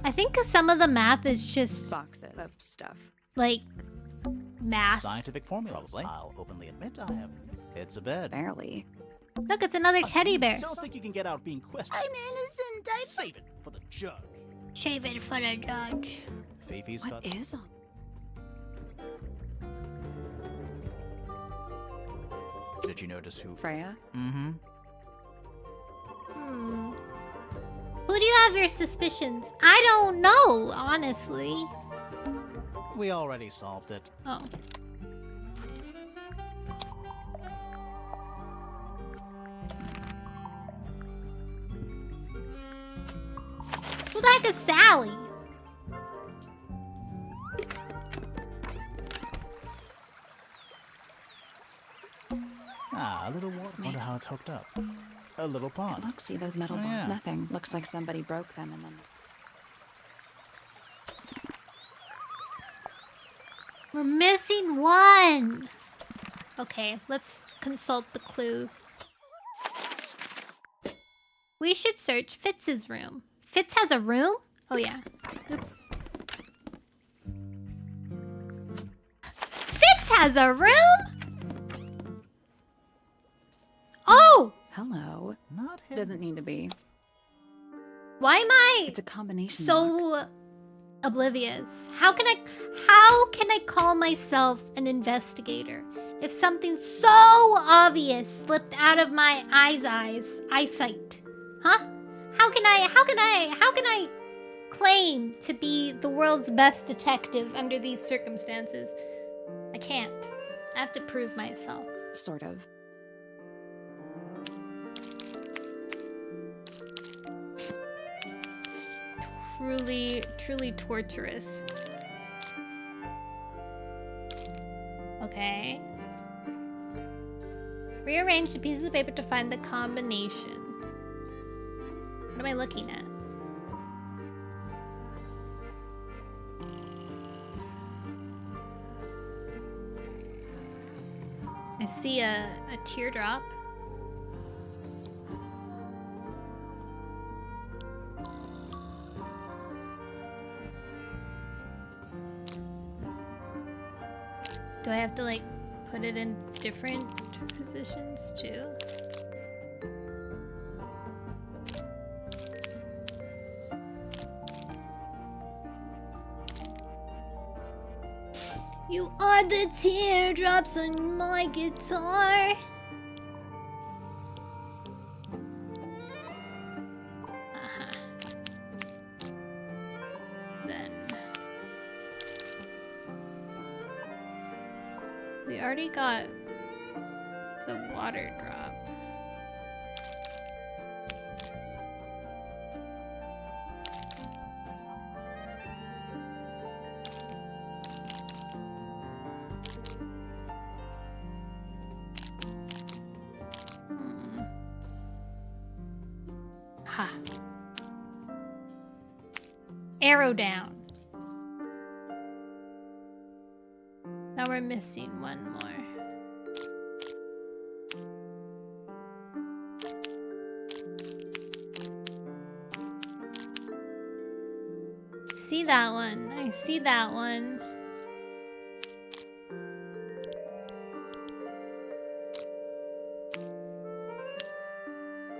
[SPEAKER 1] I think some of the math is just
[SPEAKER 2] Boxes of stuff.
[SPEAKER 1] like math.
[SPEAKER 3] Scientific formulas. Probably. I'll openly admit I have. It's a bed.
[SPEAKER 2] Barely.
[SPEAKER 1] Look, it's another teddy bear.
[SPEAKER 3] Don't think you can get out being questioned.
[SPEAKER 8] I'm innocent.
[SPEAKER 3] Save it for the judge.
[SPEAKER 1] Shave it for the judge.
[SPEAKER 3] Fifi's
[SPEAKER 2] What
[SPEAKER 3] got.
[SPEAKER 2] is all?
[SPEAKER 3] Did you notice who?
[SPEAKER 2] Freya?
[SPEAKER 3] Mm-hmm.
[SPEAKER 1] Who do you have your suspicions? I don't know, honestly.
[SPEAKER 3] We already solved it.
[SPEAKER 1] Oh. Who the heck is Sally?
[SPEAKER 3] Ah, a little water. Wonder how it's hooked up. A little pond.
[SPEAKER 2] Look, see those metal
[SPEAKER 3] Oh,
[SPEAKER 2] balls?
[SPEAKER 3] yeah.
[SPEAKER 2] Nothing. Looks like somebody broke them and then...
[SPEAKER 1] We're missing one. Okay, let's consult the clue. We should search Fitz's room. Fitz has a room? Oh yeah. Oops. Fitz has a room? Oh!
[SPEAKER 2] Hello.
[SPEAKER 3] Not him.
[SPEAKER 2] Doesn't need to be.
[SPEAKER 1] Why am I
[SPEAKER 2] It's a combination lock.
[SPEAKER 1] so oblivious? How can I call myself an investigator if something so obvious slipped out of my eyesight? Huh? How can I claim to be the world's best detective under these circumstances? I can't. I have to prove myself.
[SPEAKER 2] Sort of.
[SPEAKER 1] Truly torturous. Okay. Rearrange the pieces of paper to find the combination. What am I looking at? I see a teardrop. Do I have to like put it in different positions too? You are the teardrops on my guitar. Then we already got the water drop. Ha. Arrow down. Now we're missing one more. See that one. I see that one.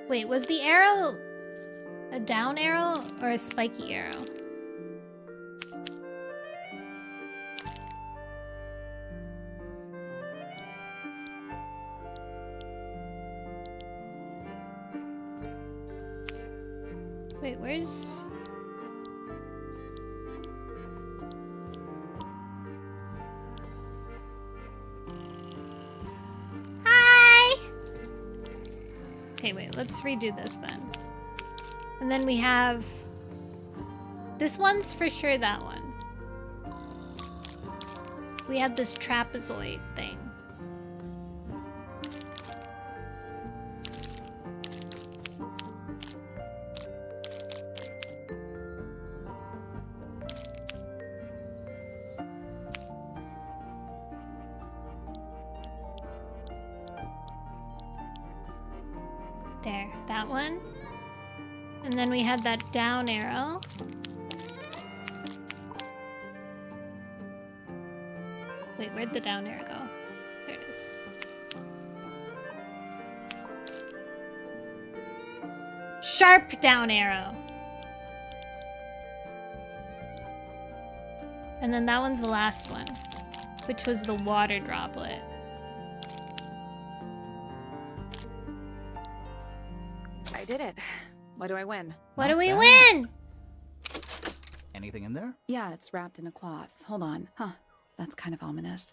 [SPEAKER 1] Wait, was the arrow a down arrow or a spiky arrow? Wait, where's... Okay, wait, let's redo this then. And then we have... This one's for sure that one. We have this trapezoid thing. There, that one. And then we had that down arrow. Wait, where'd the down arrow go? There it is. Sharp down arrow. And then that one's the last one, which was the water droplet.
[SPEAKER 2] I did it. What do I win?
[SPEAKER 1] What do we
[SPEAKER 3] bad.
[SPEAKER 1] win?
[SPEAKER 3] Anything in there?
[SPEAKER 2] Yeah, it's wrapped in a cloth. Hold on. Huh. That's kind of ominous.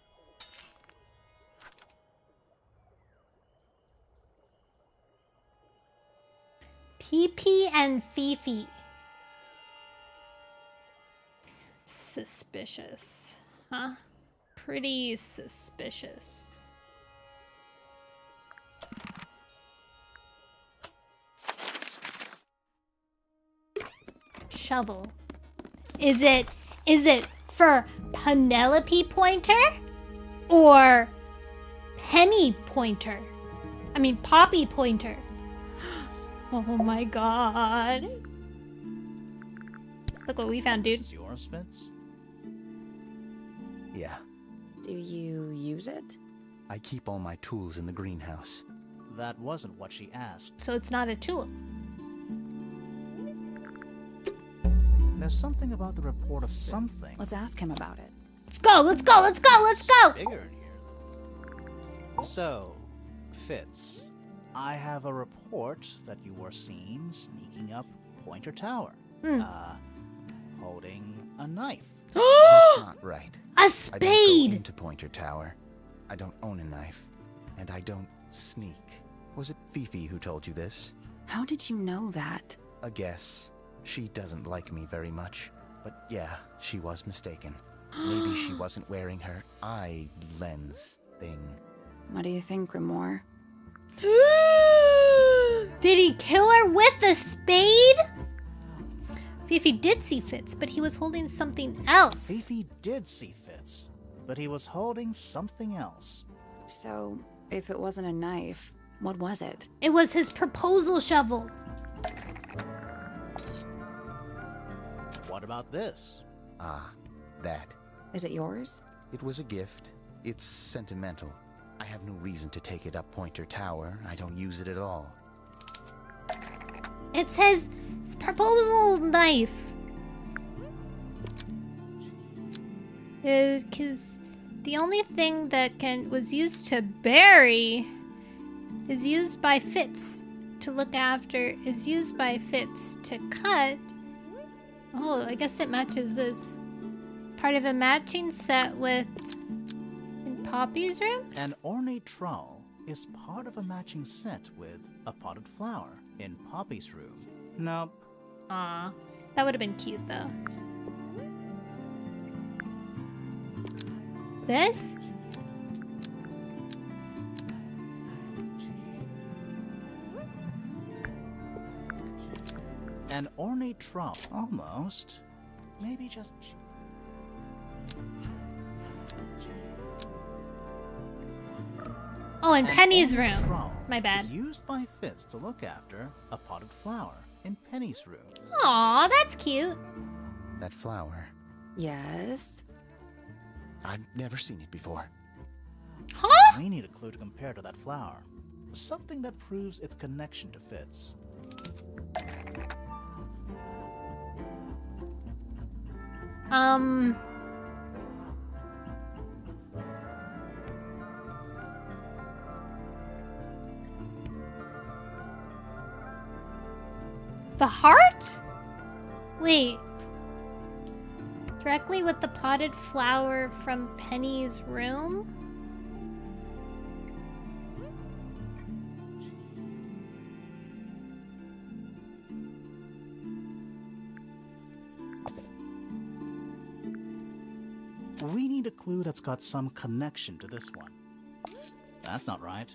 [SPEAKER 1] PP and Fifi. Suspicious. Huh? Pretty suspicious. Shovel. Is it for Penelope Pointer or Penny Pointer? I mean Poppy Pointer. Oh my god. Look what we found, dude.
[SPEAKER 3] This is yours, Fitz?
[SPEAKER 7] Yeah,
[SPEAKER 2] Do you use it?
[SPEAKER 7] I keep all my tools in the greenhouse.
[SPEAKER 3] That wasn't what she asked.
[SPEAKER 1] So it's not a tool.
[SPEAKER 3] There's something about the report of something.
[SPEAKER 2] Let's ask him about it.
[SPEAKER 1] Let's go, let's go, let's go, let's go!
[SPEAKER 3] Bigger in here, though. So, Fitz, I have a report that you were seen sneaking up Pointer Tower. Holding a knife.
[SPEAKER 7] That's not right.
[SPEAKER 1] A
[SPEAKER 7] I don't go
[SPEAKER 1] spade!
[SPEAKER 7] into Pointer Tower. I don't own a knife. And I don't sneak. Was it Fifi who told you this?
[SPEAKER 2] How did you know that?
[SPEAKER 7] A guess. She doesn't like me very much. But yeah, she was mistaken. Maybe she wasn't wearing her eye lens thing.
[SPEAKER 2] What do you think, Grimoire?
[SPEAKER 1] Did he kill her with a spade? Fifi did see Fitz, but he was holding something else.
[SPEAKER 3] Fifi did see Fitz, but he was holding something else.
[SPEAKER 2] So, if it wasn't a knife, what was it?
[SPEAKER 1] It was his proposal shovel.
[SPEAKER 3] What about this?
[SPEAKER 7] Ah, that.
[SPEAKER 2] Is it yours?
[SPEAKER 7] It was a gift. It's sentimental. I have no reason to take it up Pointer Tower. I don't use it at all.
[SPEAKER 1] It's his proposal knife. Because the only thing that was used to bury is used by Fitz to look after, is used by Fitz to cut. Oh, I guess it matches this. Part of a matching set with in Poppy's room?
[SPEAKER 3] An ornate trowel is part of a matching set with a potted flower in Poppy's room. Nope.
[SPEAKER 1] Aw, that would have been cute though. This?
[SPEAKER 3] An ornate trowel. Almost. Maybe just...
[SPEAKER 1] Oh, in
[SPEAKER 3] An
[SPEAKER 1] Penny's
[SPEAKER 3] ornate
[SPEAKER 1] room.
[SPEAKER 3] trowel
[SPEAKER 1] My bad.
[SPEAKER 3] is used by Fitz to look after a potted flower in Penny's room.
[SPEAKER 1] Aw, that's cute.
[SPEAKER 7] That flower.
[SPEAKER 2] Yes.
[SPEAKER 7] I've never seen it before.
[SPEAKER 1] Huh?
[SPEAKER 3] We need a clue to compare to that flower. Something that proves its connection to Fitz.
[SPEAKER 1] The heart? Wait. Directly with the potted flower from Penny's room?
[SPEAKER 3] a clue that's got some connection to this one. That's not right.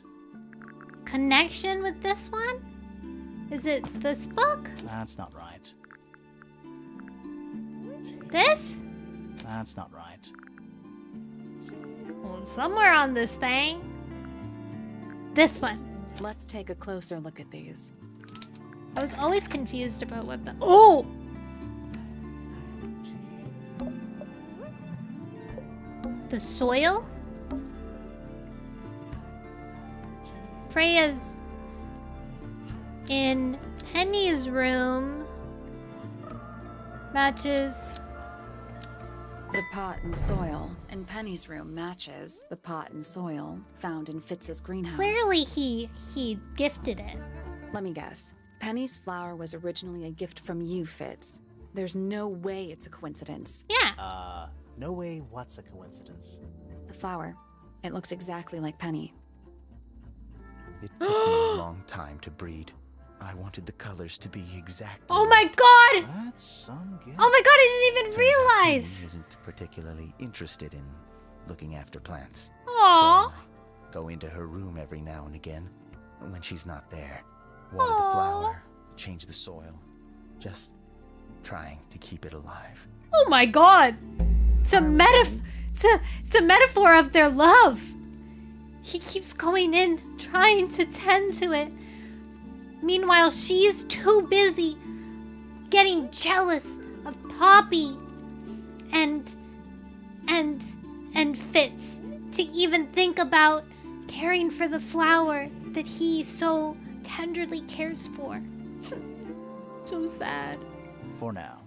[SPEAKER 1] Connection with this one? Is it this book?
[SPEAKER 3] That's not right.
[SPEAKER 1] This?
[SPEAKER 3] That's not right.
[SPEAKER 1] Well, somewhere on this thing. This one.
[SPEAKER 2] Let's take a closer look at these.
[SPEAKER 1] I was always confused about what the... Oh! The soil? Freya's in Penny's room. Matches.
[SPEAKER 2] The pot and soil in Penny's room matches the pot and soil found in Fitz's greenhouse.
[SPEAKER 1] Clearly he gifted it.
[SPEAKER 2] Let me guess. Penny's flower was originally a gift from you, Fitz. There's no way it's a coincidence.
[SPEAKER 1] Yeah.
[SPEAKER 3] No way what's a coincidence.
[SPEAKER 2] The flower. It looks exactly like Penny.
[SPEAKER 7] It took me a long time to breed. I wanted the colors to be exactly.
[SPEAKER 1] Oh my god!
[SPEAKER 3] That's some gift.
[SPEAKER 1] Oh my god, I didn't even
[SPEAKER 7] Turns out Penny
[SPEAKER 1] realize!
[SPEAKER 7] isn't particularly interested in looking after plants.
[SPEAKER 1] Aww.
[SPEAKER 7] So I go into her room every now and again. When she's not there, water the
[SPEAKER 1] Aw.
[SPEAKER 7] flower, change the soil, just trying to keep it alive.
[SPEAKER 1] Oh my god! It's a it's a metaphor of their love. He keeps going in, trying to tend to it. Meanwhile, she's too busy getting jealous of Poppy and Fitz to even think about caring for the flower that he so tenderly cares for. So sad.
[SPEAKER 3] For now,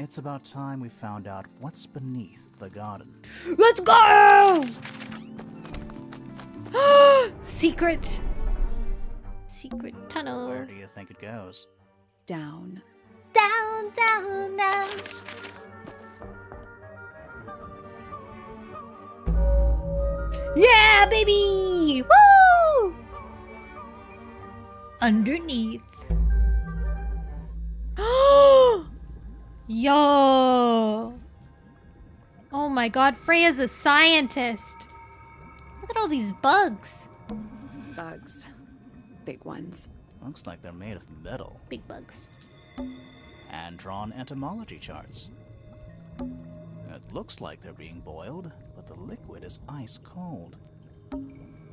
[SPEAKER 3] it's about time we found out what's beneath the garden.
[SPEAKER 1] Let's go! Secret tunnel.
[SPEAKER 3] Where do you think it goes?
[SPEAKER 2] Down.
[SPEAKER 1] Down, down, down. Yeah, baby! Woo! Underneath. Yo! Oh my god, Freya's a scientist. Look at all these bugs.
[SPEAKER 2] Bugs. Big ones.
[SPEAKER 3] Looks like they're made of metal.
[SPEAKER 1] Big bugs.
[SPEAKER 3] And drawn entomology charts. It looks like they're being boiled, but the liquid is ice cold.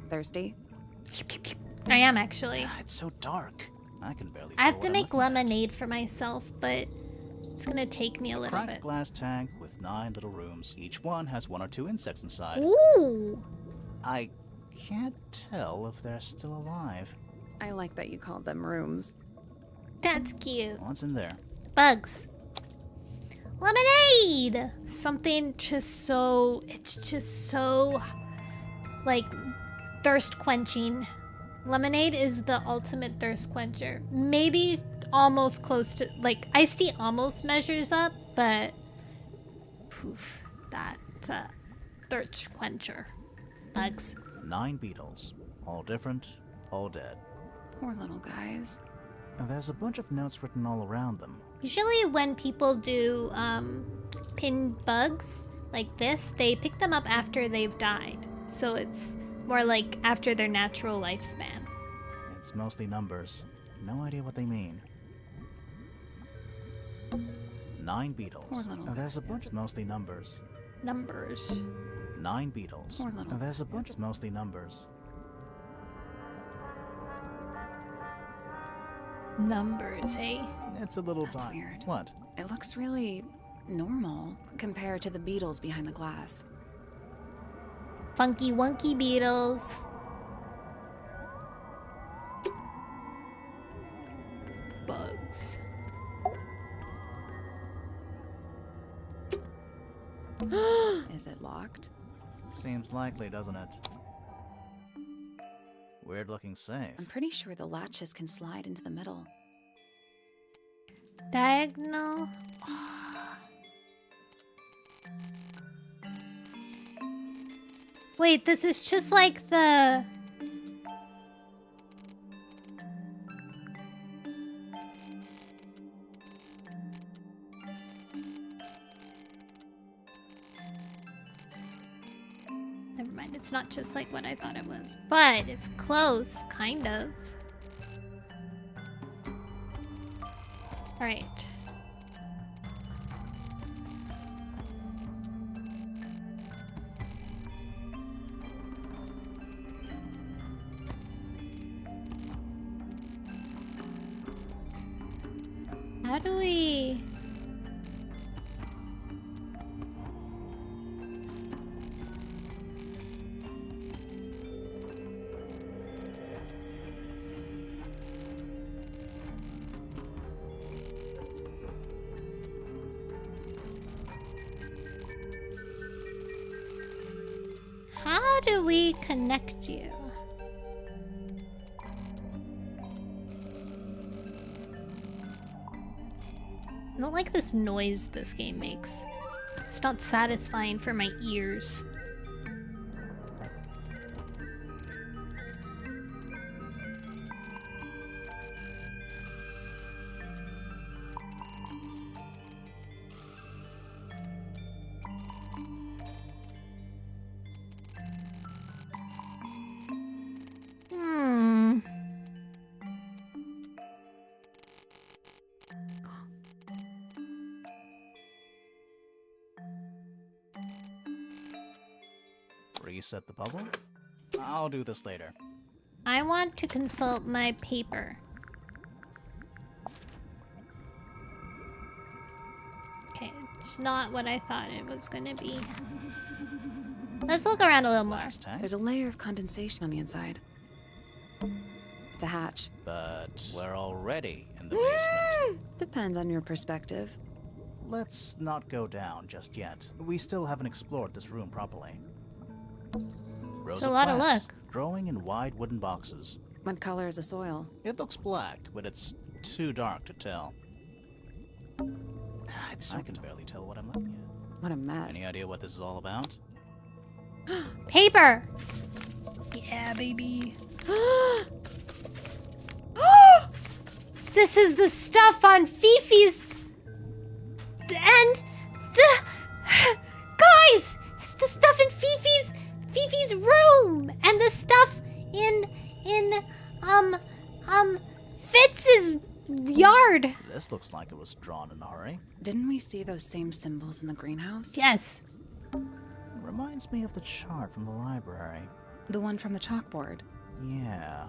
[SPEAKER 2] Thirsty?
[SPEAKER 1] I am actually.
[SPEAKER 3] It's so dark. I can barely
[SPEAKER 1] I have
[SPEAKER 3] tell
[SPEAKER 1] to
[SPEAKER 3] what I'm
[SPEAKER 1] make
[SPEAKER 3] looking at.
[SPEAKER 1] lemonade for myself, but it's gonna take me a little
[SPEAKER 3] Cracked
[SPEAKER 1] bit.
[SPEAKER 3] glass tank with 9 little rooms. Each one has 1 or 2 insects inside.
[SPEAKER 1] Ooh!
[SPEAKER 3] I can't tell if they're still alive.
[SPEAKER 2] I like that you called them rooms.
[SPEAKER 1] That's cute.
[SPEAKER 3] What's in there?
[SPEAKER 1] Bugs. Lemonade! Something just so... It's just so... like, thirst quenching. Lemonade is the ultimate thirst quencher. Maybe almost close to... like, iced tea almost measures up, but... poof. That's a thirst quencher. Bugs.
[SPEAKER 3] 9 beetles. All different, all dead.
[SPEAKER 2] Poor little guys.
[SPEAKER 3] And there's a bunch of notes written all around them.
[SPEAKER 1] Usually when people do pin bugs like this, they pick them up after they've died. So it's more like after their natural lifespan.
[SPEAKER 3] It's mostly numbers. No idea what they mean. 9 beetles.
[SPEAKER 2] Poor little
[SPEAKER 3] And there's a
[SPEAKER 2] guys.
[SPEAKER 3] bunch mostly numbers.
[SPEAKER 1] Numbers.
[SPEAKER 3] 9 beetles.
[SPEAKER 2] Poor little
[SPEAKER 3] And there's a
[SPEAKER 2] guys.
[SPEAKER 3] bunch mostly numbers.
[SPEAKER 1] Numbers, eh?
[SPEAKER 3] It's a little
[SPEAKER 2] That's
[SPEAKER 3] tiny.
[SPEAKER 2] weird.
[SPEAKER 3] What?
[SPEAKER 2] It looks really normal compared to the beetles behind the glass.
[SPEAKER 1] Funky wonky beetles. Bugs.
[SPEAKER 2] Is it locked?
[SPEAKER 3] Seems likely, doesn't it? Weird looking safe.
[SPEAKER 2] I'm pretty sure the latches can slide into the middle.
[SPEAKER 1] Diagonal. Wait, this is just like the... Never mind, it's not just like what I thought it was. But it's close, kind of. Alright. How do we... How do we connect you? I don't like this noise this game makes. It's not satisfying for my ears. Hmm.
[SPEAKER 3] Reset the puzzle? I'll do this later.
[SPEAKER 1] I want to consult my paper. Okay, it's not what I thought it was gonna be. Let's look around a little more.
[SPEAKER 3] Last tank?
[SPEAKER 2] There's a layer of condensation on the inside. It's a hatch.
[SPEAKER 3] But we're already in the basement.
[SPEAKER 2] Depends on your perspective.
[SPEAKER 3] Let's not go down just yet. We still haven't explored this room properly. Rows
[SPEAKER 1] It's a lot of
[SPEAKER 3] plants,
[SPEAKER 1] luck.
[SPEAKER 3] growing in wide wooden boxes.
[SPEAKER 2] What color is the soil?
[SPEAKER 3] It looks black, but it's too dark to tell. I can barely tell what I'm looking at.
[SPEAKER 2] What a mess.
[SPEAKER 3] Any idea what this is all about?
[SPEAKER 1] Paper! Yeah, baby. This is the stuff on Fifi's... And... the... Guys! It's the stuff in Fifi's room! And the stuff in Fitz's yard!
[SPEAKER 3] This looks like it was drawn in a hurry.
[SPEAKER 2] Didn't we see those same symbols in the greenhouse?
[SPEAKER 1] Yes.
[SPEAKER 3] Reminds me of the chart from the library.
[SPEAKER 2] The one from the chalkboard?
[SPEAKER 3] Yeah.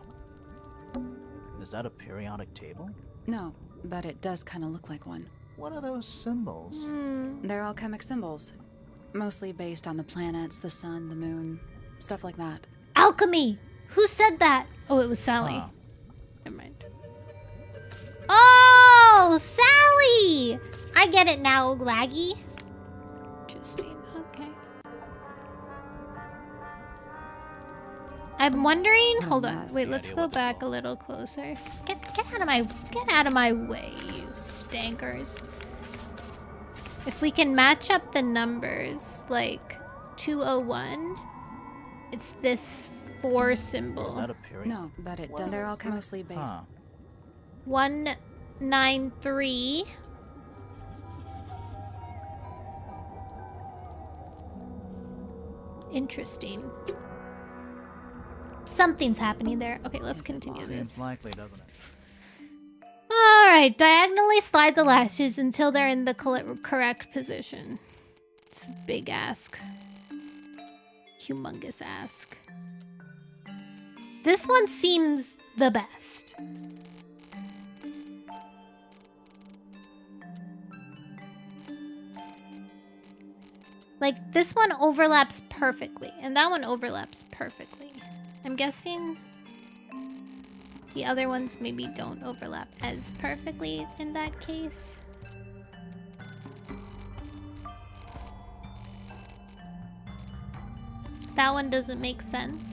[SPEAKER 3] Is that a periodic table?
[SPEAKER 2] No, but it does kind of look like one.
[SPEAKER 3] What are those symbols?
[SPEAKER 2] They're alchemic symbols. Mostly based on the planets, the sun, the moon, stuff like that.
[SPEAKER 1] Alchemy! Who said that? Oh, it was Sally.
[SPEAKER 3] Huh.
[SPEAKER 1] Never mind. Oh, Sally! I get it now, Laggy. Interesting. Okay. I'm wondering. Hold on.
[SPEAKER 2] mess.
[SPEAKER 1] Wait.
[SPEAKER 3] Any
[SPEAKER 1] Let's
[SPEAKER 3] idea
[SPEAKER 1] go
[SPEAKER 3] what this
[SPEAKER 1] back
[SPEAKER 3] is?
[SPEAKER 1] a little closer. Get out of my way, you stankers. If we can match up the numbers, like 201, it's this 4 symbol.
[SPEAKER 3] Is that a period?
[SPEAKER 2] No, but it does. They're all mostly based.
[SPEAKER 3] Huh.
[SPEAKER 1] 193. Interesting. Something's happening there. Okay, let's continue
[SPEAKER 3] Seems
[SPEAKER 1] this.
[SPEAKER 3] likely, doesn't it?
[SPEAKER 1] Alright, diagonally slide the lashes until they're in the correct position. It's a big ask. Humongous ask. This one seems the best. Like, this one overlaps perfectly, and that one overlaps perfectly. I'm guessing the other ones maybe don't overlap as perfectly in that case. That one doesn't make sense.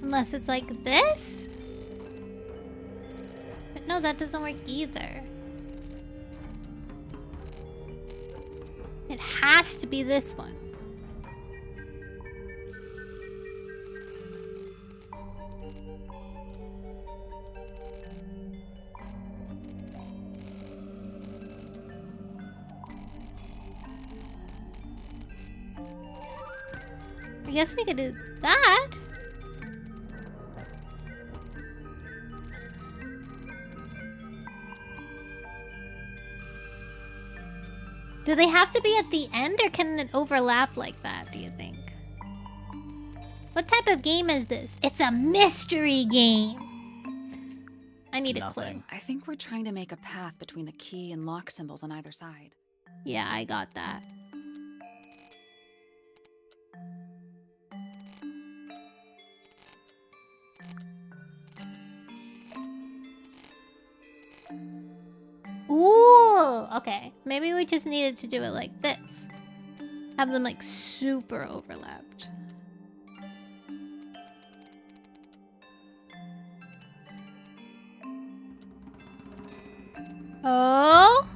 [SPEAKER 1] Unless it's like this? But no, that doesn't work either. It has to be this one. I guess we could do that. Do they have to be at the end, or can it overlap like that, do you think? What type of game is this? It's a mystery game. I need a clue.
[SPEAKER 2] I think we're trying to make a path between the key and lock symbols on either side.
[SPEAKER 1] Yeah, I got that. Ooh, okay. Maybe we just needed to do it like this. Have them like super overlapped. Oh.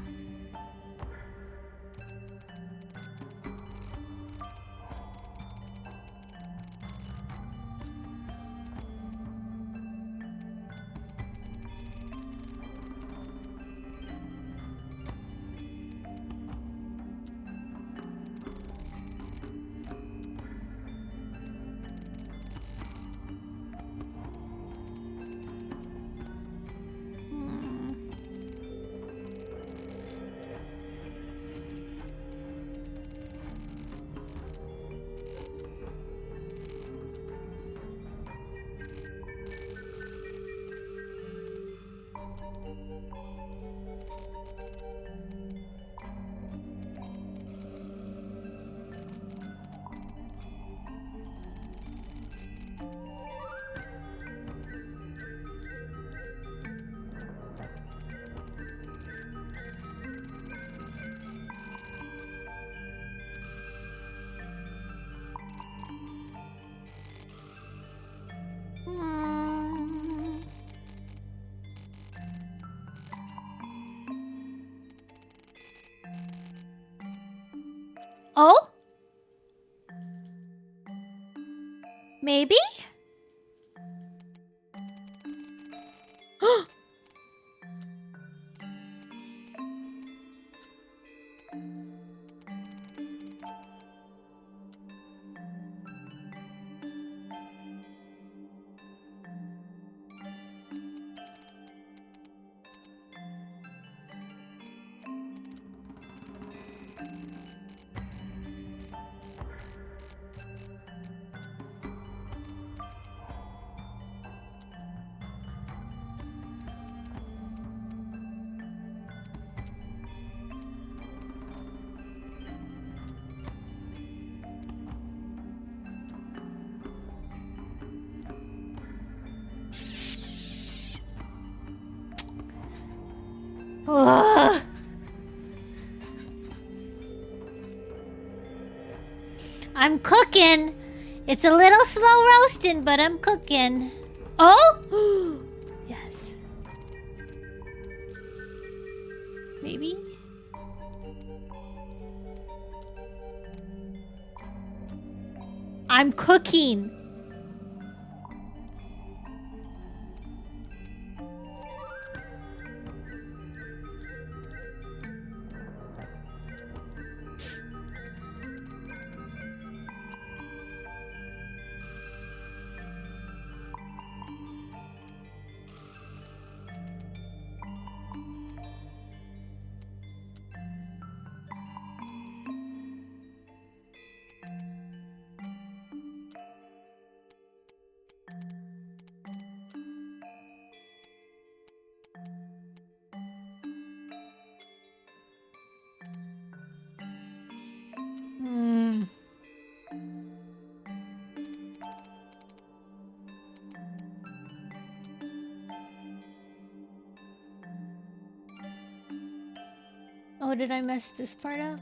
[SPEAKER 1] Oh? Maybe? Ugh. I'm cooking. It's a little slow roasting, but I'm cooking. Oh? Yes. Maybe? I'm cooking. Hmm. Oh, did I mess this part up?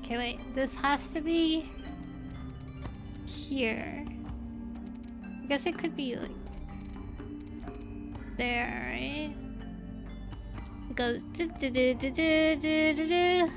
[SPEAKER 1] Okay, wait. This has to be here. I guess it could be like there, right? It goes do do do do do do do do.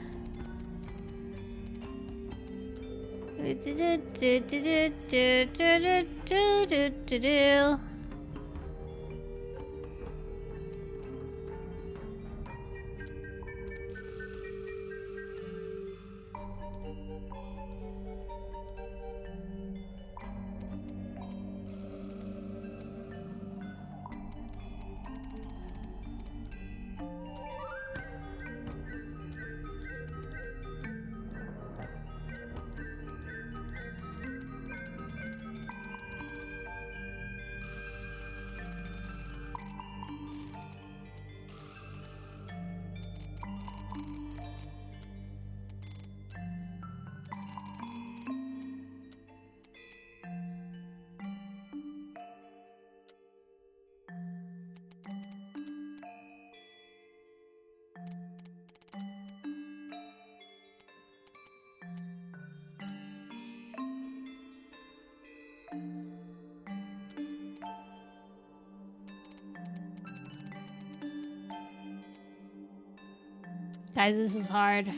[SPEAKER 1] Guys, this is hard.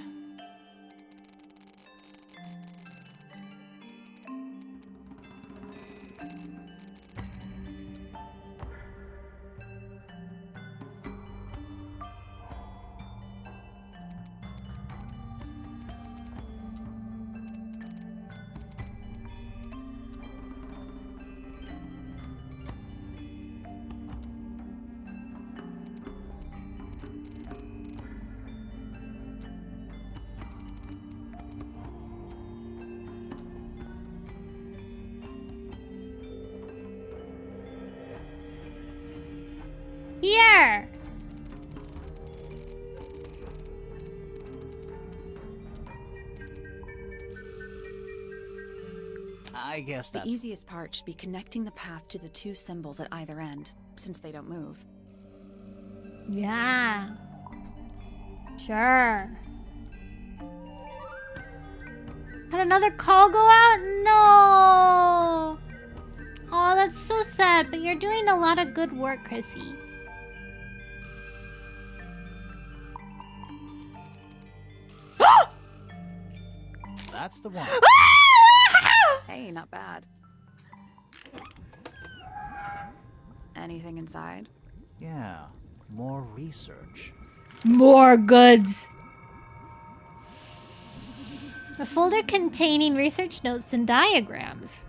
[SPEAKER 1] Here!
[SPEAKER 3] I guess
[SPEAKER 2] The
[SPEAKER 3] that's...
[SPEAKER 2] easiest part should be connecting the path to the two symbols at either end, since they don't move.
[SPEAKER 1] Yeah. Sure. Had another call go out? No! Oh, that's so sad, but you're doing a lot of good work, Chrissy.
[SPEAKER 3] That's the one.
[SPEAKER 2] Hey, not bad. Anything inside?
[SPEAKER 3] Yeah, more research.
[SPEAKER 1] More goods. A folder containing research notes and diagrams.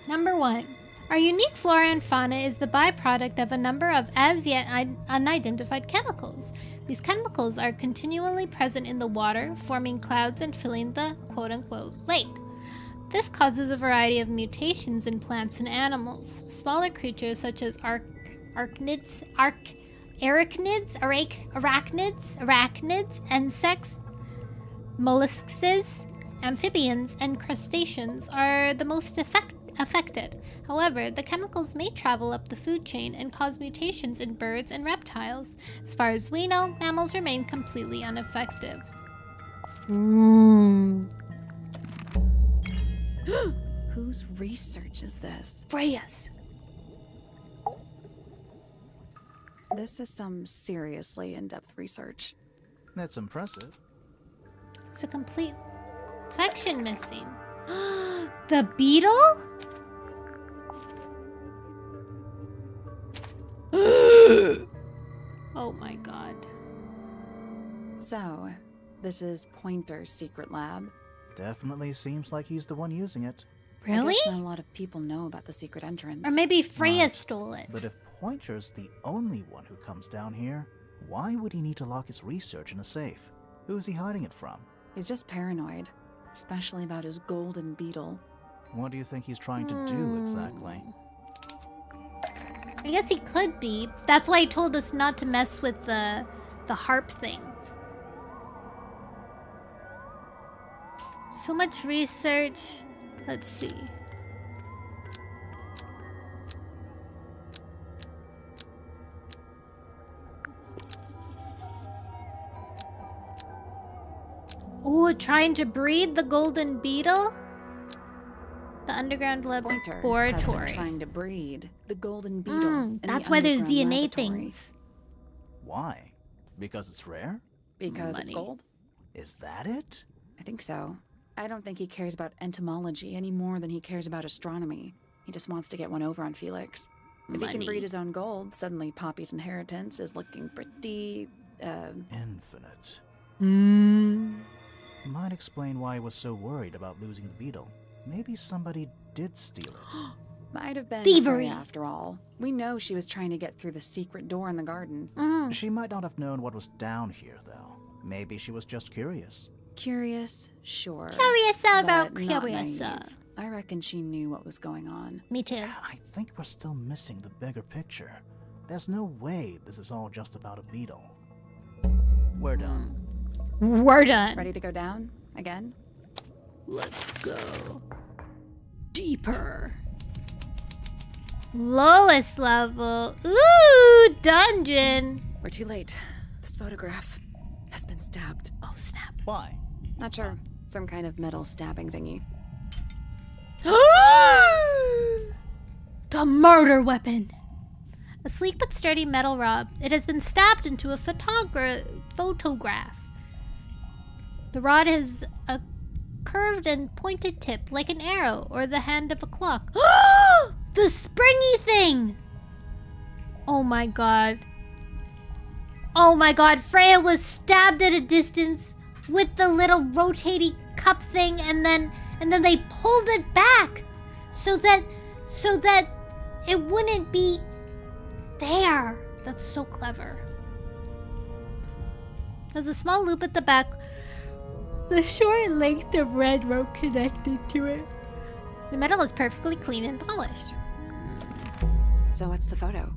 [SPEAKER 1] Number 1. Our unique flora and fauna is the byproduct of a number of as yet unidentified chemicals. These chemicals are continually present in the water, forming clouds and filling the quote-unquote lake. This causes a variety of mutations in plants and animals. Smaller creatures such as arachnids, insects, mollusks, amphibians, and crustaceans are the most affected. However, the chemicals may travel up the food chain and cause mutations in birds and reptiles. As far as we know, mammals remain completely unaffected.
[SPEAKER 2] Whose research is this?
[SPEAKER 1] Freya's.
[SPEAKER 2] This is some seriously in-depth research.
[SPEAKER 3] That's impressive.
[SPEAKER 1] It's a complete section missing. The beetle? Oh my god.
[SPEAKER 2] So, this is Pointer's secret lab.
[SPEAKER 3] Definitely seems like he's the one using it.
[SPEAKER 1] Really?
[SPEAKER 2] I guess not a lot of people know about the secret entrance.
[SPEAKER 1] Or maybe Freya
[SPEAKER 3] Right.
[SPEAKER 1] stole it.
[SPEAKER 3] But if Pointer's the only one who comes down here, why would he need to lock his research in a safe? Who's he hiding it from?
[SPEAKER 2] He's just paranoid, especially about his golden beetle.
[SPEAKER 3] What do you think he's trying to do exactly?
[SPEAKER 1] I guess he could be. That's why he told us not to mess with the harp thing. So much research. Let's see. Oh, trying to breed the golden beetle? The underground
[SPEAKER 2] Pointer has been
[SPEAKER 1] laboratory.
[SPEAKER 2] trying to breed the golden beetle. in the
[SPEAKER 1] That's why there's
[SPEAKER 2] underground
[SPEAKER 1] DNA
[SPEAKER 2] laboratory.
[SPEAKER 1] things.
[SPEAKER 3] Why? Because it's rare?
[SPEAKER 2] Because it's
[SPEAKER 1] Money.
[SPEAKER 2] gold?
[SPEAKER 3] Is that it?
[SPEAKER 2] I think so. I don't think he cares about entomology any more than he cares about astronomy. He just wants to get one over on Felix. If he can breed his own gold, suddenly Poppy's inheritance is looking pretty,
[SPEAKER 3] Infinite.
[SPEAKER 1] Hmm.
[SPEAKER 3] Might explain why he was so worried about losing the beetle. Maybe somebody did steal it.
[SPEAKER 2] Might have been
[SPEAKER 1] Thievery.
[SPEAKER 2] Freya after all. We know she was trying to get through the secret door in the garden.
[SPEAKER 3] She might not have known what was down here, though. Maybe she was just curious.
[SPEAKER 2] Curious, sure.
[SPEAKER 1] Curious about
[SPEAKER 2] but not
[SPEAKER 1] curious.
[SPEAKER 2] naive. I reckon she knew what was going on.
[SPEAKER 1] Me too.
[SPEAKER 3] I think we're still missing the bigger picture. There's no way this is all just about a beetle. We're done.
[SPEAKER 1] We're done.
[SPEAKER 2] Ready to go down? Again?
[SPEAKER 1] Let's go. Deeper. Lowest level. Ooh, dungeon.
[SPEAKER 2] We're too late. This photograph has been stabbed.
[SPEAKER 1] Oh, snap.
[SPEAKER 3] Why?
[SPEAKER 2] Not sure. Some kind of metal stabbing thingy.
[SPEAKER 1] The murder weapon. A sleek but sturdy metal rod. It has been stabbed into a photograph. The rod has a curved and pointed tip like an arrow or the hand of a clock. The springy thing! Oh my god. Oh my god, Freya was stabbed at a distance with the little rotating cup thing, and then they pulled it back so that it wouldn't be there. That's so clever. There's a small loop at the back. The short length of red rope connected to it. The metal is perfectly clean and polished.
[SPEAKER 2] So what's the photo?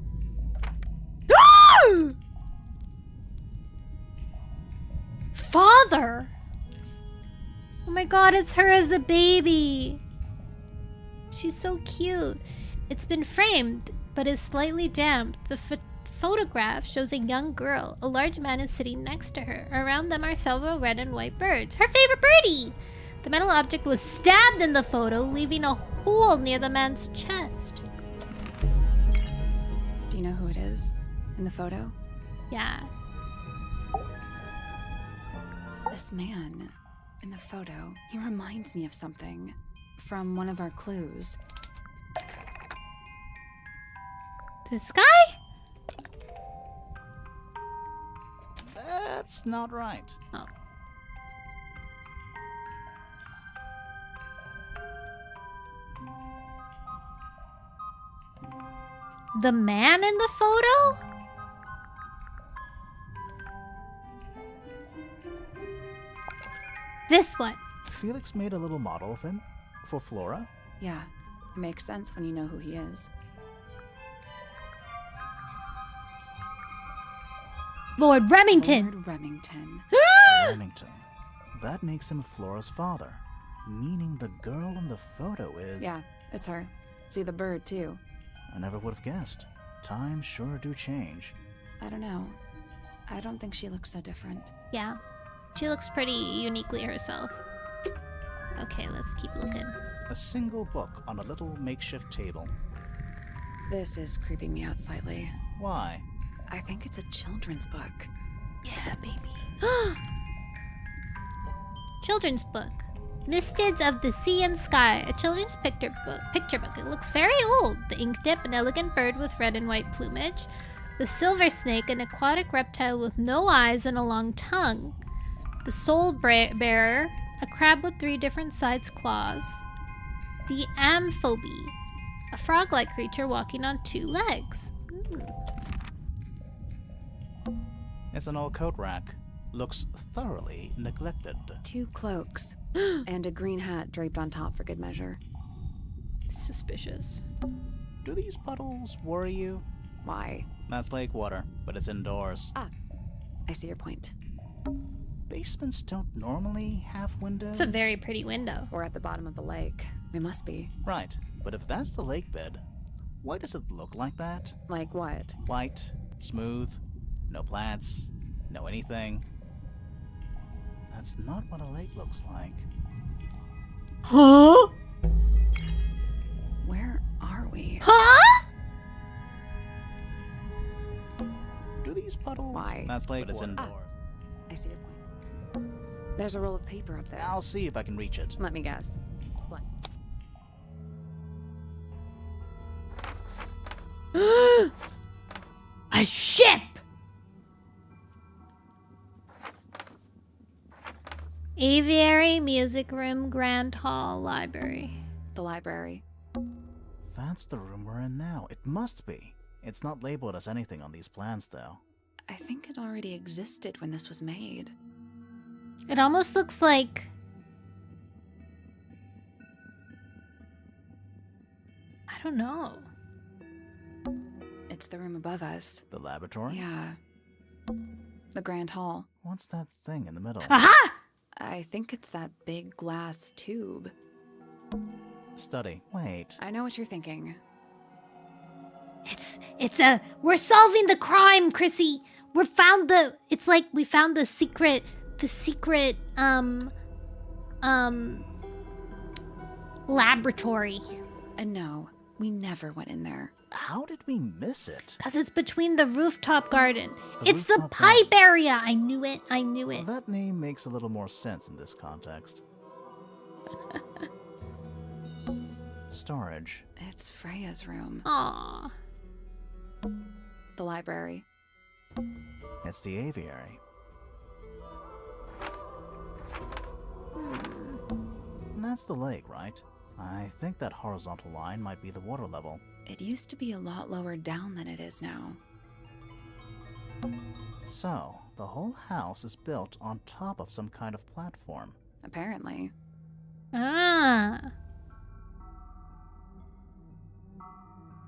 [SPEAKER 1] Father! Oh my god, it's her as a baby. She's so cute. It's been framed, but is slightly damp. The photograph shows a young girl. A large man is sitting next to her. Around them are several red and white birds. Her favorite birdie! The metal object was stabbed in the photo, leaving a hole near the man's chest.
[SPEAKER 2] Do you know who it is in the photo?
[SPEAKER 1] Yeah.
[SPEAKER 2] This man in the photo, he reminds me of something from one of our clues.
[SPEAKER 1] This guy?
[SPEAKER 3] That's not right.
[SPEAKER 1] Oh. The man in the photo? This one.
[SPEAKER 3] Felix made a little model of him for Flora.
[SPEAKER 2] Yeah, it makes sense when you know who he is.
[SPEAKER 1] Lord Remington.
[SPEAKER 2] Lord Remington.
[SPEAKER 3] Remington. That makes him Flora's father, meaning the girl in the photo is...
[SPEAKER 2] Yeah, it's her. See the bird, too.
[SPEAKER 3] I never would have guessed. Times sure do change.
[SPEAKER 2] I don't know. I don't think she looks so different.
[SPEAKER 1] Yeah. She looks pretty uniquely herself. Okay, let's keep looking.
[SPEAKER 3] A single book on a little makeshift table.
[SPEAKER 2] This is creeping me out slightly.
[SPEAKER 3] Why?
[SPEAKER 2] I think it's a children's book.
[SPEAKER 1] Yeah, baby. Children's book. Mistids of the Sea and Sky, a children's picture book. It looks very old. The ink dip, an elegant bird with red and white plumage. The silver snake, an aquatic reptile with no eyes and a long tongue. The soul bearer, a crab with 3 different sized claws. The amphobe, a frog-like creature walking on 2 legs.
[SPEAKER 3] It's an old coat rack. Looks thoroughly neglected.
[SPEAKER 2] 2 cloaks and a green hat draped on top for good measure.
[SPEAKER 1] Suspicious.
[SPEAKER 3] Do these puddles worry you?
[SPEAKER 2] Why?
[SPEAKER 3] That's lake water, but it's indoors.
[SPEAKER 2] Ah, I see your point.
[SPEAKER 3] Basements don't normally have windows.
[SPEAKER 1] It's a very pretty window.
[SPEAKER 2] We're at the bottom of the lake. We must be.
[SPEAKER 3] Right, but if that's the lake bed, why does it look like that?
[SPEAKER 2] Like what?
[SPEAKER 3] White, smooth, no plants, no anything. That's not what a lake looks like.
[SPEAKER 1] Huh?
[SPEAKER 2] Where are we?
[SPEAKER 1] Huh?
[SPEAKER 3] Do these puddles?
[SPEAKER 2] Why?
[SPEAKER 3] That's lake
[SPEAKER 2] But it's
[SPEAKER 3] water.
[SPEAKER 2] indoors. I see your point. There's a roll of paper up there.
[SPEAKER 3] I'll see if I can reach it.
[SPEAKER 2] Let me guess. Blank.
[SPEAKER 1] A ship! Aviary, music room, grand hall, library.
[SPEAKER 2] The library.
[SPEAKER 3] That's the room we're in now. It must be. It's not labeled as anything on these plans, though.
[SPEAKER 2] I think it already existed when this was made.
[SPEAKER 1] It almost looks like... I don't know.
[SPEAKER 2] It's the room above us.
[SPEAKER 3] The laboratory?
[SPEAKER 2] Yeah. The grand hall.
[SPEAKER 3] What's that thing in the middle?
[SPEAKER 1] Aha!
[SPEAKER 2] I think it's that big glass tube.
[SPEAKER 3] Study. Wait.
[SPEAKER 2] I know what you're thinking.
[SPEAKER 1] We're solving the crime, Chrissy. It's like we found the secret, laboratory.
[SPEAKER 2] And no, we never went in there.
[SPEAKER 3] How did we miss it?
[SPEAKER 1] Because it's between the rooftop garden. It's the
[SPEAKER 3] rooftop
[SPEAKER 1] pipe
[SPEAKER 3] garden.
[SPEAKER 1] area. I knew it.
[SPEAKER 3] Well, that name makes a little more sense in this context. Storage.
[SPEAKER 2] It's Freya's room.
[SPEAKER 1] Aww.
[SPEAKER 2] The library.
[SPEAKER 3] It's the aviary. And that's the lake, right? I think that horizontal line might be the water level.
[SPEAKER 2] It used to be a lot lower down than it is now.
[SPEAKER 3] So, the whole house is built on top of some kind of platform.
[SPEAKER 2] Apparently.
[SPEAKER 1] Ah.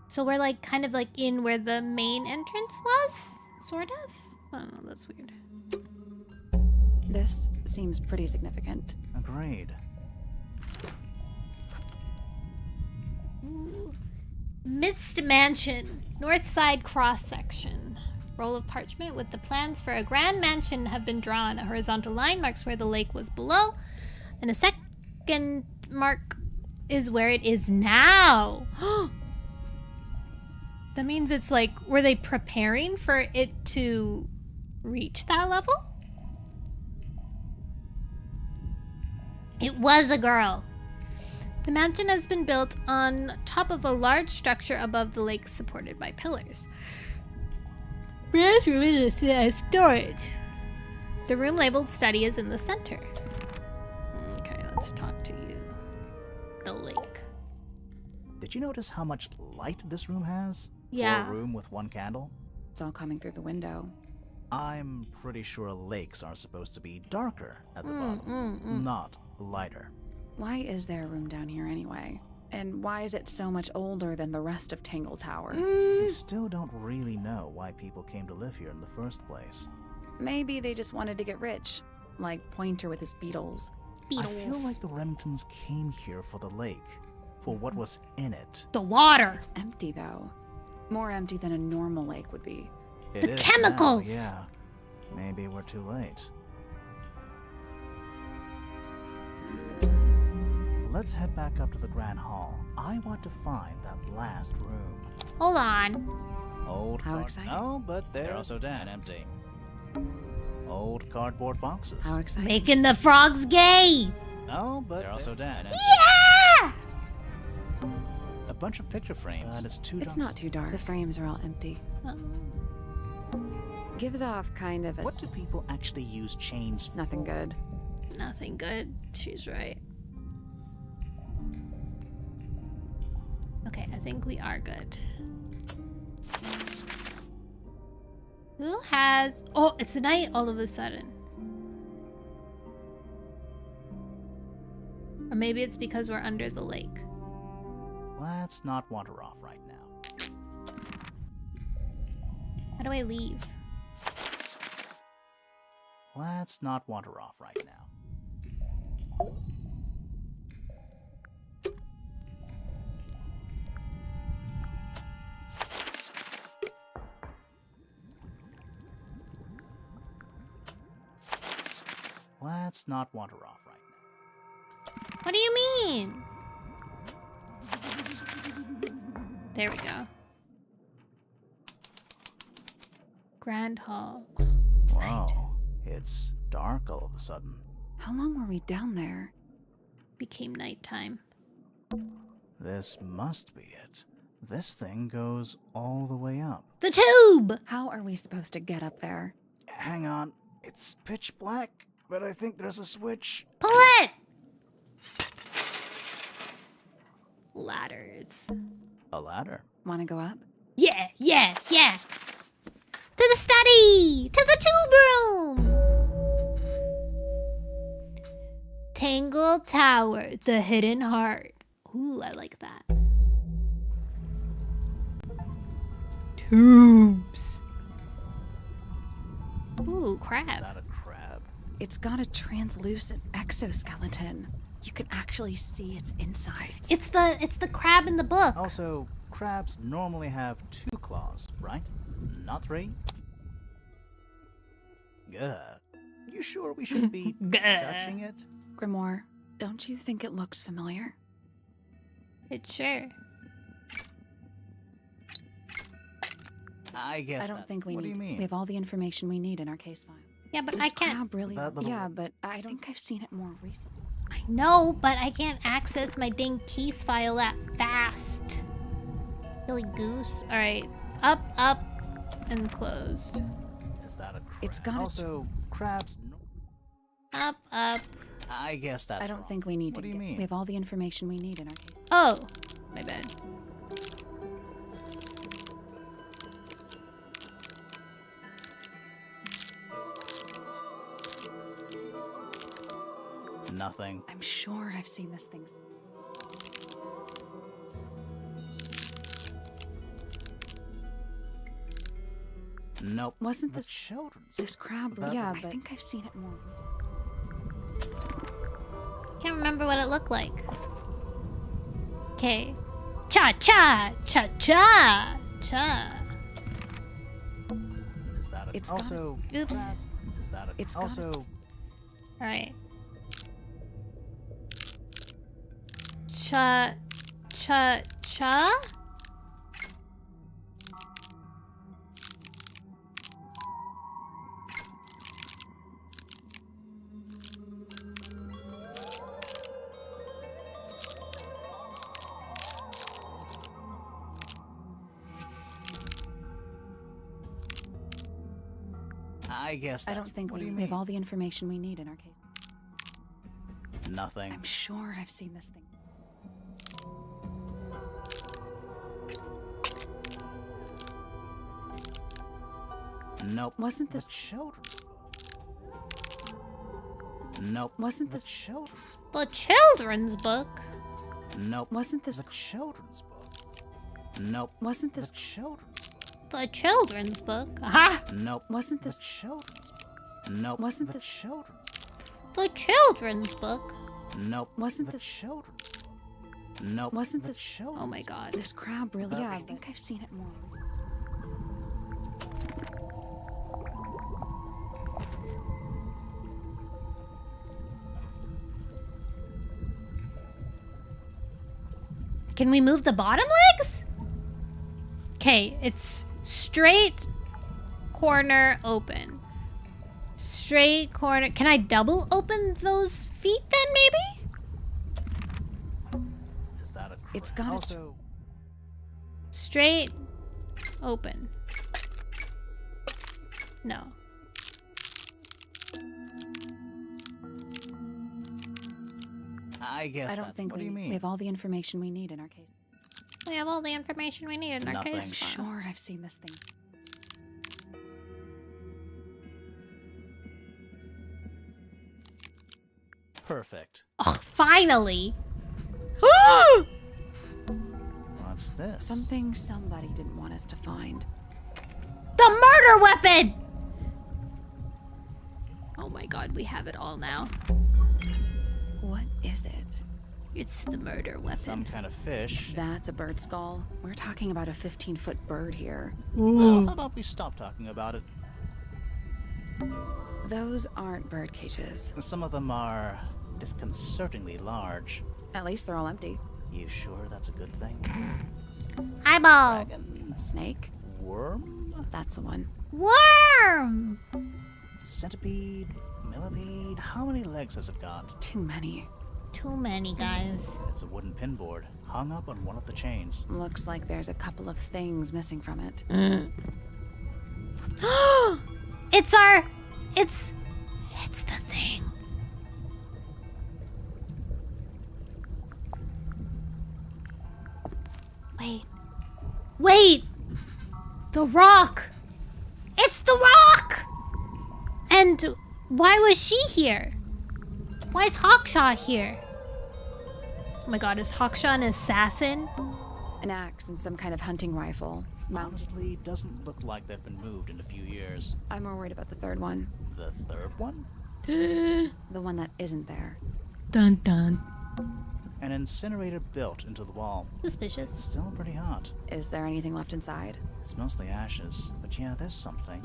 [SPEAKER 1] So we're like kind of like in where the main entrance was? Sort of? I don't know, that's weird.
[SPEAKER 2] This seems pretty significant.
[SPEAKER 3] Agreed.
[SPEAKER 1] Ooh. Mist Mansion, north side cross section. Roll of parchment with the plans for a grand mansion have been drawn. A horizontal line marks where the lake was below, and a second mark is where it is now. That means it's like, were they preparing for it to reach that level? It was a girl. The mansion has been built on top of a large structure above the lake supported by pillars. This room is storage. The room labeled study is in the center. Okay, let's talk to you. The lake.
[SPEAKER 3] Did you notice how much light this room has?
[SPEAKER 1] Yeah.
[SPEAKER 3] For a room with one candle?
[SPEAKER 2] It's all coming through the window.
[SPEAKER 3] I'm pretty sure lakes are supposed to be darker at the bottom, not lighter.
[SPEAKER 2] Why is there a room down here anyway? And why is it so much older than the rest of Tangle Tower?
[SPEAKER 3] We still don't really know why people came to live here in the first place.
[SPEAKER 2] Maybe they just wanted to get rich, like Pointer with his beetles.
[SPEAKER 3] I feel like the Remingtons came here for the lake, for what was in it.
[SPEAKER 1] The water.
[SPEAKER 2] It's empty though. More empty than a normal lake would be.
[SPEAKER 3] It
[SPEAKER 1] The
[SPEAKER 3] is
[SPEAKER 1] chemicals!
[SPEAKER 3] now, yeah. Maybe we're too late. Let's head back up to the Grand Hall. I want to find that last room.
[SPEAKER 1] Hold on.
[SPEAKER 3] Old
[SPEAKER 2] How exciting.
[SPEAKER 3] Oh, but they're also dead, empty. Old cardboard boxes.
[SPEAKER 2] How exciting.
[SPEAKER 1] Making the frogs gay.
[SPEAKER 3] Oh, but they're also dead, empty.
[SPEAKER 1] Yeah!
[SPEAKER 3] A bunch of picture frames. But it's too dark.
[SPEAKER 2] It's not too dark. The frames are all empty. Gives off kind of a...
[SPEAKER 3] What do people actually use chains for?
[SPEAKER 2] Nothing good.
[SPEAKER 1] Nothing good. She's right. Okay, I think we are good. Who has... Oh, it's night all of a sudden. Or maybe it's because we're under the lake.
[SPEAKER 3] Let's not wander off right now.
[SPEAKER 1] How do I leave?
[SPEAKER 3] Let's not wander off right now. Let's not wander off right now.
[SPEAKER 1] What do you mean? There we go. Grand Hall. It's night.
[SPEAKER 3] Wow, it's dark all of a sudden.
[SPEAKER 2] How long were we down there?
[SPEAKER 1] Became nighttime.
[SPEAKER 3] This must be it. This thing goes all the way up.
[SPEAKER 1] The tube!
[SPEAKER 2] How are we supposed to get up there?
[SPEAKER 3] Hang on. It's pitch black, but I think there's a switch.
[SPEAKER 1] Pull it! Ladders.
[SPEAKER 3] A ladder.
[SPEAKER 2] Want to go up?
[SPEAKER 1] Yeah, yeah, yeah! To the study! To the tube room! Tangle Tower, the hidden heart. Ooh, I like that. Tubes. Ooh,
[SPEAKER 3] Is
[SPEAKER 1] crab.
[SPEAKER 3] that a crab?
[SPEAKER 2] It's got a translucent exoskeleton. You can actually see its insides.
[SPEAKER 1] It's the crab in the book.
[SPEAKER 3] Also, crabs normally have 2 claws, right? Not 3? Gah. You sure we should be
[SPEAKER 1] Gah.
[SPEAKER 3] touching it?
[SPEAKER 2] Grimoire, don't you think it looks familiar?
[SPEAKER 1] It's sure.
[SPEAKER 3] I guess
[SPEAKER 2] I don't
[SPEAKER 3] that-
[SPEAKER 2] think we
[SPEAKER 3] What
[SPEAKER 2] need.
[SPEAKER 3] do you mean?
[SPEAKER 2] We have all the information we need in our case file.
[SPEAKER 1] Yeah, but
[SPEAKER 2] This
[SPEAKER 1] I can't.
[SPEAKER 2] crab really.
[SPEAKER 3] That little-
[SPEAKER 2] Yeah, but I think I've seen it more recently.
[SPEAKER 1] I know, but I can't access my dang keys file that fast. Silly goose. All right, up, and closed.
[SPEAKER 3] Is that a crab?
[SPEAKER 2] It's got a-
[SPEAKER 3] Also, crabs...
[SPEAKER 1] Up.
[SPEAKER 3] I guess that's
[SPEAKER 2] I don't
[SPEAKER 3] wrong.
[SPEAKER 2] think we need
[SPEAKER 3] What
[SPEAKER 2] to.
[SPEAKER 3] do you mean?
[SPEAKER 2] We have all the information we need in our case.
[SPEAKER 1] Oh, my bad.
[SPEAKER 3] Nothing.
[SPEAKER 2] I'm sure I've seen this thing.
[SPEAKER 3] Nope.
[SPEAKER 2] Wasn't
[SPEAKER 3] The
[SPEAKER 2] this
[SPEAKER 3] children's...
[SPEAKER 2] this crab?
[SPEAKER 3] That-
[SPEAKER 2] Yeah,
[SPEAKER 3] I
[SPEAKER 2] but I think I've seen it more.
[SPEAKER 1] Can't remember what it looked like. Okay. Cha-cha! Cha-cha! Cha.
[SPEAKER 3] Is that a...
[SPEAKER 2] It's got-
[SPEAKER 3] also...
[SPEAKER 1] Oops.
[SPEAKER 3] crabs? Is that a...
[SPEAKER 2] It's got-
[SPEAKER 3] also...
[SPEAKER 1] Alright. Cha... Cha...
[SPEAKER 3] I guess
[SPEAKER 2] I
[SPEAKER 3] that's...
[SPEAKER 2] don't think
[SPEAKER 3] what
[SPEAKER 2] we
[SPEAKER 3] do you
[SPEAKER 2] have
[SPEAKER 3] mean?
[SPEAKER 2] all the information we need in our case.
[SPEAKER 3] Nothing.
[SPEAKER 2] I'm sure I've seen this thing.
[SPEAKER 3] Nope.
[SPEAKER 2] Wasn't
[SPEAKER 3] The
[SPEAKER 2] this?
[SPEAKER 3] children's book. Nope.
[SPEAKER 2] Wasn't
[SPEAKER 3] The
[SPEAKER 2] this?
[SPEAKER 3] children's book.
[SPEAKER 1] The children's book.
[SPEAKER 3] Nope.
[SPEAKER 2] Wasn't this?
[SPEAKER 3] The children's book. Nope.
[SPEAKER 2] Wasn't
[SPEAKER 3] The
[SPEAKER 2] this?
[SPEAKER 3] children's book.
[SPEAKER 1] The children's book. Aha!
[SPEAKER 3] Nope.
[SPEAKER 2] Wasn't
[SPEAKER 3] The
[SPEAKER 2] this?
[SPEAKER 3] children's book. Nope.
[SPEAKER 2] Wasn't
[SPEAKER 3] the
[SPEAKER 2] this-
[SPEAKER 3] children's book.
[SPEAKER 1] The children's book.
[SPEAKER 3] Nope.
[SPEAKER 2] Wasn't
[SPEAKER 3] the
[SPEAKER 2] this-
[SPEAKER 3] children's book. Nope.
[SPEAKER 2] Wasn't
[SPEAKER 3] the
[SPEAKER 2] this-
[SPEAKER 3] children's
[SPEAKER 1] Oh my god.
[SPEAKER 2] This crab really?
[SPEAKER 3] That-
[SPEAKER 2] Yeah, I think I've seen it more.
[SPEAKER 1] Can we move the bottom legs? Okay, it's straight corner open. Straight corner. Can I double open those feet then, maybe?
[SPEAKER 3] Is that a
[SPEAKER 2] It's
[SPEAKER 3] crab?
[SPEAKER 2] got a-
[SPEAKER 3] also...
[SPEAKER 1] Straight open. No.
[SPEAKER 3] I guess
[SPEAKER 2] I don't
[SPEAKER 3] that's...
[SPEAKER 2] think
[SPEAKER 3] what do you mean?
[SPEAKER 2] we have all the information we need in our case.
[SPEAKER 1] We have all the information we need in our
[SPEAKER 3] Nothing.
[SPEAKER 2] I'm
[SPEAKER 1] case file.
[SPEAKER 2] sure I've seen this thing.
[SPEAKER 3] Perfect.
[SPEAKER 1] Oh, finally!
[SPEAKER 3] What's this?
[SPEAKER 2] Something somebody didn't want us to find.
[SPEAKER 1] The murder weapon! Oh my god, we have it all now.
[SPEAKER 2] What is it?
[SPEAKER 1] It's the murder weapon.
[SPEAKER 3] Some kind of fish.
[SPEAKER 2] That's a bird skull. We're talking about a 15-foot bird here.
[SPEAKER 3] Well, how about we stop talking about it?
[SPEAKER 2] Those aren't bird cages.
[SPEAKER 3] Some of them are disconcertingly large.
[SPEAKER 2] At least they're all empty.
[SPEAKER 3] You sure that's a good thing?
[SPEAKER 1] Eyeball!
[SPEAKER 3] Dragon?
[SPEAKER 2] Snake?
[SPEAKER 3] Worm?
[SPEAKER 2] That's the one.
[SPEAKER 1] Worm!
[SPEAKER 3] Centipede? Millipede? How many legs has it got?
[SPEAKER 2] Too many.
[SPEAKER 1] Too many, guys.
[SPEAKER 3] It's a wooden pinboard, hung up on one of the chains.
[SPEAKER 2] Looks like there's a couple of things missing from it.
[SPEAKER 1] It's the thing. Wait! The rock! It's the rock! And why was she here? Why is Hawkshaw here? Oh my god, is Hawkshaw an assassin?
[SPEAKER 2] An axe and some kind of hunting rifle.
[SPEAKER 3] Honestly, doesn't look like they've been moved in a few years.
[SPEAKER 2] I'm more worried about the third one.
[SPEAKER 3] The third one?
[SPEAKER 2] The one that isn't there.
[SPEAKER 1] Dun dun.
[SPEAKER 3] An incinerator built into the wall. It's
[SPEAKER 1] Suspicious.
[SPEAKER 3] still pretty hot.
[SPEAKER 2] Is there anything left inside?
[SPEAKER 3] It's mostly ashes, but yeah, there's something.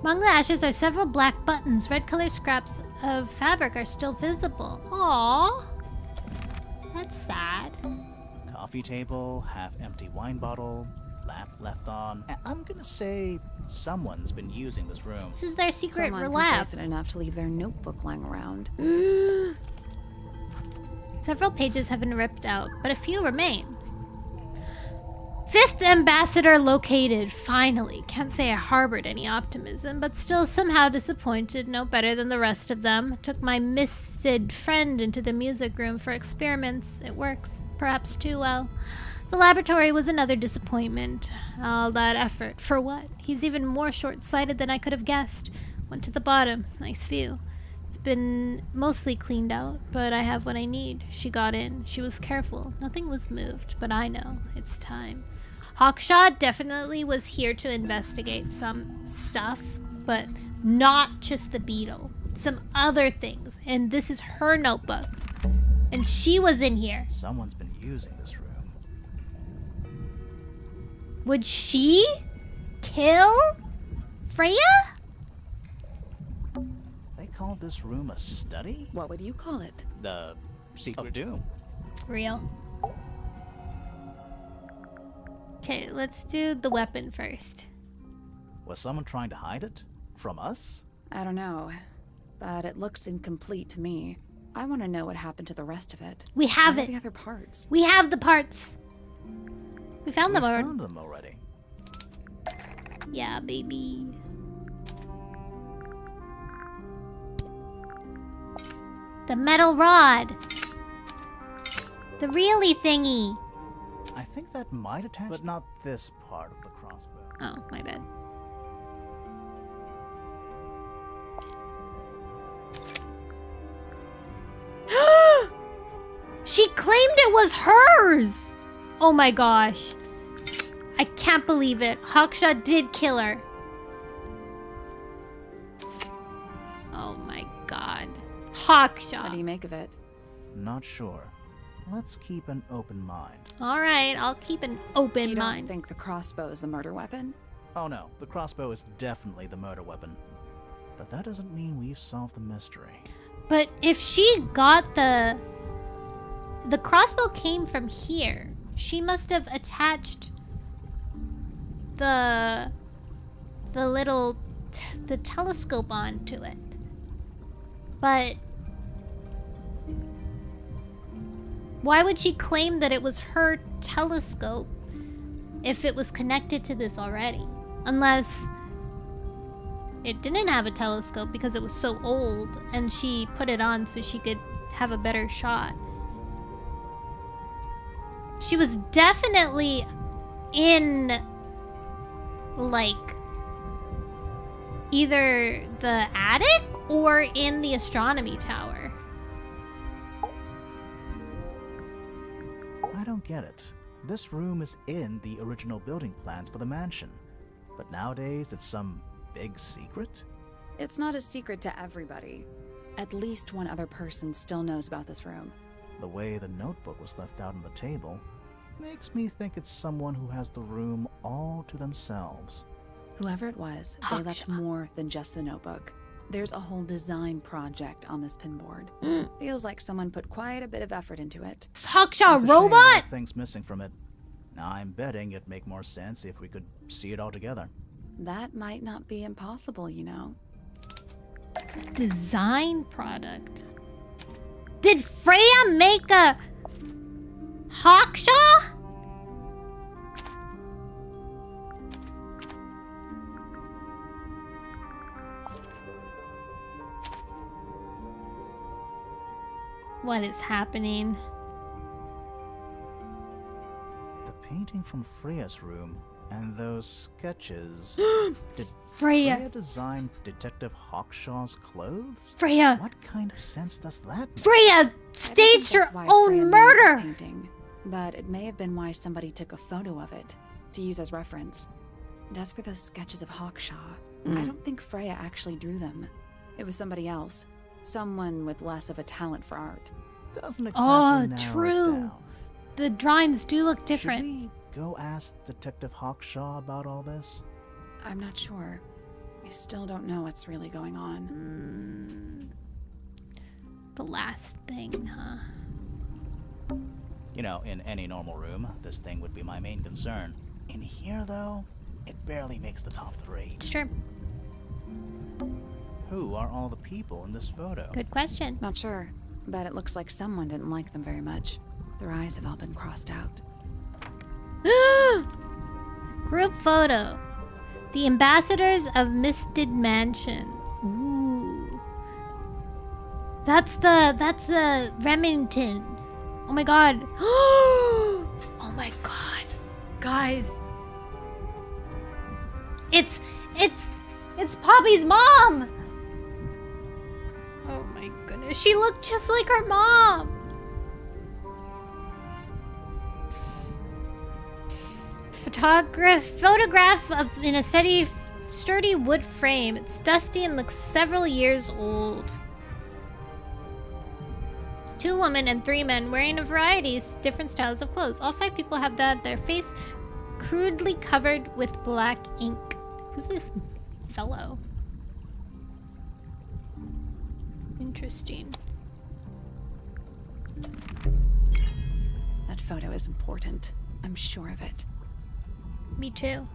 [SPEAKER 1] Among the ashes are several black buttons. Red colored scraps of fabric are still visible. Aww. That's sad.
[SPEAKER 3] Coffee table, half-empty wine bottle, lamp left on. I'm gonna say someone's been using this room.
[SPEAKER 1] This is their secret
[SPEAKER 2] Someone
[SPEAKER 1] lab.
[SPEAKER 2] complacent enough to leave their notebook lying around.
[SPEAKER 1] Several pages have been ripped out, but a few remain. 5th ambassador located. Finally. Can't say I harbored any optimism, but still somehow disappointed. No better than the rest of them. Took my misted friend into the music room for experiments. It works. Perhaps too well. The laboratory was another disappointment. All that effort. For what? He's even more short-sighted than I could have guessed. Went to the bottom. Nice view. It's been mostly cleaned out, but I have what I need. She got in. She was careful. Nothing was moved, but I know. It's time. Hawkshaw definitely was here to investigate some stuff, but not just the beetle. Some other things. And this is her notebook. And she was in here.
[SPEAKER 3] Someone's been using this room.
[SPEAKER 1] Would she kill Freya?
[SPEAKER 3] They called this room a study?
[SPEAKER 2] What would you call it?
[SPEAKER 3] The Secret of Doom.
[SPEAKER 1] Real. Okay, let's do the weapon first.
[SPEAKER 3] Was someone trying to hide it? From us?
[SPEAKER 2] I don't know, but it looks incomplete to me. I want to know what happened to the rest of it.
[SPEAKER 1] We have
[SPEAKER 2] What are
[SPEAKER 1] it.
[SPEAKER 2] the other parts?
[SPEAKER 1] We have the parts. We found them
[SPEAKER 3] We
[SPEAKER 1] already.
[SPEAKER 3] found them already.
[SPEAKER 1] Yeah, baby. The metal rod. The really thingy.
[SPEAKER 3] I think that might attach, but not this part of the crossbow.
[SPEAKER 1] Oh, my bad. She claimed it was hers! Oh my gosh. I can't believe it. Hawkshaw did kill her. Oh my god. Hawkshaw.
[SPEAKER 2] What do you make of it?
[SPEAKER 3] Not sure. Let's keep an open mind.
[SPEAKER 1] Alright, I'll keep an open
[SPEAKER 2] You don't
[SPEAKER 1] mind.
[SPEAKER 2] think the crossbow is the murder weapon?
[SPEAKER 3] Oh no, the crossbow is definitely the murder weapon. But that doesn't mean we've solved the mystery.
[SPEAKER 1] But if she got the crossbow came from here. She must have attached the little the telescope onto it. But why would she claim that it was her telescope if it was connected to this already? Unless it didn't have a telescope because it was so old and she put it on so she could have a better shot. She was definitely in, like, either the attic or in the astronomy tower.
[SPEAKER 3] I don't get it. This room is in the original building plans for the mansion. But nowadays it's some big secret?
[SPEAKER 2] It's not a secret to everybody. At least one other person still knows about this room.
[SPEAKER 3] The way the notebook was left out on the table makes me think it's someone who has the room all to themselves.
[SPEAKER 2] Whoever it was, they left more than just the notebook. There's a whole design project on this pinboard. Feels like someone put quite a bit of effort into it.
[SPEAKER 1] Hawkshaw
[SPEAKER 3] It's a shame there
[SPEAKER 1] robot?
[SPEAKER 3] are things missing from it. I'm betting it'd make more sense if we could see it all together.
[SPEAKER 2] That might not be impossible, you know.
[SPEAKER 1] Design product. Did Freya make a Hawkshaw? What is happening?
[SPEAKER 3] The painting from Freya's room and those sketches. Did
[SPEAKER 1] Freya
[SPEAKER 3] design Detective Hawkshaw's clothes?
[SPEAKER 1] Freya!
[SPEAKER 3] What kind of sense does that make?
[SPEAKER 1] Freya staged her own murder!
[SPEAKER 2] Painting, but it may have been why somebody took a photo of it to use as reference. And as for those sketches of Hawkshaw, I don't think Freya actually drew them. It was somebody else. Someone with less of a talent for art.
[SPEAKER 3] Doesn't
[SPEAKER 1] Oh,
[SPEAKER 3] exactly narrow it
[SPEAKER 1] true.
[SPEAKER 3] down.
[SPEAKER 1] The drawings do look different.
[SPEAKER 3] Should we go ask Detective Hawkshaw about all this?
[SPEAKER 2] I'm not sure. I still don't know what's really going on.
[SPEAKER 1] The last thing, huh?
[SPEAKER 3] You know, in any normal room, this thing would be my main concern. In here, though, it barely makes the top 3.
[SPEAKER 1] It's true.
[SPEAKER 3] Who are all the people in this photo?
[SPEAKER 1] Good question.
[SPEAKER 2] Not sure, but it looks like someone didn't like them very much. Their eyes have all been crossed out.
[SPEAKER 1] Group photo. The ambassadors of Misted Mansion. Ooh. That's the Remington. Oh my god. Oh my god. Guys. It's Poppy's mom. Oh my goodness. She looked just like her mom. Photograph of in a sturdy wood frame. It's dusty and looks several years old. 2 women and 3 men wearing a variety of different styles of clothes. All 5 people have their face crudely covered with black ink. Who's this fellow? Interesting.
[SPEAKER 2] That photo is important. I'm sure of it.
[SPEAKER 1] Me too.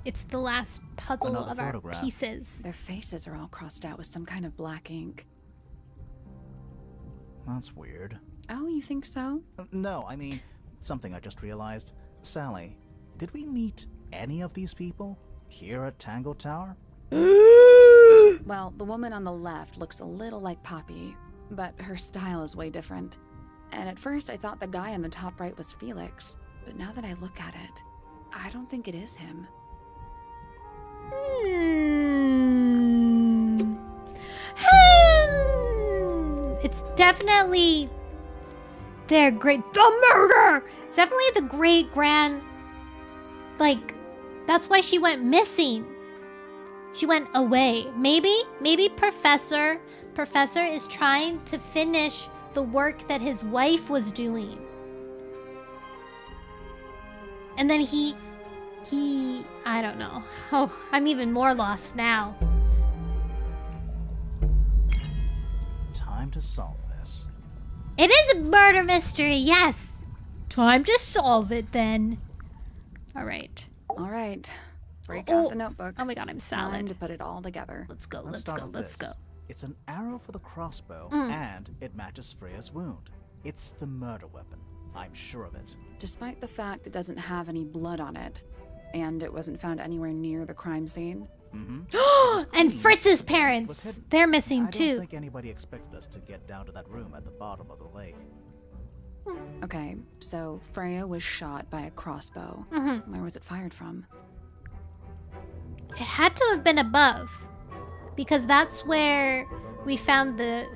[SPEAKER 1] It's the last puzzle
[SPEAKER 3] Another
[SPEAKER 1] of our
[SPEAKER 3] photograph.
[SPEAKER 1] pieces.
[SPEAKER 2] Their faces are all crossed out with some kind of black ink.
[SPEAKER 3] That's weird.
[SPEAKER 2] Oh, you think so?
[SPEAKER 3] No, I mean, something I just realized. Sally, did we meet any of these people here at Tangle Tower?
[SPEAKER 2] Well, the woman on the left looks a little like Poppy, but her style is way different. And at first I thought the guy on the top right was Felix, but now that I look at it, I don't think it is him.
[SPEAKER 1] It's definitely their the murder! It's definitely the great grand, like, that's why she went missing. She went away. Maybe Professor is trying to finish the work that his wife was doing. And then he, I don't know. Oh, I'm even more lost now.
[SPEAKER 3] Time to solve this.
[SPEAKER 1] It is a murder mystery, yes. Time to solve it then. All right.
[SPEAKER 2] All right. Break out the notebook.
[SPEAKER 1] Oh my god, I'm
[SPEAKER 2] Time
[SPEAKER 1] salad.
[SPEAKER 2] to put it all together.
[SPEAKER 1] Let's go,
[SPEAKER 3] Let's
[SPEAKER 1] let's
[SPEAKER 3] start
[SPEAKER 1] go,
[SPEAKER 3] with
[SPEAKER 1] let's
[SPEAKER 3] this.
[SPEAKER 1] go.
[SPEAKER 3] It's an arrow for the crossbow, and it matches Freya's wound. It's the murder weapon. I'm sure of it.
[SPEAKER 2] Despite the fact it doesn't have any blood on it, and it wasn't found anywhere near the crime scene.
[SPEAKER 1] And Fritz's
[SPEAKER 3] Was
[SPEAKER 1] parents,
[SPEAKER 3] hidden.
[SPEAKER 1] they're missing
[SPEAKER 3] I don't
[SPEAKER 1] too.
[SPEAKER 3] think anybody expected us to get down to that room at the bottom of the lake.
[SPEAKER 2] Okay, so Freya was shot by a crossbow. Where was it fired from?
[SPEAKER 1] It had to have been above, because that's where we found the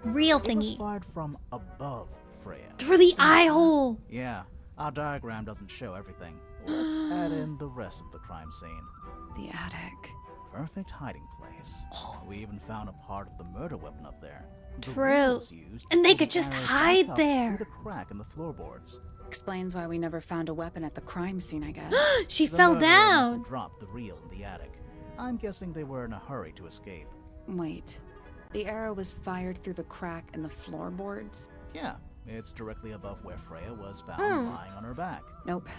[SPEAKER 1] real
[SPEAKER 3] It was
[SPEAKER 1] thingy.
[SPEAKER 3] fired from above Freya.
[SPEAKER 1] Through the eye hole.
[SPEAKER 3] Yeah, our diagram doesn't show everything. Let's add in the rest of the crime scene.
[SPEAKER 2] The attic.
[SPEAKER 3] Perfect hiding place. We even found a part of the murder weapon up there. The
[SPEAKER 1] True.
[SPEAKER 3] wheels used
[SPEAKER 1] And they
[SPEAKER 3] pulled
[SPEAKER 1] could
[SPEAKER 3] the
[SPEAKER 1] just
[SPEAKER 3] arrow
[SPEAKER 1] hide
[SPEAKER 3] back up
[SPEAKER 1] there.
[SPEAKER 3] Through the crack in the floorboards.
[SPEAKER 2] Explains why we never found a weapon at the crime scene, I guess.
[SPEAKER 1] She
[SPEAKER 3] The
[SPEAKER 1] fell
[SPEAKER 3] murderer must have
[SPEAKER 1] down.
[SPEAKER 3] dropped the reel in the attic. I'm guessing they were in a hurry to escape.
[SPEAKER 2] Wait. The arrow was fired through the crack in the floorboards?
[SPEAKER 3] Yeah, it's directly above where Freya was found lying on her back.
[SPEAKER 2] Nope.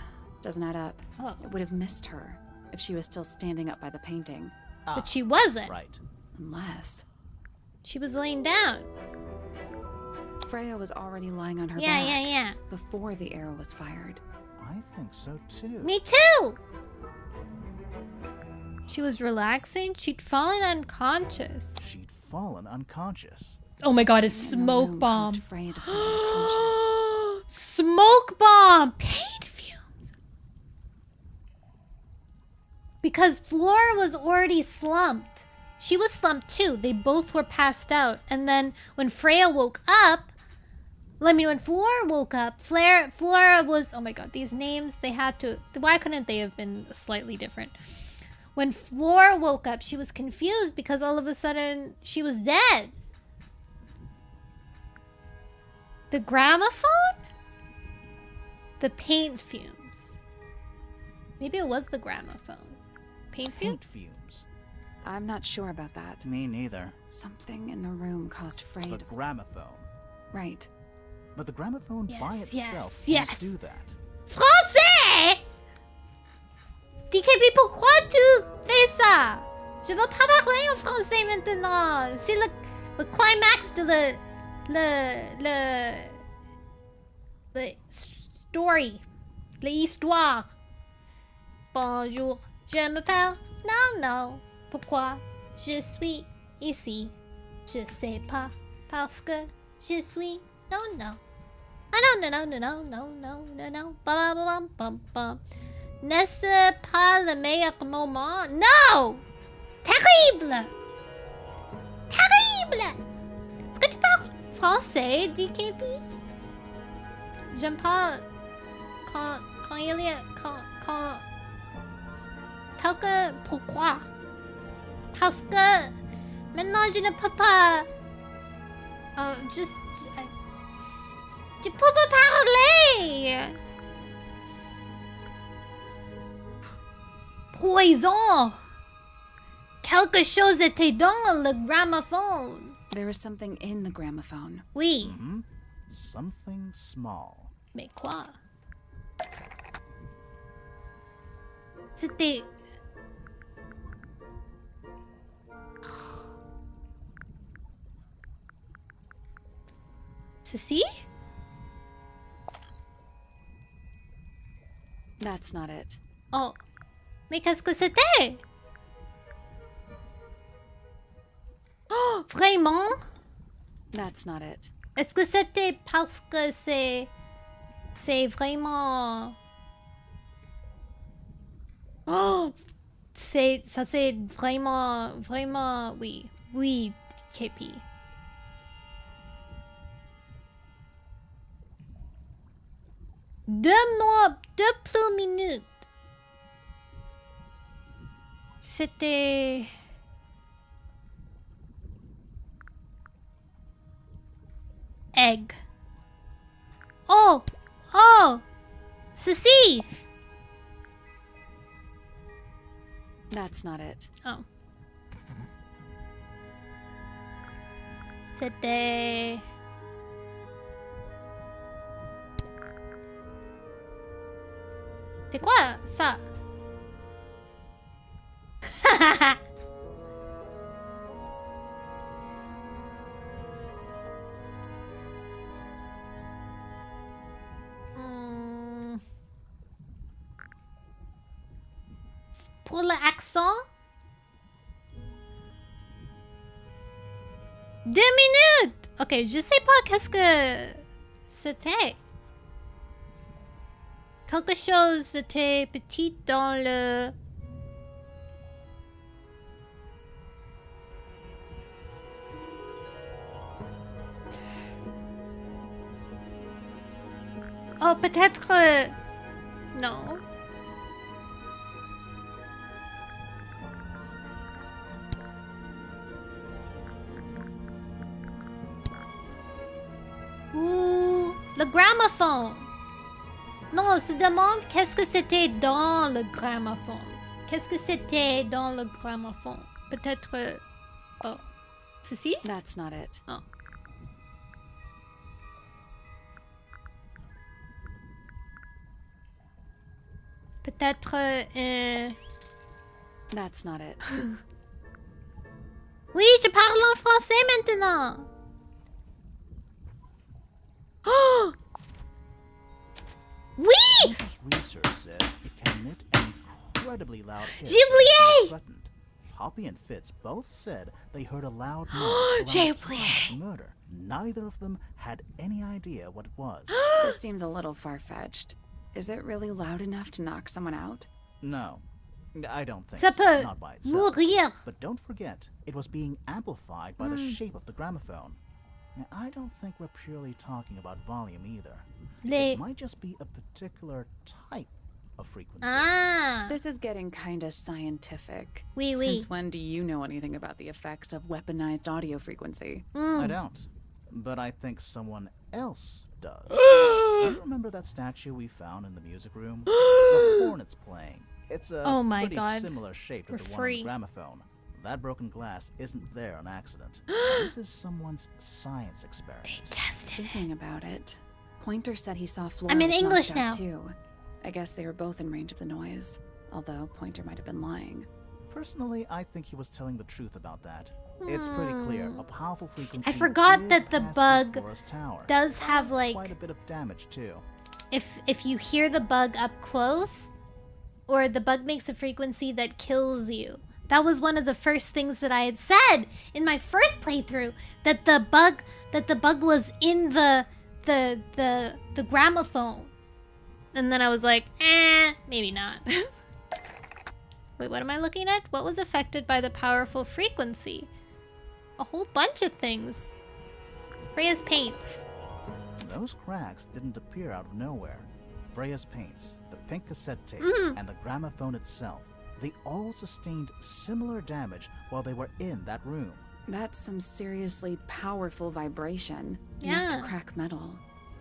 [SPEAKER 2] Doesn't add up.
[SPEAKER 1] Oh.
[SPEAKER 2] It would have missed her. if she was still standing up by the painting.
[SPEAKER 1] But she wasn't.
[SPEAKER 3] Right.
[SPEAKER 2] Unless
[SPEAKER 1] She was laying down.
[SPEAKER 2] Freya was already lying on her
[SPEAKER 1] Yeah,
[SPEAKER 2] back
[SPEAKER 1] yeah, yeah.
[SPEAKER 2] before the arrow was fired.
[SPEAKER 3] I think so too.
[SPEAKER 1] Me too! She was relaxing. She'd fallen unconscious.
[SPEAKER 3] She'd fallen unconscious.
[SPEAKER 1] Oh my god, a
[SPEAKER 2] Something in the
[SPEAKER 1] smoke
[SPEAKER 2] room
[SPEAKER 1] bomb.
[SPEAKER 2] caused Freya to fall unconscious.
[SPEAKER 1] Smoke bomb! Paint fumes! Because Flora was already slumped. She was slumped too. They both were passed out. And then when Freya woke up, when Flora woke up, Flora was... Oh my god, these names, they had to... Why couldn't they have been slightly different? When Flora woke up, she was confused because all of a sudden she was dead. The gramophone? The paint fumes. Maybe it was the gramophone. Paint
[SPEAKER 3] Paint
[SPEAKER 1] fumes?
[SPEAKER 3] fumes.
[SPEAKER 2] I'm not sure about that.
[SPEAKER 3] Me neither.
[SPEAKER 2] Something in the room caused Freya
[SPEAKER 3] The
[SPEAKER 2] to...
[SPEAKER 3] gramophone.
[SPEAKER 2] Right.
[SPEAKER 3] But the gramophone by
[SPEAKER 1] Yes,
[SPEAKER 3] itself
[SPEAKER 1] yes,
[SPEAKER 3] can't
[SPEAKER 1] yes.
[SPEAKER 3] do that.
[SPEAKER 1] Français! DKP, pourquoi tu fais ça? Je veux pas parler en français maintenant. C'est le climax de le story. L'histoire. Bonjour, je m'appelle Nono. Pourquoi je suis ici? Je sais pas. Parce que je suis Nono. Ah non, non, non, non, non, non, non, non. Bam, bam, bam, bam. N'est-ce pas le meilleur moment? Non! Terrible! Terrible! Est-ce que tu parles français, DKP? J'aime pas quand il y a... quand... Tel que... Pourquoi? Parce que... Maintenant, je ne peux pas... Je peux pas parler! Poison! Quelque chose était dans le gramophone.
[SPEAKER 2] There was something in the gramophone.
[SPEAKER 1] Oui.
[SPEAKER 3] Hmm? Something small.
[SPEAKER 1] Mais quoi? C'était... Ceci?
[SPEAKER 2] That's not it.
[SPEAKER 1] Oh. Mais qu'est-ce que c'était? Oh, vraiment?
[SPEAKER 2] That's not it.
[SPEAKER 1] Est-ce que c'était parce que c'est vraiment... Oh! Ça c'est vraiment... Oui, KP. Deux plus minutes. C'était... Egg. Oh! Oh! Ceci!
[SPEAKER 2] That's not it.
[SPEAKER 1] Oh. C'était... C'est quoi ça? Pour l'accent? 2 minutes! Ok, je sais pas qu'est-ce que c'était. Quelque chose était petit dans le... Oh, peut-être... Non. Ou le gramophone. Non, on se demande qu'est-ce que c'était dans le gramophone. Qu'est-ce que c'était dans le gramophone? Peut-être... Oh. Ceci?
[SPEAKER 2] That's not it.
[SPEAKER 1] Oh. Peut-être...
[SPEAKER 2] That's not it.
[SPEAKER 1] Oui, je parle en français maintenant. Oui!
[SPEAKER 3] Pointer's research says it can emit an incredibly loud hit.
[SPEAKER 1] J'ai oublié!
[SPEAKER 3] Threatened. Poppy and Fitz both said they heard a loud noise
[SPEAKER 1] J'ai
[SPEAKER 3] around the time
[SPEAKER 1] oublié.
[SPEAKER 3] of the murder. Neither of them had any idea what it was.
[SPEAKER 2] This seems a little far-fetched. Is it really loud enough to knock someone out?
[SPEAKER 3] No, I don't think
[SPEAKER 1] Ça
[SPEAKER 3] so.
[SPEAKER 1] peut
[SPEAKER 3] Not by itself.
[SPEAKER 1] mourir.
[SPEAKER 3] But don't forget, it was being amplified by the shape of the gramophone. Now, I don't think we're purely talking about volume either.
[SPEAKER 1] Les...
[SPEAKER 3] It might just be a particular type of frequency.
[SPEAKER 1] Ah.
[SPEAKER 2] This is getting kinda scientific.
[SPEAKER 1] Oui,
[SPEAKER 2] Since
[SPEAKER 1] oui.
[SPEAKER 2] when do you know anything about the effects of weaponized audio frequency?
[SPEAKER 3] I don't. But I think someone else does. Do you remember that statue we found in the music room? The hornet's playing. It's a
[SPEAKER 1] Oh my
[SPEAKER 3] pretty
[SPEAKER 1] God.
[SPEAKER 3] similar shape to
[SPEAKER 1] We're
[SPEAKER 3] the one on
[SPEAKER 1] free.
[SPEAKER 3] the gramophone. That broken glass isn't there on accident. This is someone's science experiment.
[SPEAKER 1] Tested it.
[SPEAKER 2] Thinking about it, Pointer said he saw Flora
[SPEAKER 1] I'm in
[SPEAKER 2] was knocked
[SPEAKER 1] English
[SPEAKER 2] out
[SPEAKER 1] now.
[SPEAKER 2] too. I guess they were both in range of the noise, although Pointer might have been lying.
[SPEAKER 3] Personally, I think he was telling the truth about that. It's pretty clear. A powerful frequency.
[SPEAKER 1] I forgot
[SPEAKER 3] did
[SPEAKER 1] that the
[SPEAKER 3] pass through
[SPEAKER 1] bug
[SPEAKER 3] Flora's tower.
[SPEAKER 1] does have like
[SPEAKER 3] Quite a bit of damage too.
[SPEAKER 1] if you hear the bug up close, or the bug makes a frequency that kills you. That was one of the first things that I had said in my first playthrough, that the bug was in the gramophone. And then I was like, maybe not. Wait, what am I looking at? What was affected by the powerful frequency? A whole bunch of things. Freya's paints.
[SPEAKER 3] Those cracks didn't appear out of nowhere. Freya's paints, the pink cassette tape, and the gramophone itself, they all sustained similar damage while they were in that room.
[SPEAKER 2] That's some seriously powerful vibration. Enough to
[SPEAKER 1] Yeah.
[SPEAKER 2] crack metal.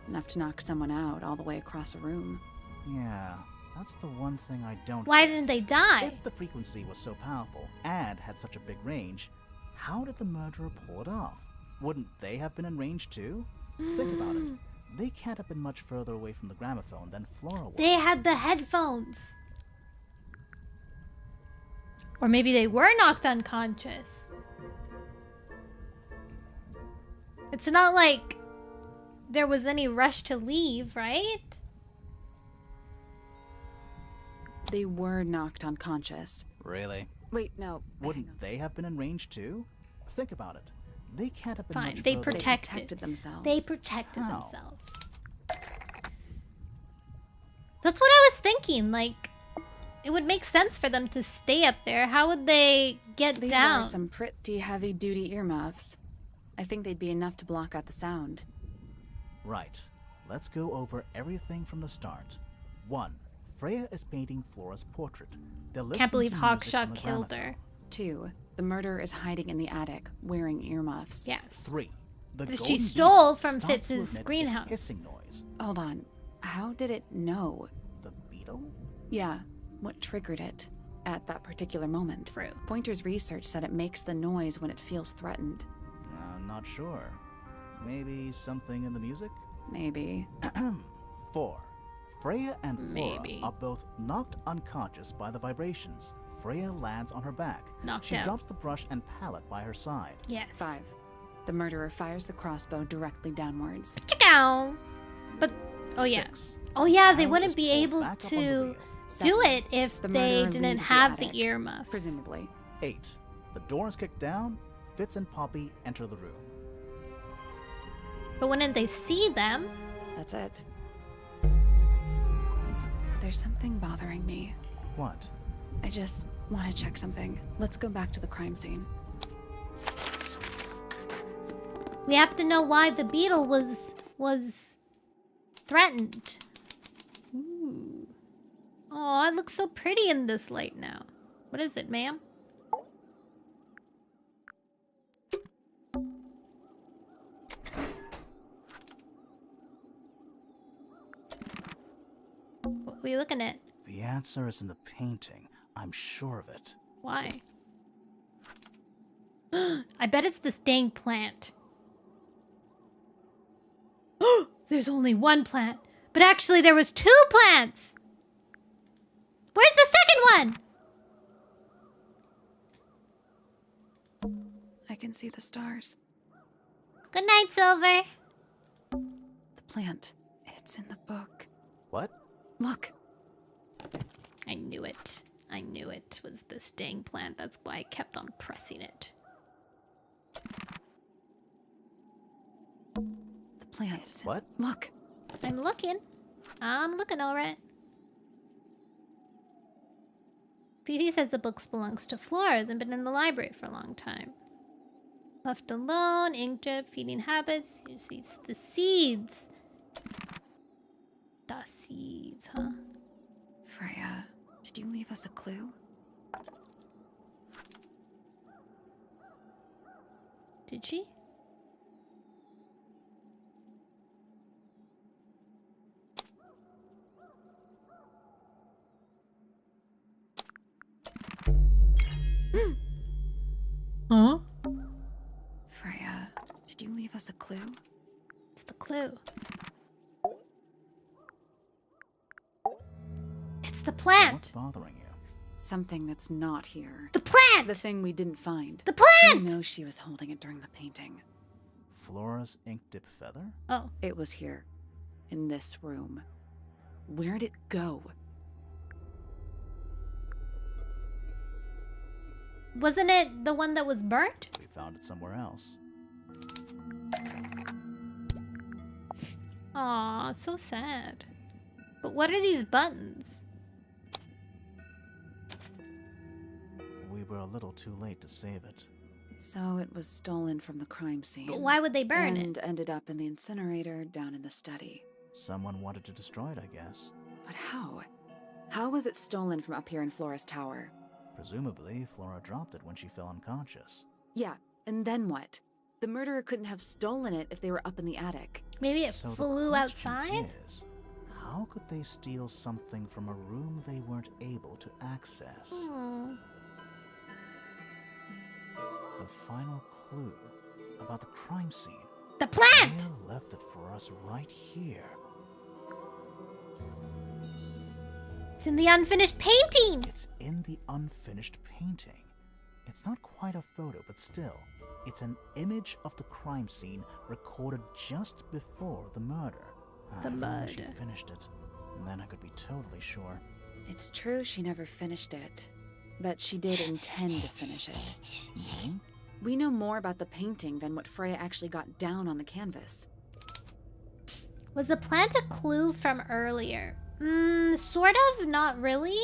[SPEAKER 2] Enough to knock someone out all the way across a room.
[SPEAKER 3] Yeah, that's the one thing I don't
[SPEAKER 1] Why
[SPEAKER 3] get.
[SPEAKER 1] didn't they die?
[SPEAKER 3] If the frequency was so powerful and had such a big range, how did the murderer pull it off? Wouldn't they have been in range too? Think about it. They can't have been much further away from the gramophone than Flora was.
[SPEAKER 1] They had the headphones. Or maybe they were knocked unconscious. It's not like there was any rush to leave, right?
[SPEAKER 2] They were knocked unconscious.
[SPEAKER 3] Really?
[SPEAKER 2] Wait, no.
[SPEAKER 3] Wouldn't they have been in range too? Think about it. They can't have been
[SPEAKER 1] Fine,
[SPEAKER 3] much
[SPEAKER 1] they
[SPEAKER 3] further.
[SPEAKER 1] protected
[SPEAKER 2] themselves.
[SPEAKER 1] They protected
[SPEAKER 3] How?
[SPEAKER 1] themselves. That's what I was thinking. Like, it would make sense for them to stay up there. How would they get
[SPEAKER 2] These
[SPEAKER 1] down?
[SPEAKER 2] are some pretty heavy-duty earmuffs. I think they'd be enough to block out the sound.
[SPEAKER 3] Right. Let's go over everything from the start. 1. Freya is painting Flora's portrait. They're listening
[SPEAKER 1] Can't believe
[SPEAKER 3] to music on
[SPEAKER 1] Hawkshaw
[SPEAKER 3] the
[SPEAKER 1] killed
[SPEAKER 3] gramophone.
[SPEAKER 1] her.
[SPEAKER 2] 2. The murderer is hiding in the attic, wearing earmuffs.
[SPEAKER 1] Yes.
[SPEAKER 3] 3. The
[SPEAKER 1] That she
[SPEAKER 3] golden
[SPEAKER 1] stole
[SPEAKER 3] beetle
[SPEAKER 1] from
[SPEAKER 3] starts to
[SPEAKER 1] Fitz's
[SPEAKER 3] emit its
[SPEAKER 1] greenhouse.
[SPEAKER 3] hissing noise.
[SPEAKER 2] Hold on. How did it know?
[SPEAKER 3] The beetle?
[SPEAKER 2] Yeah, what triggered it at that particular moment?
[SPEAKER 1] True.
[SPEAKER 2] Pointer's research said it makes the noise when it feels threatened.
[SPEAKER 3] Not sure. Maybe something in the music?
[SPEAKER 2] Maybe.
[SPEAKER 3] 4. Freya and Flora
[SPEAKER 1] Maybe.
[SPEAKER 3] are both knocked unconscious by the vibrations. Freya lands on her back.
[SPEAKER 1] Knocked
[SPEAKER 3] She
[SPEAKER 1] out.
[SPEAKER 3] drops the brush and palette by her side.
[SPEAKER 1] Yes.
[SPEAKER 2] 5. The murderer fires the crossbow directly downwards.
[SPEAKER 1] Chicken. But oh yeah.
[SPEAKER 3] 6.
[SPEAKER 1] Oh yeah, they
[SPEAKER 3] Palette
[SPEAKER 1] wouldn't
[SPEAKER 3] is
[SPEAKER 1] be
[SPEAKER 3] pulled
[SPEAKER 1] able
[SPEAKER 3] back up on the
[SPEAKER 1] to
[SPEAKER 3] wheel.
[SPEAKER 1] do
[SPEAKER 2] 7.
[SPEAKER 1] it if
[SPEAKER 2] The
[SPEAKER 1] they
[SPEAKER 2] murderer
[SPEAKER 1] didn't
[SPEAKER 2] leaves
[SPEAKER 1] have
[SPEAKER 2] the
[SPEAKER 1] the
[SPEAKER 2] attic,
[SPEAKER 1] earmuffs.
[SPEAKER 2] Presumably.
[SPEAKER 3] 8. The door is kicked down. Fitz and Poppy enter the room.
[SPEAKER 1] But wouldn't they see them?
[SPEAKER 2] That's it. There's something bothering me.
[SPEAKER 3] What?
[SPEAKER 2] I just want to check something. Let's go back to the crime scene.
[SPEAKER 1] We have to know why the beetle was threatened. Ooh. Oh, it looks so pretty in this light now. What is it, ma'am? What are you looking at?
[SPEAKER 3] The answer is in the painting. I'm sure of it.
[SPEAKER 1] Why? I bet it's this dang plant. There's only one plant. But actually there was 2 plants! Where's the second one?
[SPEAKER 2] can see the stars.
[SPEAKER 1] Good night, Silver.
[SPEAKER 2] The plant. It's in the book.
[SPEAKER 3] What?
[SPEAKER 2] Look.
[SPEAKER 1] I knew it. I knew it was this dang plant. That's why I kept on pressing it.
[SPEAKER 2] The plant. It's
[SPEAKER 3] What?
[SPEAKER 2] Look.
[SPEAKER 1] I'm looking. I'm looking, alright. Phoebe says the book belongs to Flores and been in the library for a long time. Left alone, ink drip, feeding habits. You see the seeds. The seeds, huh?
[SPEAKER 2] Freya, did you leave us a clue?
[SPEAKER 1] Did she? Huh?
[SPEAKER 2] Freya, did you leave us a clue?
[SPEAKER 1] It's the clue. It's the
[SPEAKER 3] What's
[SPEAKER 1] plant!
[SPEAKER 3] bothering you?
[SPEAKER 2] Something that's not here.
[SPEAKER 1] The plant!
[SPEAKER 2] The thing we didn't find.
[SPEAKER 1] The
[SPEAKER 2] I
[SPEAKER 1] plant!
[SPEAKER 2] know she was holding it during the painting.
[SPEAKER 3] Flora's ink dip feather?
[SPEAKER 1] Oh.
[SPEAKER 2] It was here. In this room. Where'd it go?
[SPEAKER 1] Wasn't it the one that was burnt?
[SPEAKER 3] We found it somewhere else.
[SPEAKER 1] Aw, so sad. But what are these buttons?
[SPEAKER 3] We were a little too late to save it.
[SPEAKER 2] So it was stolen from the crime scene.
[SPEAKER 1] But why would they burn
[SPEAKER 2] and
[SPEAKER 1] it?
[SPEAKER 2] ended up in the incinerator down in the study.
[SPEAKER 3] Someone wanted to destroy it, I guess.
[SPEAKER 2] But how? How was it stolen from up here in Flora's tower?
[SPEAKER 3] Presumably, Flora dropped it when she fell unconscious.
[SPEAKER 2] Yeah, and then what? The murderer couldn't have stolen it if they were up in the attic.
[SPEAKER 1] Maybe it
[SPEAKER 3] So the
[SPEAKER 1] flew
[SPEAKER 3] question
[SPEAKER 1] outside?
[SPEAKER 3] is, how could they steal something from a room they weren't able to access?
[SPEAKER 1] Hmm.
[SPEAKER 3] The final clue about the crime scene.
[SPEAKER 1] The plant!
[SPEAKER 3] Freya left it for us right here.
[SPEAKER 1] It's in the unfinished painting!
[SPEAKER 3] It's in the unfinished painting. It's not quite a photo, but still, it's an image of the crime scene recorded just before the murder.
[SPEAKER 1] The
[SPEAKER 3] If only she'd
[SPEAKER 1] murder.
[SPEAKER 3] finished it, and then I could be totally sure.
[SPEAKER 2] It's true she never finished it, but she did intend to finish it.
[SPEAKER 3] Hmm?
[SPEAKER 2] We know more about the painting than what Freya actually got down on the canvas.
[SPEAKER 1] Was the plant a clue from earlier? Sort of, not really.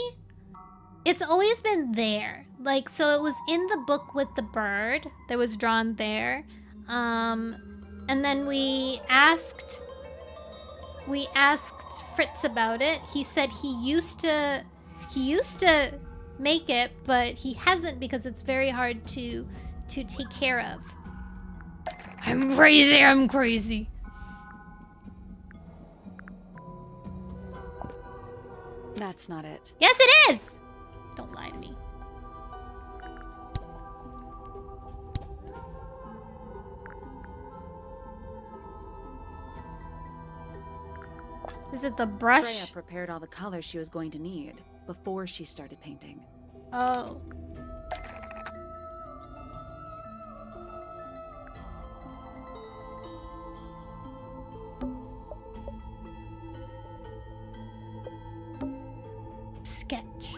[SPEAKER 1] It's always been there. Like, so it was in the book with the bird that was drawn there. And then we asked Fritz about it. He said he used to make it, but he hasn't because it's very hard to take care of. I'm crazy.
[SPEAKER 2] That's not it.
[SPEAKER 1] Yes, it is! Don't lie to me. Is it the brush?
[SPEAKER 2] Freya prepared all the colors she was going to need before she started painting.
[SPEAKER 1] Oh. Sketch.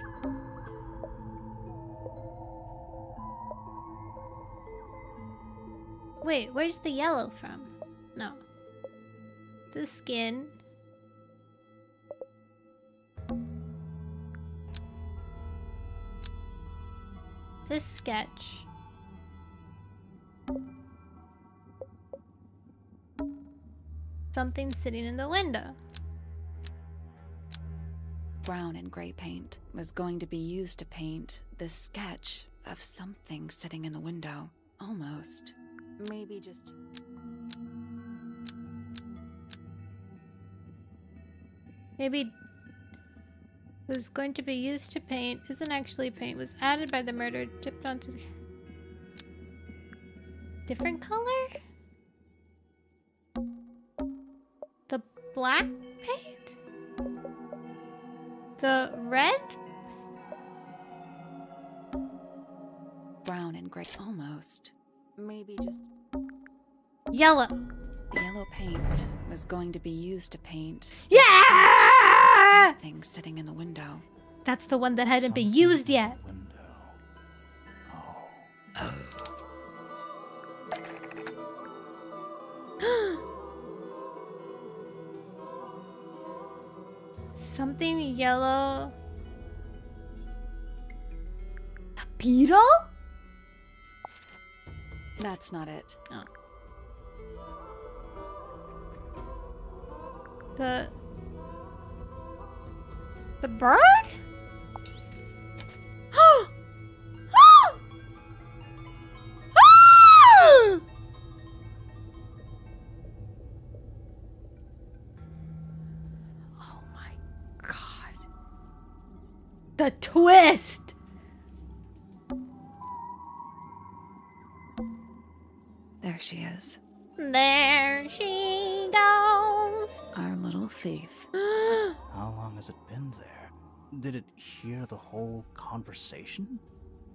[SPEAKER 1] Wait, where's the yellow from? No. The skin. This sketch. Something sitting in the window.
[SPEAKER 2] Brown and gray paint was going to be used to paint this sketch of something sitting in the window. Almost. Maybe just...
[SPEAKER 1] Maybe was going to be used to paint. Isn't actually paint. Was added by the murderer. Dipped onto the... Different color? The black paint? The red?
[SPEAKER 2] Brown and gray. Almost. maybe just...
[SPEAKER 1] Yellow.
[SPEAKER 2] The yellow paint was going to be used to paint...
[SPEAKER 1] Yeah!
[SPEAKER 2] Something sitting in the window.
[SPEAKER 1] That's the one that hadn't been
[SPEAKER 3] Something
[SPEAKER 1] used
[SPEAKER 3] in the
[SPEAKER 1] yet.
[SPEAKER 3] window. Oh.
[SPEAKER 1] Something yellow. A beetle?
[SPEAKER 2] That's not it.
[SPEAKER 1] Oh. The bird? Oh my god. The twist!
[SPEAKER 2] There she is.
[SPEAKER 1] There she goes.
[SPEAKER 2] Our little thief.
[SPEAKER 3] How long has it been there? Did it hear the whole conversation?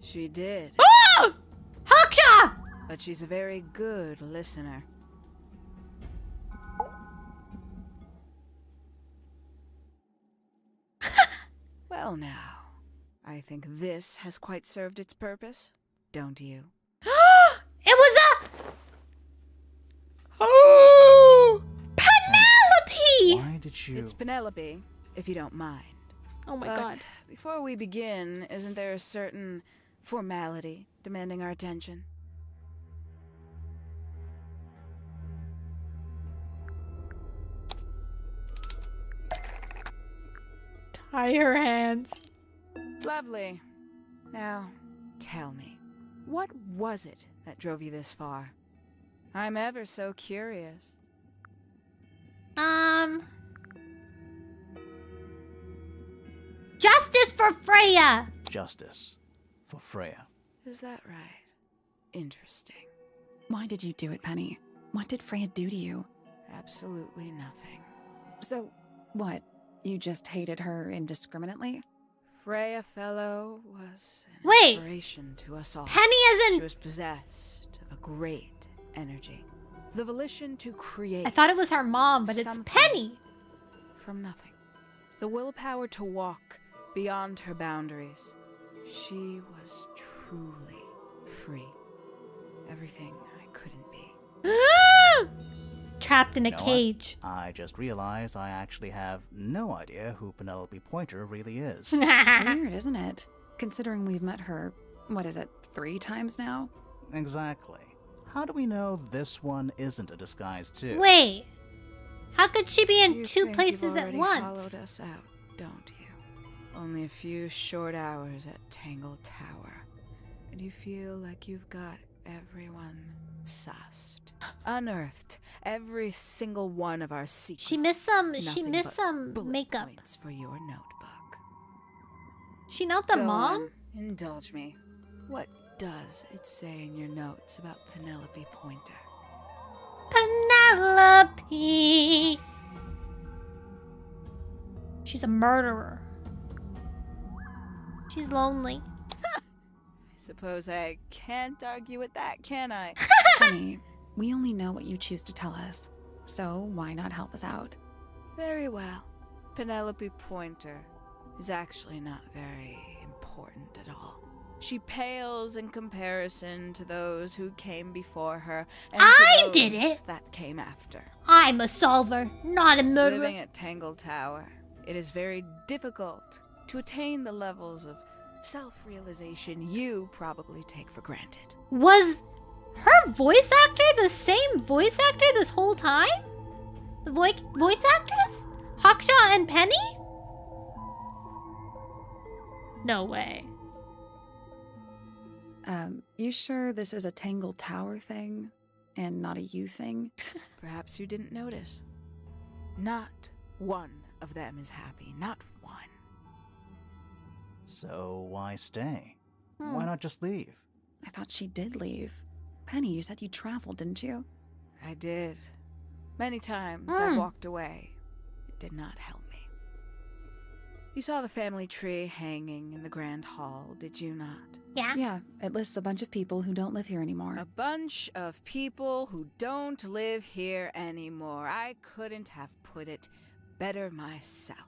[SPEAKER 6] She did,
[SPEAKER 1] Oh! Haksha!
[SPEAKER 6] but she's a very good listener. Well now, I think this has quite served its purpose, don't you?
[SPEAKER 1] It was a... Oh! Penelope!
[SPEAKER 3] Why did you...
[SPEAKER 6] It's Penelope, if you don't mind.
[SPEAKER 1] Oh my
[SPEAKER 6] But
[SPEAKER 1] god.
[SPEAKER 6] before we begin, isn't there a certain formality demanding our attention?
[SPEAKER 1] Tie her hands.
[SPEAKER 6] Lovely. Now, tell me, what was it that drove you this far? I'm ever so curious.
[SPEAKER 1] Justice for Freya!
[SPEAKER 3] Justice for Freya.
[SPEAKER 6] Is that right? Interesting.
[SPEAKER 2] Why did you do it, Penny? What did Freya do to you?
[SPEAKER 6] Absolutely nothing.
[SPEAKER 2] So, what? You just hated her indiscriminately?
[SPEAKER 6] Freya Fellow was an
[SPEAKER 1] Wait.
[SPEAKER 6] inspiration to us all.
[SPEAKER 1] Penny
[SPEAKER 6] She
[SPEAKER 1] isn't...
[SPEAKER 6] was possessed of a great energy. The volition to create.
[SPEAKER 1] I thought it was her mom, but it's
[SPEAKER 6] something
[SPEAKER 1] Penny.
[SPEAKER 6] from nothing. The willpower to walk beyond her boundaries. She was truly free. Everything I couldn't be.
[SPEAKER 1] Trapped in a
[SPEAKER 3] You know what?
[SPEAKER 1] cage.
[SPEAKER 3] I just realized I actually have no idea who Penelope Pointer really is.
[SPEAKER 2] Weird, isn't it? Considering we've met her, what is it, 3 times now?
[SPEAKER 3] Exactly. How do we know this one isn't a disguise too?
[SPEAKER 1] Wait. How could she be in
[SPEAKER 6] You
[SPEAKER 1] 2
[SPEAKER 6] think
[SPEAKER 1] places
[SPEAKER 6] you've
[SPEAKER 1] at
[SPEAKER 6] already
[SPEAKER 1] once?
[SPEAKER 6] hollowed us out, don't you? Only a few short hours at Tangle Tower, and you feel like you've got everyone sussed, unearthed every single one of our secrets.
[SPEAKER 1] She missed some. She
[SPEAKER 6] Nothing
[SPEAKER 1] missed
[SPEAKER 6] but
[SPEAKER 1] some
[SPEAKER 6] bullet
[SPEAKER 1] makeup.
[SPEAKER 6] points for your notebook.
[SPEAKER 1] She not the
[SPEAKER 6] Go
[SPEAKER 1] mom?
[SPEAKER 6] on, indulge me. What does it say in your notes about Penelope Pointer?
[SPEAKER 1] Penelope. She's a murderer. She's lonely.
[SPEAKER 6] I suppose I can't argue with that, can I?
[SPEAKER 2] Penny, we only know what you choose to tell us, so why not help us out?
[SPEAKER 6] Very well. Penelope Pointer is actually not very important at all. She pales in comparison to those who came before her and to
[SPEAKER 1] I
[SPEAKER 6] those
[SPEAKER 1] did it.
[SPEAKER 6] that came after.
[SPEAKER 1] I'm a solver, not a murderer.
[SPEAKER 6] Living at Tangle Tower, it is very difficult to attain the levels of self-realization you probably take for granted.
[SPEAKER 1] Was her voice actor the same voice actor this whole time? The voice actress? Haksha and Penny? No way.
[SPEAKER 2] You sure this is a Tangle Tower thing and not a you thing?
[SPEAKER 6] Perhaps you didn't notice. Not one of them is happy. Not one.
[SPEAKER 3] So why stay?
[SPEAKER 1] Hmm.
[SPEAKER 3] Why not just leave?
[SPEAKER 2] I thought she did leave. Penny, you said you traveled, didn't you?
[SPEAKER 6] I did. Many times I
[SPEAKER 1] Hmm.
[SPEAKER 6] walked away. It did not help me. You saw the family tree hanging in the grand hall, did you not?
[SPEAKER 1] Yeah?
[SPEAKER 2] Yeah, it lists a bunch of people who don't live here anymore.
[SPEAKER 6] A bunch of people who don't live here anymore. I couldn't have put it better myself.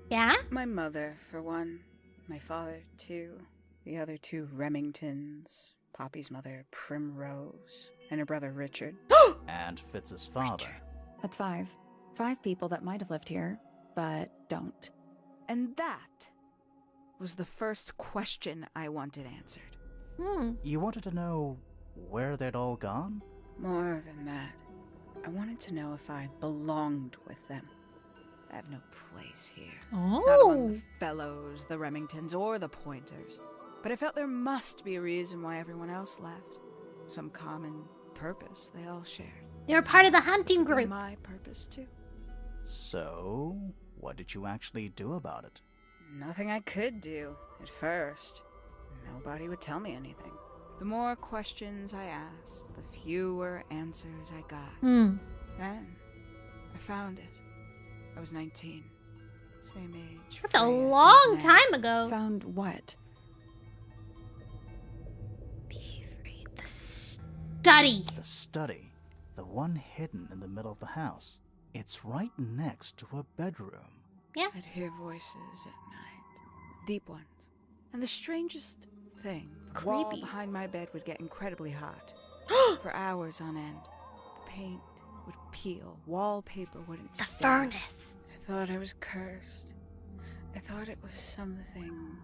[SPEAKER 1] Yeah?
[SPEAKER 6] My mother, for one. My father, too. The other two Remingtons. Poppy's mother, Primrose. And her brother, Richard.
[SPEAKER 3] And Fitz's father.
[SPEAKER 2] That's 5. 5 people that might have lived here, but don't.
[SPEAKER 6] And that was the first question I wanted answered.
[SPEAKER 3] You wanted to know where they'd all gone?
[SPEAKER 6] More than that, I wanted to know if I belonged with them. I have no place here. Not among the fellows, the Remingtons, or the Pointers. But I felt there must be a reason why everyone else left. Some common purpose they all shared.
[SPEAKER 1] They were part of the hunting group.
[SPEAKER 6] My purpose, too.
[SPEAKER 3] So, what did you actually do about it?
[SPEAKER 6] Nothing I could do, at first. Nobody would tell me anything. The more questions I asked, the fewer answers I got. Then, I found it. I was 19. Same age.
[SPEAKER 1] That's a
[SPEAKER 6] Freya
[SPEAKER 1] long
[SPEAKER 6] is now.
[SPEAKER 1] time ago.
[SPEAKER 2] Found what?
[SPEAKER 1] The study.
[SPEAKER 3] The study. The one hidden in the middle of the house. It's right next to a bedroom.
[SPEAKER 1] Yeah.
[SPEAKER 6] I'd hear voices at night. Deep ones. And the strangest thing, the wall
[SPEAKER 1] Creepy.
[SPEAKER 6] behind my bed would get incredibly hot. For hours on end. The paint would peel. Wallpaper wouldn't
[SPEAKER 1] The
[SPEAKER 6] stay.
[SPEAKER 1] furnace.
[SPEAKER 6] I thought I was cursed. I thought it was something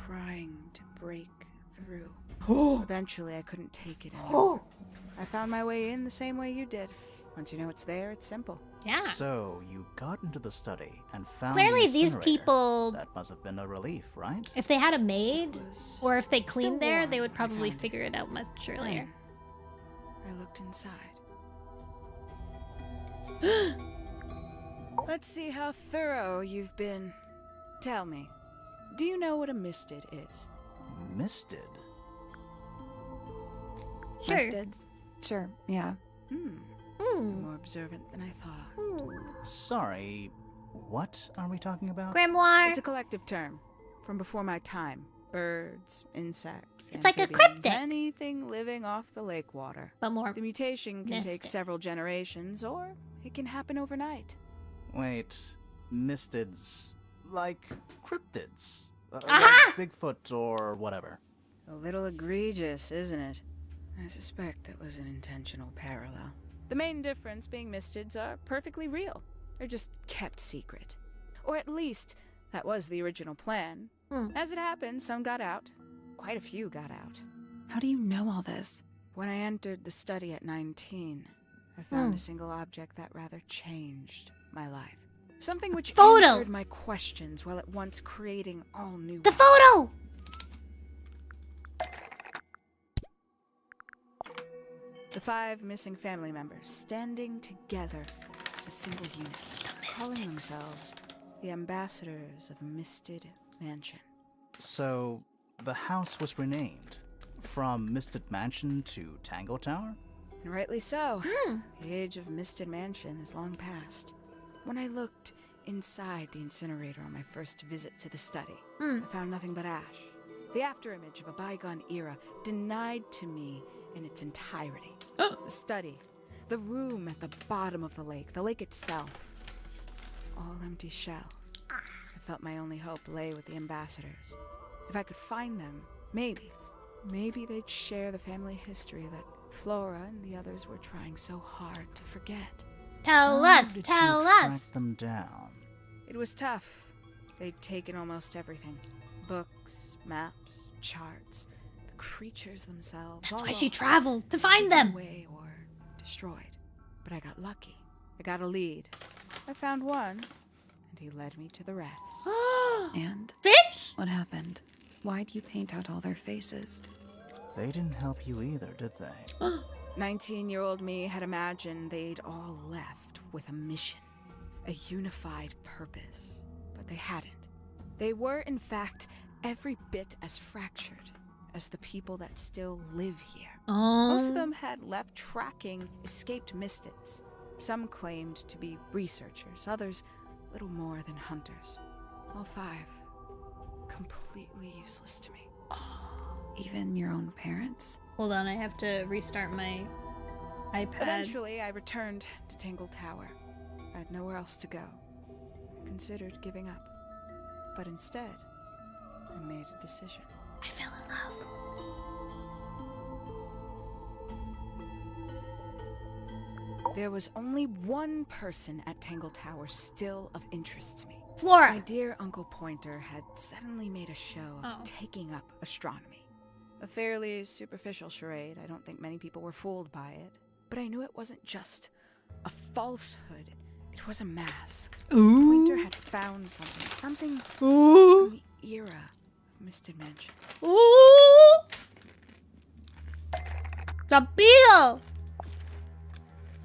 [SPEAKER 6] trying to break through. Eventually, I couldn't take it anymore. I found my way in the same way you did. Once you know it's there, it's simple.
[SPEAKER 1] Yeah.
[SPEAKER 3] So, you got into the study and found
[SPEAKER 1] Clearly
[SPEAKER 3] the
[SPEAKER 1] these
[SPEAKER 3] incinerator.
[SPEAKER 1] people,
[SPEAKER 3] That must have been a relief, right?
[SPEAKER 1] if they had a maid,
[SPEAKER 6] was
[SPEAKER 1] or if they
[SPEAKER 6] still
[SPEAKER 1] cleaned there,
[SPEAKER 6] warm
[SPEAKER 1] they would
[SPEAKER 6] when I
[SPEAKER 1] probably
[SPEAKER 6] found it.
[SPEAKER 1] figure it out much earlier.
[SPEAKER 6] I looked inside. Let's see how thorough you've been. Tell me, do you know what a misted is?
[SPEAKER 3] Misted.
[SPEAKER 1] Sure.
[SPEAKER 2] Mistids? Sure, yeah.
[SPEAKER 6] More observant than I thought.
[SPEAKER 3] Sorry, what are we talking about?
[SPEAKER 1] Grimoire.
[SPEAKER 6] It's a collective term from before my time. Birds, insects,
[SPEAKER 1] It's like a
[SPEAKER 6] amphibians,
[SPEAKER 1] cryptid.
[SPEAKER 6] anything living off the lake water.
[SPEAKER 1] But more.
[SPEAKER 6] The mutation can take
[SPEAKER 1] mystic.
[SPEAKER 6] several generations, or it can happen overnight.
[SPEAKER 3] Wait, mistids, like cryptids,
[SPEAKER 1] Aha!
[SPEAKER 3] like Bigfoot or whatever.
[SPEAKER 6] A little egregious, isn't it? I suspect that was an intentional parallel. The main difference being mistids are perfectly real. They're just kept secret. Or at least, that was the original plan. As it happened, some got out. Quite a few got out.
[SPEAKER 2] How do you know all this?
[SPEAKER 6] When I entered the study at 19, I found a single object that rather changed my life. Something which
[SPEAKER 1] photo.
[SPEAKER 6] answered my questions while at once creating all new
[SPEAKER 1] The
[SPEAKER 6] ones.
[SPEAKER 1] photo!
[SPEAKER 6] The 5 missing family members standing together as a single unit, calling themselves the ambassadors of Misted Mansion.
[SPEAKER 3] So, the house was renamed from Misted Mansion to Tangle Tower?
[SPEAKER 6] And rightly so. The age of Misted Mansion is long past. When I looked inside the incinerator on my first visit to the study, I found nothing but ash. The afterimage of a bygone era, denied to me in its entirety. The study, the room at the bottom of the lake itself, all empty shells. I felt my only hope lay with the ambassadors. If I could find them, maybe they'd share the family history that Flora and the others were trying so hard to forget.
[SPEAKER 1] Tell
[SPEAKER 3] How
[SPEAKER 1] us,
[SPEAKER 3] did
[SPEAKER 1] tell
[SPEAKER 3] you
[SPEAKER 1] us.
[SPEAKER 3] track them down?
[SPEAKER 6] It was tough. They'd taken almost everything. Books, maps, charts, the creatures themselves.
[SPEAKER 1] That's
[SPEAKER 6] all
[SPEAKER 1] why she
[SPEAKER 6] lost,
[SPEAKER 1] traveled, to find
[SPEAKER 6] taken
[SPEAKER 1] them.
[SPEAKER 6] away or destroyed. But I got lucky. I got a lead. I found one, and he led me to the rest.
[SPEAKER 2] And
[SPEAKER 1] Bitch!
[SPEAKER 2] what happened? Why'd you paint out all their faces?
[SPEAKER 3] They didn't help you either, did they?
[SPEAKER 6] 19-year-old me had imagined they'd all left with a mission, a unified purpose, but they hadn't. They were, in fact, every bit as fractured as the people that still live here. Most of them had left tracking escaped mystids. Some claimed to be researchers, others little more than hunters.
[SPEAKER 2] All 5. Completely useless to me. Even your own parents?
[SPEAKER 1] Hold on, I have to restart my iPad.
[SPEAKER 2] Eventually, I returned to Tangle Tower. I had nowhere else to go. I considered giving up. But instead, I made a decision.
[SPEAKER 1] I fell in love.
[SPEAKER 2] There was only one person at Tangle Tower still of interest to me.
[SPEAKER 1] Flora!
[SPEAKER 2] My dear Uncle Pointer had suddenly made a show of taking up astronomy. A fairly superficial charade. I don't think many people were fooled by it. But I knew it wasn't just a falsehood. It was a mask.
[SPEAKER 1] Ooh.
[SPEAKER 2] Pointer had found something
[SPEAKER 1] Ooh.
[SPEAKER 2] from the era of Mr. Mansion.
[SPEAKER 1] Ooh! The beetle!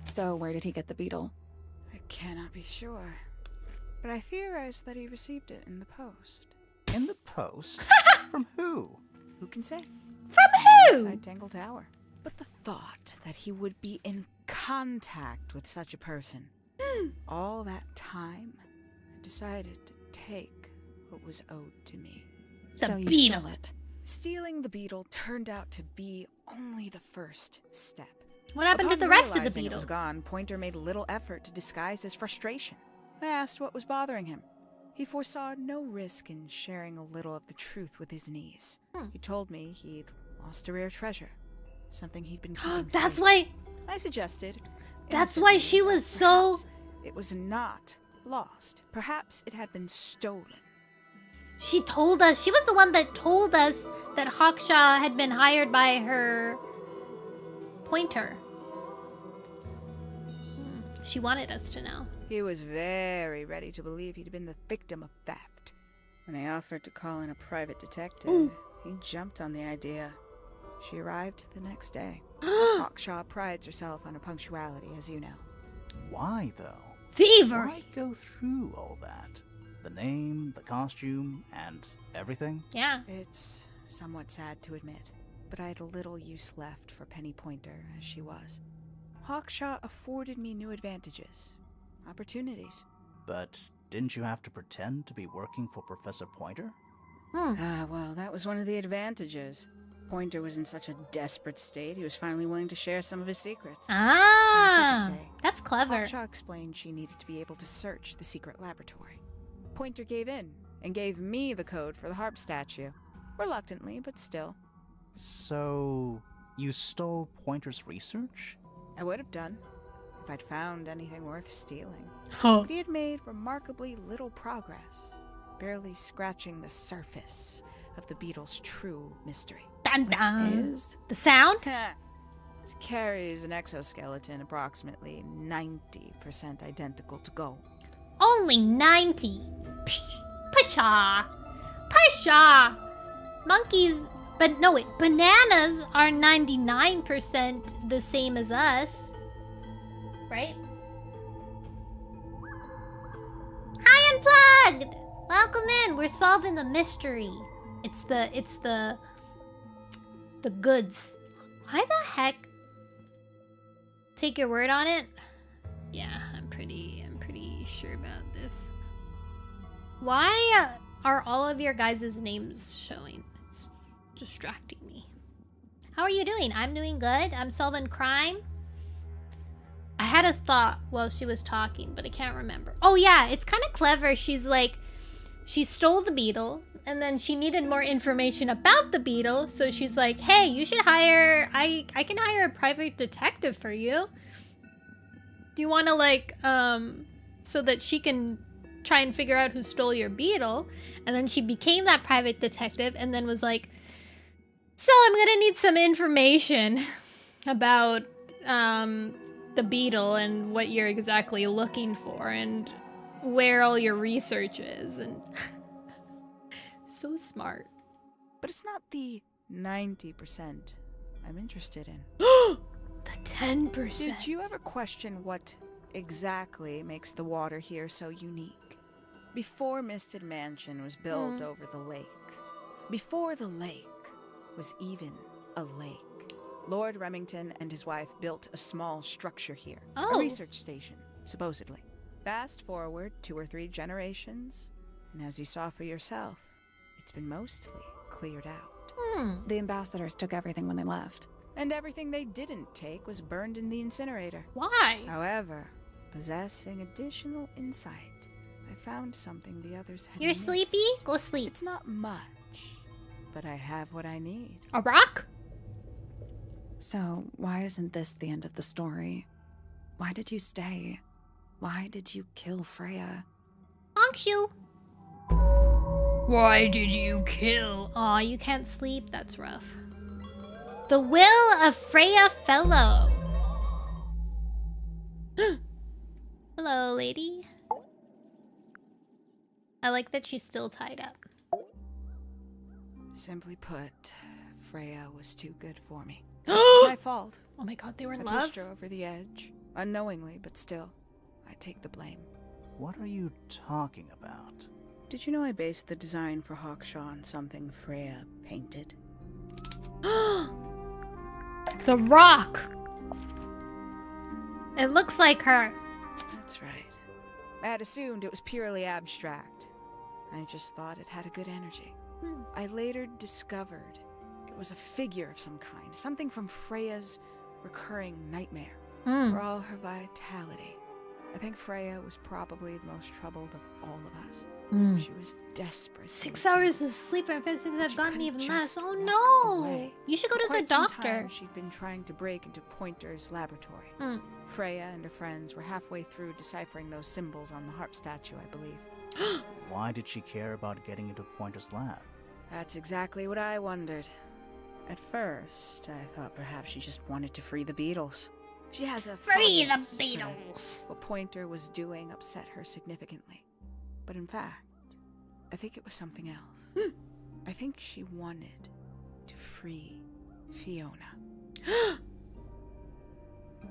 [SPEAKER 2] So where did he get the beetle? I cannot be sure. But I theorized that he received it in the post.
[SPEAKER 3] In the post? From who?
[SPEAKER 2] Who can say?
[SPEAKER 1] From who?
[SPEAKER 2] Inside Tangle Tower. But the thought that he would be in contact with such a person. All that time, I decided to take what was owed to me.
[SPEAKER 1] The
[SPEAKER 2] so you
[SPEAKER 1] beetle.
[SPEAKER 2] stole it. Stealing the beetle turned out to be only the first step.
[SPEAKER 1] What happened to
[SPEAKER 2] Upon
[SPEAKER 1] the rest of the
[SPEAKER 2] realizing it was
[SPEAKER 1] beetles?
[SPEAKER 2] gone, Pointer made little effort to disguise his frustration. I asked what was bothering him. He foresaw no risk in sharing a little of the truth with his niece. He told me he'd lost a rare treasure, something he'd been keeping
[SPEAKER 1] That's
[SPEAKER 2] safe.
[SPEAKER 1] why.
[SPEAKER 2] I suggested.
[SPEAKER 1] That's why she
[SPEAKER 2] innocently,
[SPEAKER 1] was
[SPEAKER 2] that
[SPEAKER 1] so.
[SPEAKER 2] perhaps it was not lost. Perhaps it had been stolen.
[SPEAKER 1] She told us. She was the one that told us that Hawkshaw had been hired by her Pointer. She wanted us to know.
[SPEAKER 2] He was very ready to believe he'd been the victim of theft. When I offered to call in a private detective, he jumped on the idea. She arrived the next day. Hawkshaw prides herself on her punctuality, as you know.
[SPEAKER 3] Why, though?
[SPEAKER 1] Thievery!
[SPEAKER 3] Why go through all that? The name, the costume, and everything?
[SPEAKER 1] Yeah.
[SPEAKER 2] It's somewhat sad to admit, but I had little use left for Penny Pointer as she was. Hawkshaw afforded me new advantages, opportunities.
[SPEAKER 3] But didn't you have to pretend to be working for Professor Pointer?
[SPEAKER 2] Well, that was one of the advantages. Pointer was in such a desperate state, he was finally willing to share some of his secrets.
[SPEAKER 1] Ah,
[SPEAKER 2] second day,
[SPEAKER 1] that's clever.
[SPEAKER 2] Hawkshaw explained she needed to be able to search the secret laboratory. Pointer gave in and gave me the code for the harp statue. Reluctantly, but still.
[SPEAKER 3] So, you stole Pointer's research?
[SPEAKER 2] I would have done, if I'd found anything worth stealing.
[SPEAKER 1] Huh.
[SPEAKER 2] But he had made remarkably little progress, barely scratching the surface of the beetle's true mystery.
[SPEAKER 1] Dun dun.
[SPEAKER 2] Is
[SPEAKER 1] The sound?
[SPEAKER 2] it carries an exoskeleton approximately 90% identical to gold.
[SPEAKER 1] Only 90. Psh, Pshaw. Pshaw. Monkeys. But no, wait. Bananas are 99% the same as us. Right? Hi, Unplugged! Welcome in. We're solving the mystery. It's the goods. Why the heck? Take your word on it? Yeah, I'm pretty sure about this. Why are all of your guys' names showing? It's distracting me. How are you doing? I'm doing good. I'm solving crime. I had a thought while she was talking, but I can't remember. Oh yeah, it's kind of clever. She's like, she stole the beetle, and then she needed more information about the beetle, so she's like, hey, you should hire, I can hire a private detective for you. Do you want to, like, so that she can try and figure out who stole your beetle? And then she became that private detective and then was like, so I'm gonna need some information about the beetle and what you're exactly looking for and where all your research is. And so smart.
[SPEAKER 2] But it's not the 90% I'm interested in.
[SPEAKER 1] The 10%.
[SPEAKER 2] Did you ever question what exactly makes the water here so unique? Before Misted Mansion was built over the lake, before the lake was even a lake, Lord Remington and his wife built a small structure here, a research station, supposedly. Fast forward 2 or 3 generations,
[SPEAKER 6] And as you saw for yourself, it's been mostly cleared out.
[SPEAKER 2] The ambassadors took everything when they left.
[SPEAKER 6] And everything they didn't take was burned in the incinerator.
[SPEAKER 1] Why?
[SPEAKER 6] However, possessing additional insight, I found something the others had
[SPEAKER 1] You're
[SPEAKER 6] missed.
[SPEAKER 1] sleepy? Go sleep.
[SPEAKER 6] It's not much, but I have what I need.
[SPEAKER 1] A rock?
[SPEAKER 2] So, why isn't this the end of the story? Why did you stay? Why did you kill Freya?
[SPEAKER 1] Ankshu. Why did you kill? Aw, you can't sleep? That's rough. The will of Freya Fellow. Hello, lady. I like that she's still tied up.
[SPEAKER 6] Simply put, Freya was too good for me. It's my fault.
[SPEAKER 1] Oh my god, they were in
[SPEAKER 6] I
[SPEAKER 1] love?
[SPEAKER 6] pushed her over the edge, unknowingly, but still, I take the blame.
[SPEAKER 3] What are you talking about?
[SPEAKER 6] Did you know I based the design for Hawkshaw on something Freya painted?
[SPEAKER 1] The rock! It looks like her.
[SPEAKER 6] That's right. I had assumed it was purely abstract. I just thought it had a good energy. I later discovered it was a figure of some kind, something from Freya's recurring nightmare. For all her vitality, I think Freya was probably the most troubled of all of us. She was desperate.
[SPEAKER 1] 6 hours of sleep and physics have
[SPEAKER 6] She
[SPEAKER 1] gotten
[SPEAKER 6] couldn't
[SPEAKER 1] even
[SPEAKER 6] just
[SPEAKER 1] less. Oh
[SPEAKER 6] walk
[SPEAKER 1] no!
[SPEAKER 6] away.
[SPEAKER 1] You should go to the
[SPEAKER 6] Quite some
[SPEAKER 1] doctor.
[SPEAKER 6] time, she'd been trying to break into Pointer's laboratory. Freya and her friends were halfway through deciphering those symbols on the harp statue, I believe.
[SPEAKER 3] Why did she care about getting into Pointer's lab?
[SPEAKER 6] That's exactly what I wondered. At first, I thought perhaps she just wanted to free the beetles. She has a
[SPEAKER 1] Free the
[SPEAKER 6] fondness for
[SPEAKER 1] beetles!
[SPEAKER 6] what Pointer was doing upset her significantly. But in fact, I think it was something else. I think she wanted to free Fiona.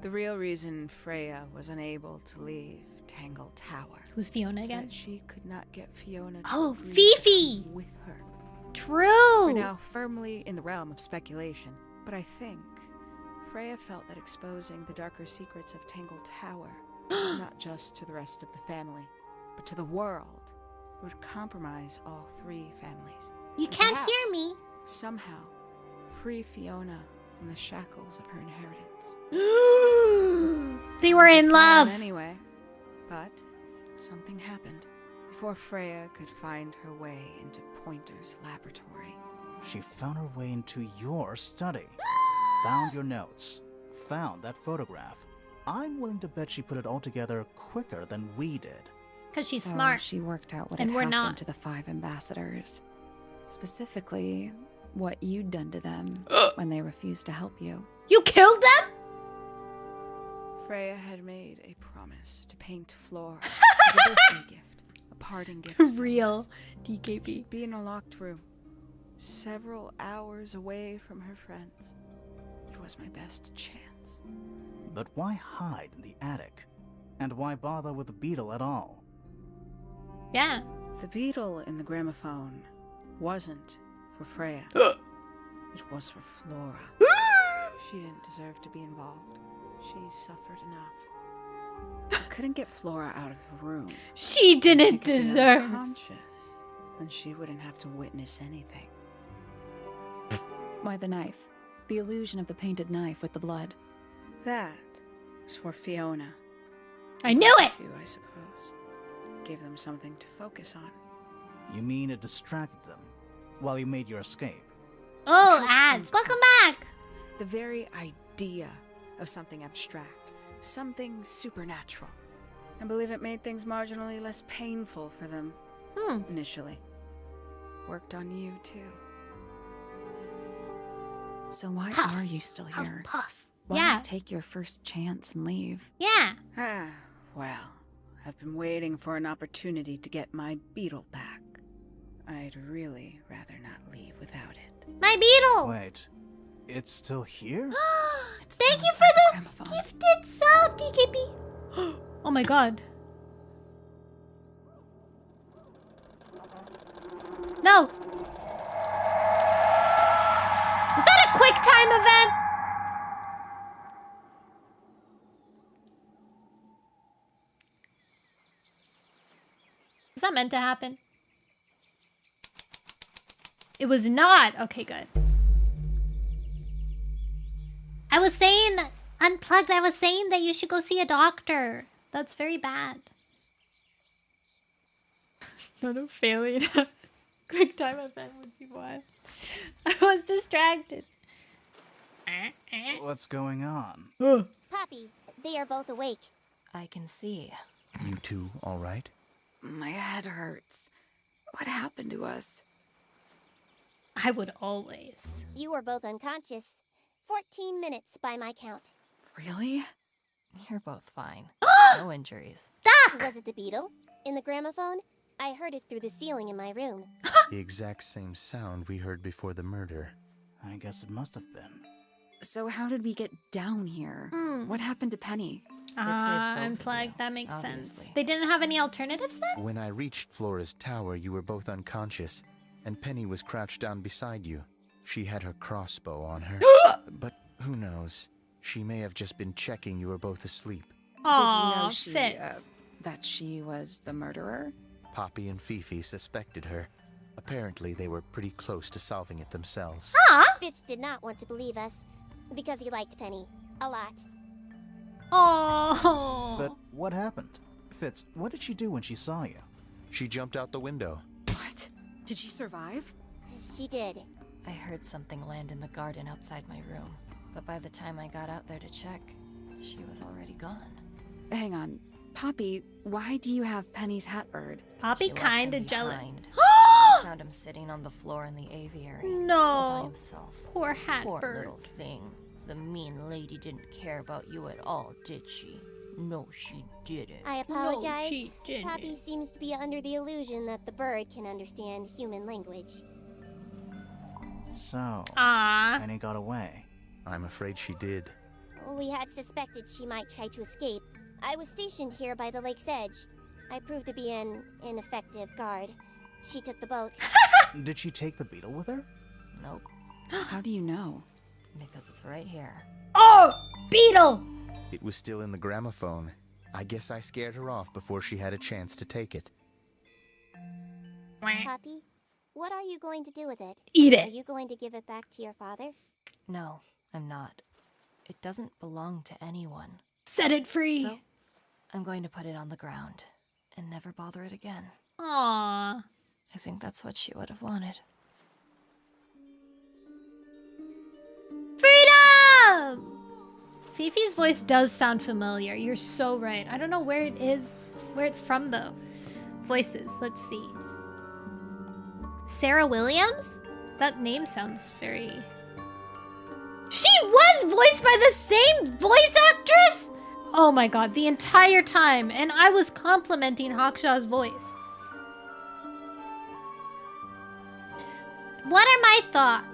[SPEAKER 6] The real reason Freya was unable to leave Tangle Tower
[SPEAKER 1] Who's Fiona
[SPEAKER 6] is
[SPEAKER 1] again?
[SPEAKER 6] that she could not get Fiona to
[SPEAKER 1] Oh,
[SPEAKER 6] agree to
[SPEAKER 1] Fifi!
[SPEAKER 6] come with her.
[SPEAKER 1] True!
[SPEAKER 6] We're now firmly in the realm of speculation, but I think Freya felt that exposing the darker secrets of Tangle Tower, not just to the rest of the family, but to the world, would compromise all three families.
[SPEAKER 1] You
[SPEAKER 6] And
[SPEAKER 1] can't
[SPEAKER 6] perhaps,
[SPEAKER 1] hear me.
[SPEAKER 6] Somehow, free Fiona from the shackles of her inheritance.
[SPEAKER 1] They were
[SPEAKER 6] It was a
[SPEAKER 1] in
[SPEAKER 6] plan
[SPEAKER 1] love.
[SPEAKER 6] anyway, but something happened before Freya could find her way into Pointer's laboratory.
[SPEAKER 3] She found her way into your study. Found your notes. Found that photograph. I'm willing to bet she put it all together quicker than we did.
[SPEAKER 1] Because she's
[SPEAKER 2] So
[SPEAKER 1] smart.
[SPEAKER 2] She worked out what
[SPEAKER 1] And
[SPEAKER 2] had
[SPEAKER 1] we're
[SPEAKER 2] happened
[SPEAKER 1] not.
[SPEAKER 2] to the 5 ambassadors. Specifically, what you'd done to them when they refused to help you.
[SPEAKER 1] You killed them?
[SPEAKER 6] Freya had made a promise to paint Flora as a birthday gift, a parting gift. from
[SPEAKER 1] Real
[SPEAKER 6] us.
[SPEAKER 1] DKB.
[SPEAKER 6] She'd be in a locked room, several hours away from her friends. It was my best chance.
[SPEAKER 3] But why hide in the attic? And why bother with the beetle at all?
[SPEAKER 1] Yeah.
[SPEAKER 6] The beetle in the gramophone wasn't for Freya. It was for Flora. She didn't deserve to be involved. She suffered enough. I couldn't get Flora out of her room.
[SPEAKER 1] She
[SPEAKER 6] If
[SPEAKER 1] didn't
[SPEAKER 6] she could be
[SPEAKER 1] deserve.
[SPEAKER 6] unconscious, then she wouldn't have to witness anything.
[SPEAKER 2] Why the knife? The illusion of the painted knife with the blood.
[SPEAKER 6] That was for Fiona.
[SPEAKER 1] I knew it!
[SPEAKER 6] Too, I suppose. Gave them something to focus on.
[SPEAKER 3] You mean it distracted them while you made your escape?
[SPEAKER 1] Oh,
[SPEAKER 6] Helped
[SPEAKER 1] ads.
[SPEAKER 6] them
[SPEAKER 1] Welcome back!
[SPEAKER 6] The very idea of something abstract, something supernatural. I believe it made things marginally less painful for them initially. Worked on you too.
[SPEAKER 2] So why
[SPEAKER 1] Puff.
[SPEAKER 2] are you still
[SPEAKER 1] Puff,
[SPEAKER 2] here?
[SPEAKER 1] puff.
[SPEAKER 2] Why
[SPEAKER 1] Yeah.
[SPEAKER 2] not take your first chance and leave?
[SPEAKER 1] Yeah.
[SPEAKER 6] Ah, well, I've been waiting for an opportunity to get my beetle back. I'd really rather not leave without it.
[SPEAKER 1] My beetle!
[SPEAKER 3] Wait, it's still here?
[SPEAKER 1] Thank you
[SPEAKER 2] inside the
[SPEAKER 1] for the
[SPEAKER 2] gramophone.
[SPEAKER 1] gifted sub, DKB. Oh my god. No. Was that a quick time event? Was that meant to happen? It was not. Okay, good. I was saying, Unplugged, I was saying that you should go see a doctor. That's very bad. Nono failing. Quick time event would be wild. I was distracted.
[SPEAKER 3] What's going on?
[SPEAKER 8] Poppy, they are both awake.
[SPEAKER 5] I can see.
[SPEAKER 7] You two all right?
[SPEAKER 2] My head hurts. What happened to us?
[SPEAKER 1] I would always.
[SPEAKER 8] You were both unconscious. 14 minutes by my count.
[SPEAKER 2] Really?
[SPEAKER 5] You're both fine. No injuries.
[SPEAKER 1] Duck!
[SPEAKER 8] Was it the beetle? In the gramophone? I heard it through the ceiling in my room.
[SPEAKER 7] The exact same sound we heard before the murder.
[SPEAKER 3] I guess it must have been.
[SPEAKER 2] So how did we get down here? What happened to Penny?
[SPEAKER 1] Unplugged. That makes sense.
[SPEAKER 5] obviously.
[SPEAKER 1] They didn't have any alternatives then?
[SPEAKER 7] When I reached Flora's tower, you were both unconscious, and Penny was crouched down beside you. She had her crossbow on her. But who knows? She may have just been checking you were both asleep.
[SPEAKER 2] Did you know
[SPEAKER 1] Fitz.
[SPEAKER 2] that she was the murderer?
[SPEAKER 7] Poppy and Fifi suspected her. Apparently, they were pretty close to solving it themselves.
[SPEAKER 8] Fitz did not want to believe us because he liked Penny a lot.
[SPEAKER 1] Oh.
[SPEAKER 3] But what happened? Fitz, what did she do when she saw you?
[SPEAKER 7] She jumped out the window.
[SPEAKER 2] What? Did she survive?
[SPEAKER 8] She did.
[SPEAKER 5] I heard something land in the garden outside my room, but by the time I got out there to check, she was already gone.
[SPEAKER 2] Hang on. Poppy, why do you have Penny's hat bird?
[SPEAKER 1] Poppy
[SPEAKER 5] She left
[SPEAKER 1] kinda
[SPEAKER 5] him
[SPEAKER 1] jealous.
[SPEAKER 5] behind. Found him sitting on the floor in the aviary.
[SPEAKER 1] No.
[SPEAKER 5] All by himself.
[SPEAKER 1] Poor hat
[SPEAKER 5] Poor
[SPEAKER 1] bird.
[SPEAKER 5] little thing. The mean lady didn't care about you at all, did she? No, she didn't.
[SPEAKER 8] I apologize.
[SPEAKER 1] she didn't.
[SPEAKER 8] Poppy seems to be under the illusion that the bird can understand human language.
[SPEAKER 3] So,
[SPEAKER 1] Ah.
[SPEAKER 3] Penny got away.
[SPEAKER 7] I'm afraid she did.
[SPEAKER 8] We had suspected she might try to escape. I was stationed here by the lake's edge. I proved to be an ineffective guard. She took the boat.
[SPEAKER 3] Did she take the beetle with her?
[SPEAKER 5] Nope,
[SPEAKER 2] How do you know?
[SPEAKER 5] because it's right here.
[SPEAKER 1] Oh, beetle.
[SPEAKER 7] It was still in the gramophone. I guess I scared her off before she had a chance to take it.
[SPEAKER 8] Poppy, what are you going to do with it?
[SPEAKER 1] Eat
[SPEAKER 8] Are
[SPEAKER 1] it.
[SPEAKER 8] you going to give it back to your father?
[SPEAKER 5] No, I'm not. It doesn't belong to anyone.
[SPEAKER 1] Set it free.
[SPEAKER 5] So, I'm going to put it on the ground and never bother it again.
[SPEAKER 1] Aw.
[SPEAKER 5] I think that's what she would have wanted.
[SPEAKER 1] Freedom! Fifi's voice does sound familiar. You're so right. I don't know where it is, where it's from though. Voices, let's see. Sarah Williams? That name sounds very... She was voiced by the same voice actress? Oh my god, the entire time. And I was complimenting Hawkshaw's voice. What are my thoughts?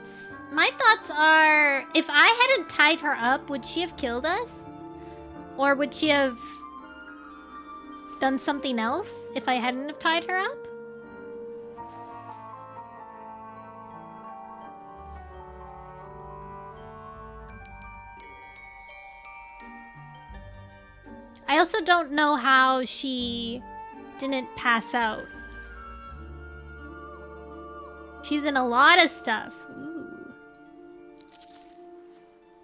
[SPEAKER 1] My thoughts are, if I hadn't tied her up, would she have killed us? Or would she have done something else if I hadn't have tied her up? I also don't know how she didn't pass out. She's in a lot of stuff. Ooh.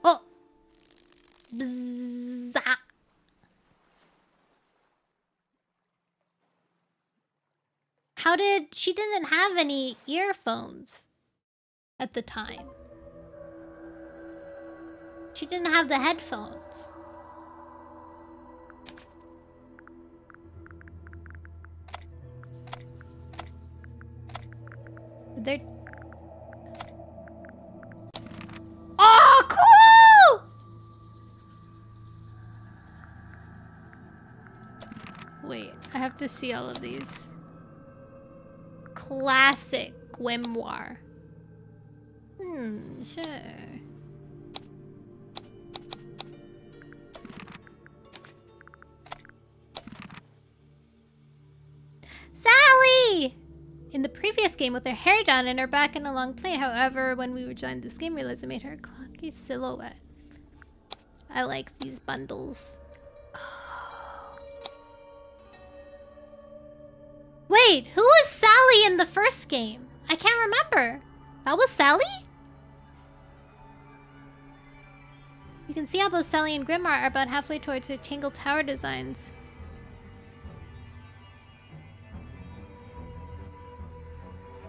[SPEAKER 1] Oh. Bzzz. How did... She didn't have any earphones at the time. She didn't have the headphones. They're... Oh, cool! Wait, I have to see all of these. Classic grimoire. Sure. Sally! In the previous game with her hair down and her back in a long plait. However, when we rejoined this game, we realized it made her a clunky silhouette. I like these bundles. Wait, who was Sally in the first game? I can't remember. That was Sally? You can see how both Sally and Grimar are about halfway towards their Tangle Tower designs.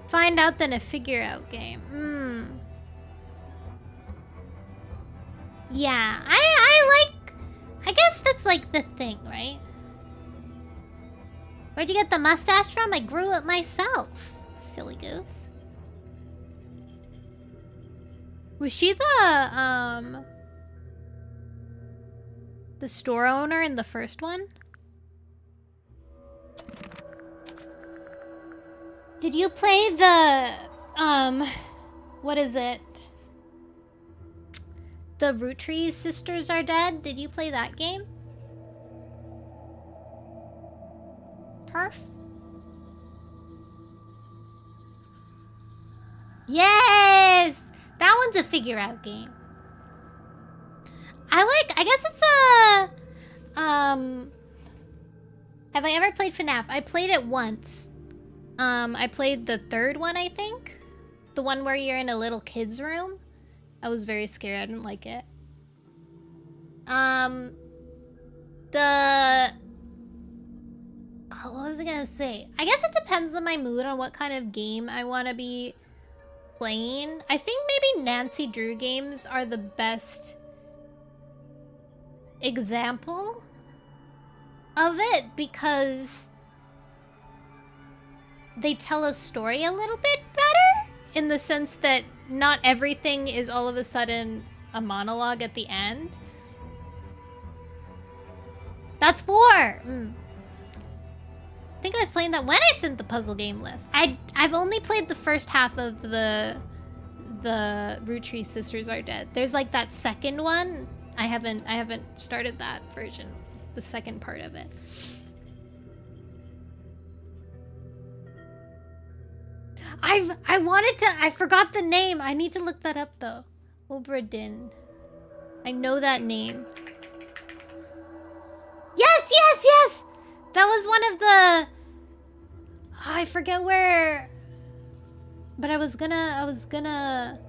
[SPEAKER 1] Find out then a figure out game. Yeah, I like... I guess that's like the thing, right? Where'd you get the mustache from? I grew it myself. Silly goose. Was she the store owner in the first one? Did you play the, what is it? The Root Tree's Sisters Are Dead? Did you play that game? Perf? Yes! That one's a figure out game. I guess it's a, have I ever played FNAF? I played it once. I played the third one, I think. The one where you're in a little kid's room. I was very scared. I didn't like it. What was I gonna say? I guess it depends on my mood on what kind of game I want to be playing. I think maybe Nancy Drew games are the best example of it because they tell a story a little bit better in the sense that not everything is all of a sudden a monologue at the end. That's 4! I think I was playing that when I sent the puzzle game list. I've only played the first half of the Root Tree Sisters Are Dead. There's like that second one. I haven't started that version, the second part of it. I forgot the name. I need to look that up though. Obra Dinn. I know that name. Yes! That was one of the... I forget where... But I was gonna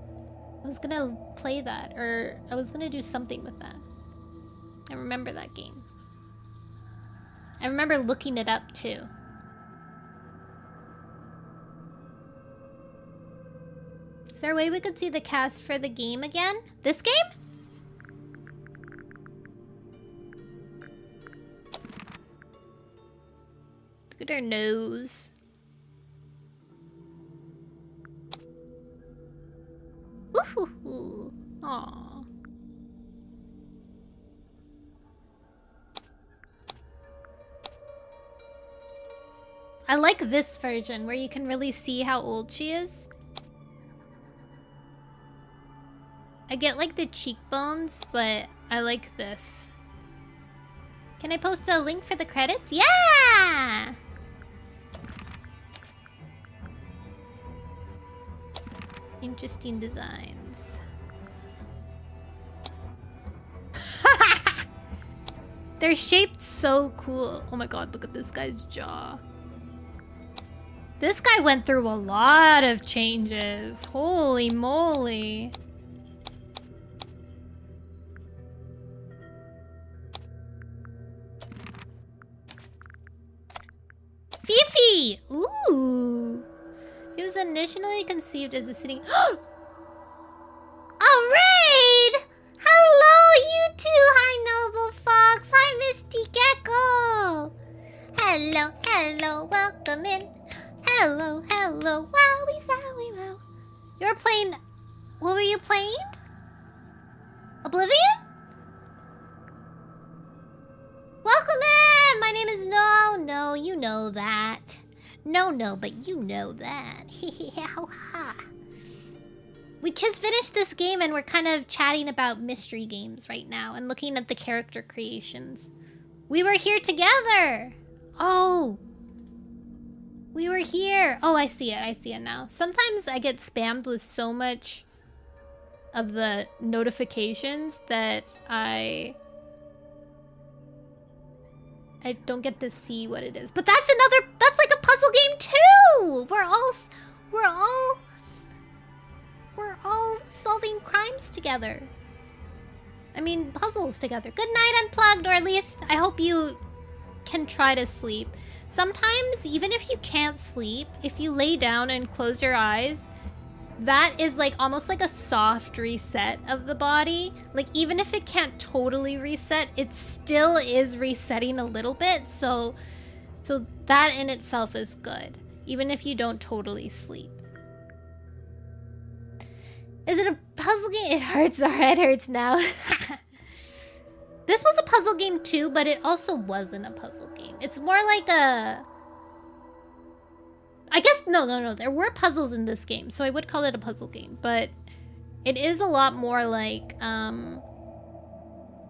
[SPEAKER 1] play that, or I was gonna do something with that. I remember that game. I remember looking it up too. Is there a way we could see the cast for the game again? This game? Look at her nose. Ooh. Aww. I like this version where you can really see how old she is. I get like the cheekbones, but I like this. Can I post a link for the credits? Yeah! Interesting designs. They're shaped so cool. Oh my god, look at this guy's jaw. This guy went through a lot of changes. Holy moly. Fifi! Ooh. He was initially conceived as a city. A raid! Hello, you two! Hi, Noble Fox! Hi, Misty Gecko! Hello, welcome in. Hello, wowie, zowie, wow. You were playing... What were you playing? Oblivion? Welcome in! My name is No, you know that. No, but you know that. We just finished this game and we're kind of chatting about mystery games right now and looking at the character creations. We were here together! Oh! We were here! Oh, I see it now. Sometimes I get spammed with so much of the notifications that I don't get to see what it is. But that's solving crimes together. I mean, puzzles together. Good night, Unplugged, or at least I hope you can try to sleep. Sometimes, even if you can't sleep, if you lay down and close your eyes, that is like almost like a soft reset of the body. Like, even if it can't totally reset, it still is resetting a little bit. So that in itself is good, even if you don't totally sleep. Is it a puzzle game? It hurts. Our head hurts now. This was a puzzle game too, but it also wasn't a puzzle game. It's more like a... I guess, no. There were puzzles in this game, so I would call it a puzzle game. But it is a lot more like,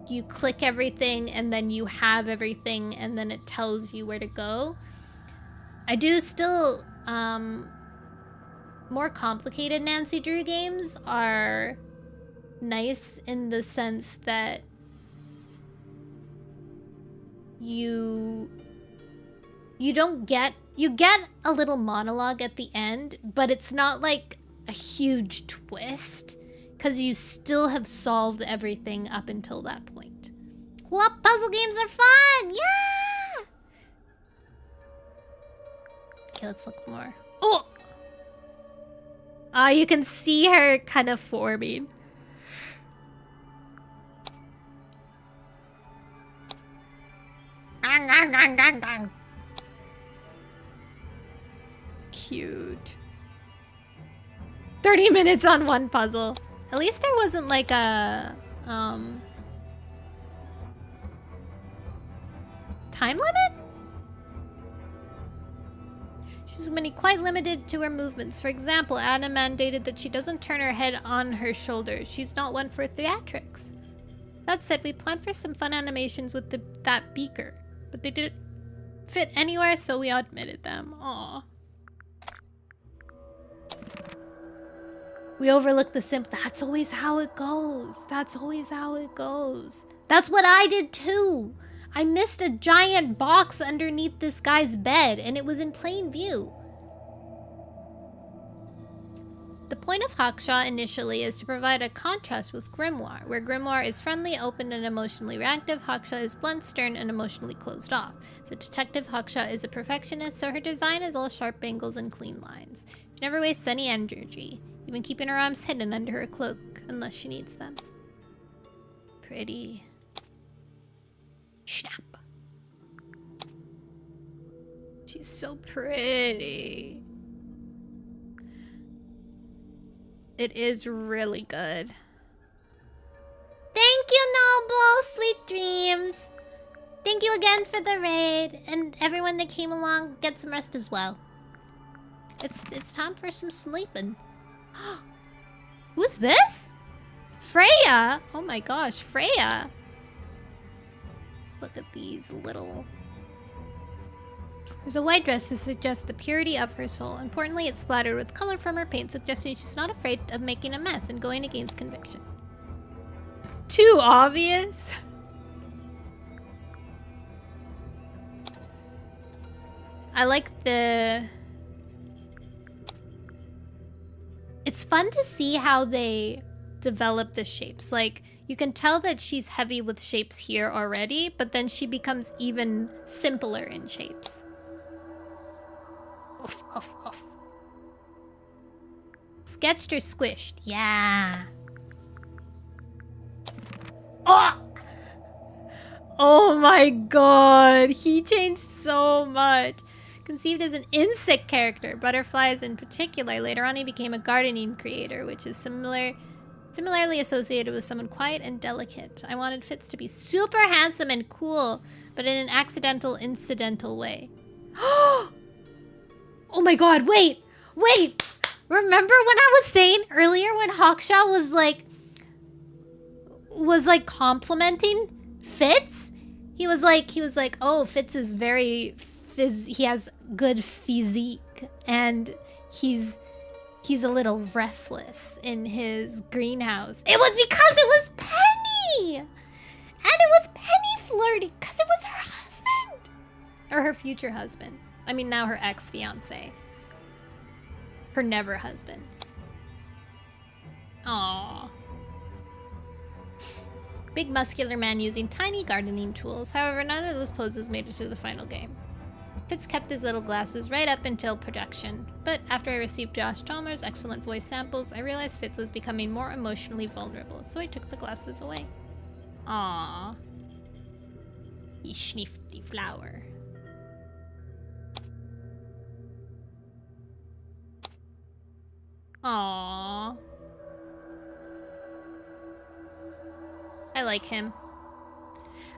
[SPEAKER 1] you click everything and then you have everything and then it tells you where to go. I do still, more complicated Nancy Drew games are nice in the sense that you get a little monologue at the end, but it's not like a huge twist because you still have solved everything up until that point. Well, puzzle games are fun! Yeah! Okay, let's look more. Oh! You can see her kind of forming. Cute. 30 minutes on one puzzle. At least there wasn't like a time limit? She's been quite limited to her movements. For example, Anna mandated that she doesn't turn her head on her shoulders. She's not one for theatrics. That said, we planned for some fun animations with that beaker, but they didn't fit anywhere, so we omitted them. Aww. We overlooked the simp. That's always how it goes. That's always how it goes. That's what I did too. I missed a giant box underneath this guy's bed, and it was in plain view. The point of Hawkshaw initially is to provide a contrast with Grimoire. Where Grimoire is friendly, open, and emotionally reactive, Hawkshaw is blunt, stern, and emotionally closed off. As a detective, Hawkshaw is a perfectionist, so her design is all sharp angles and clean lines. She never wastes any energy, even keeping her arms hidden under her cloak unless she needs them. Pretty. Snap. She's so pretty. It is really good. Thank you, Noble! Sweet dreams! Thank you again for the raid, and everyone that came along, get some rest as well. It's time for some sleeping. Who's this? Freya! Oh my gosh, Freya! Look at these little... There's a white dress to suggest the purity of her soul. Importantly, it's splattered with color from her paint, suggesting she's not afraid of making a mess and going against conviction. Too obvious? I like the... It's fun to see how they develop the shapes. Like, you can tell that she's heavy with shapes here already, but then she becomes even simpler in shapes. Oof, oof, oof. Sketched or squished? Yeah. Oh! Oh my god, he changed so much. Conceived as an insect character, butterflies in particular, later on he became a gardening creator, which is similarly associated with someone quiet and delicate. I wanted Fitz to be super handsome and cool, but in an incidental way. Oh my god, wait! Remember when I was saying earlier when Hawkshaw was like complimenting Fitz? He was like, oh, Fitz is very he has good physique, and he's a little restless in his greenhouse. It was because it was Penny! And it was Penny flirting because it was her husband! Or her future husband. I mean, now her ex-fiancé. Her never husband. Aww. Big muscular man using tiny gardening tools. However, none of those poses made it to the final game. Fitz kept his little glasses right up until production, but after I received Josh Chalmers' excellent voice samples, I realized Fitz was becoming more emotionally vulnerable, so I took the glasses away. Aww. You schnifty flower. Aww. I like him.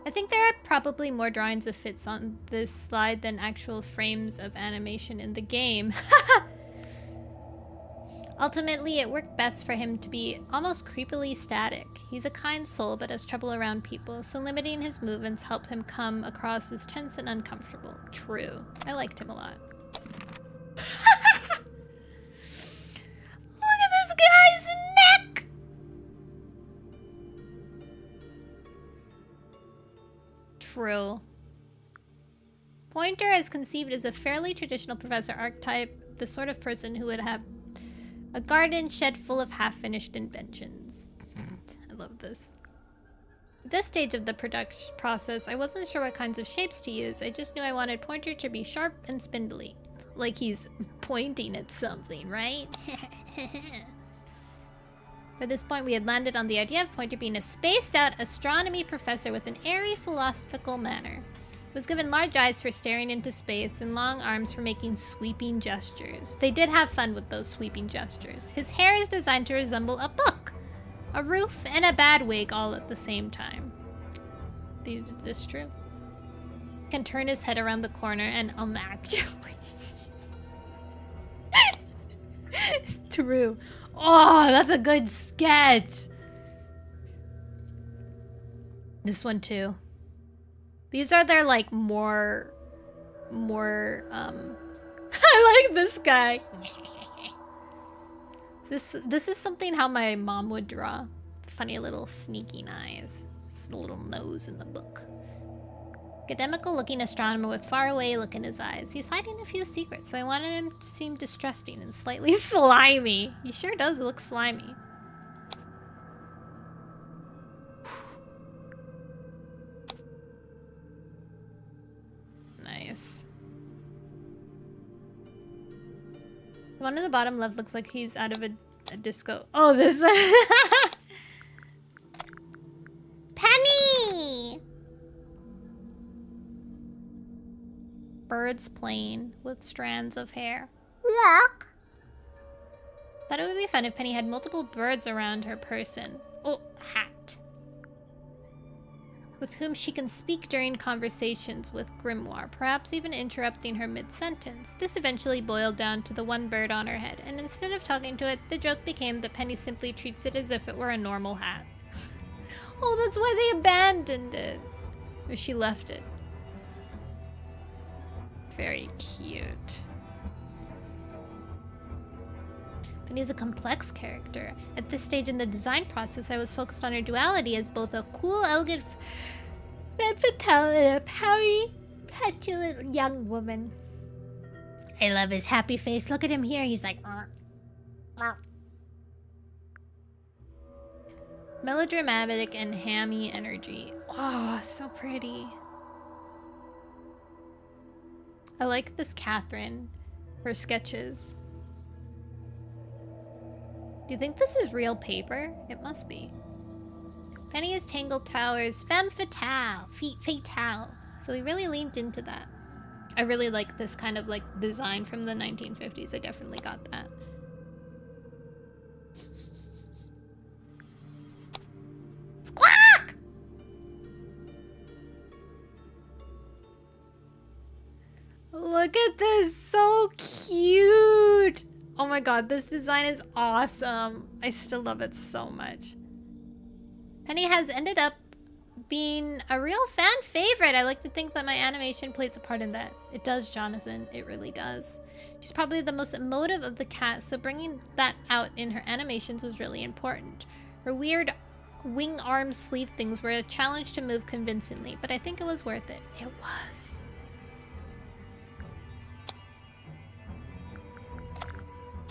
[SPEAKER 1] I think there are probably more drawings of Fitz on this slide than actual frames of animation in the game. Ultimately, it worked best for him to be almost creepily static. He's a kind soul but has trouble around people, so limiting his movements helped him come across as tense and uncomfortable. True. I liked him a lot. Look at this guy's neck! True. Pointer is conceived as a fairly traditional professor archetype, the sort of person who would have a garden shed full of half-finished inventions. I love this. At this stage of the production process, I wasn't sure what kinds of shapes to use. I just knew I wanted Pointer to be sharp and spindly. Like he's pointing at something, right? By this point, we had landed on the idea of Pointer being a spaced-out astronomy professor with an airy, philosophical manner. He was given large eyes for staring into space and long arms for making sweeping gestures. They did have fun with those sweeping gestures. His hair is designed to resemble a book, a roof, and a bad wig all at the same time. Is this true? He can turn his head around the corner and actually... It's true. Oh, that's a good sketch. This one too. These are their like more I like this guy. This is something how my mom would draw. Funny little sneaking eyes. This little nose in the book. Academical looking astronomer with faraway look in his eyes. He's hiding a few secrets, so I wanted him to seem distrusting and slightly slimy. He sure does look slimy. Nice. The one in the bottom left looks like he's out of a disco. Oh, this. Penny! Birds playing with strands of hair. Walk. Thought it would be fun if Penny had multiple birds around her person. Oh, hat. With whom she can speak during conversations with Grimoire, perhaps even interrupting her mid-sentence. This eventually boiled down to the one bird on her head, and instead of talking to it, the joke became that Penny simply treats it as if it were a normal hat. Oh, that's why they abandoned it. Or she left it. Very cute. Penny's a complex character. At this stage in the design process, I was focused on her duality as both a cool, elegant femme fatale and a pouty, petulant young woman. I love his happy face. Look at him here. He's like... Melodramatic and hammy energy. Oh, so pretty. I like this Catherine. Her sketches. Do you think this is real paper? It must be. Penny is Tangle Tower's femme fatale. Fatale. So we really leaned into that. I really like this kind of like design from the 1950s. I definitely got that. Squawk! Look at this. So cute. Oh my god, this design is awesome. I still love it so much. Penny has ended up being a real fan favorite. I like to think that my animation plays a part in that. It does, Jonathan. It really does. She's probably the most emotive of the cast, so bringing that out in her animations was really important. Her weird wing arm sleeve things were a challenge to move convincingly, but I think it was worth it. It was.